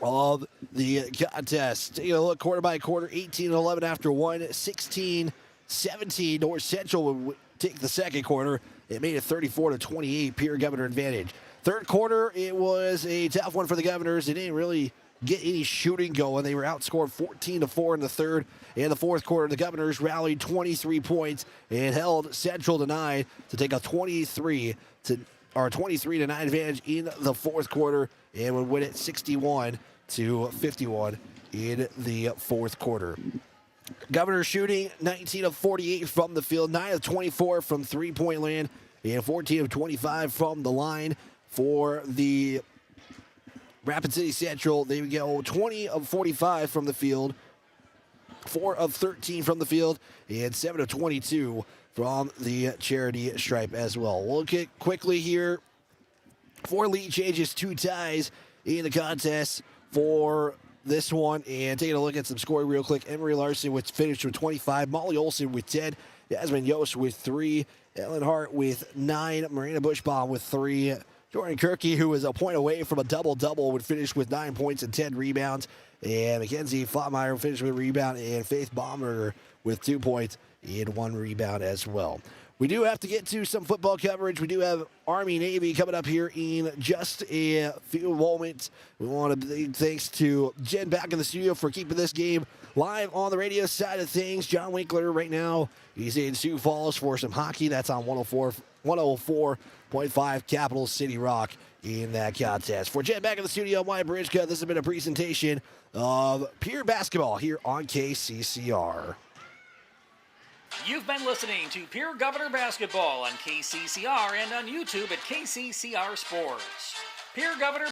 S4: of the contest. Taking a look quarter by quarter, 18-11 after one, 16-17. North Central would take the second quarter. It made it 34-28, Pierre Governor advantage. Third quarter, it was a tough one for the Governors. They didn't really get any shooting going. They were outscored 14-4 in the third. In the fourth quarter, the Governors rallied 23 points and held Central to 9 to take a 23-9 advantage in the fourth quarter and would win it 61-51 in the fourth quarter. Governor shooting 19 of 48 from the field, 9 of 24 from three-point land, and 14 of 25 from the line. For the Rapid City Central, they would go 20 of 45 from the field, 4 of 13 from the field, and 7 of 22 from the charity stripe as well. We'll look at quickly here. 4 lead changes, 2 ties in the contest for this one. And taking a look at some scoring real quick. Emery Larson finished with 25. Molly Olson with 10. Jasmine Yost with 3. Ellen Hart with 9. Marina Bushbaum with 3. Jordan Kirky, who was a point away from a double-double, would finish with 9 points and 10 rebounds. And Mackenzie Fottmeyer finished with a rebound. And Faith Baumberger with 2 points and 1 rebound as well. We do have to get to some football coverage. We do have Army-Navy coming up here in just a few moments. We want to big thanks to Jen back in the studio for keeping this game live on the radio side of things. John Winkler right now, he's in Sioux Falls for some hockey. That's on 104.5 Capital City Rock in that contest. For Jen back in the studio, my Bridgecut, this has been a presentation of Pierre Basketball here on KCCR.
S1: You've been listening to Pierre Governor Basketball on KCCR and on YouTube at KCCR Sports. Pierre Governor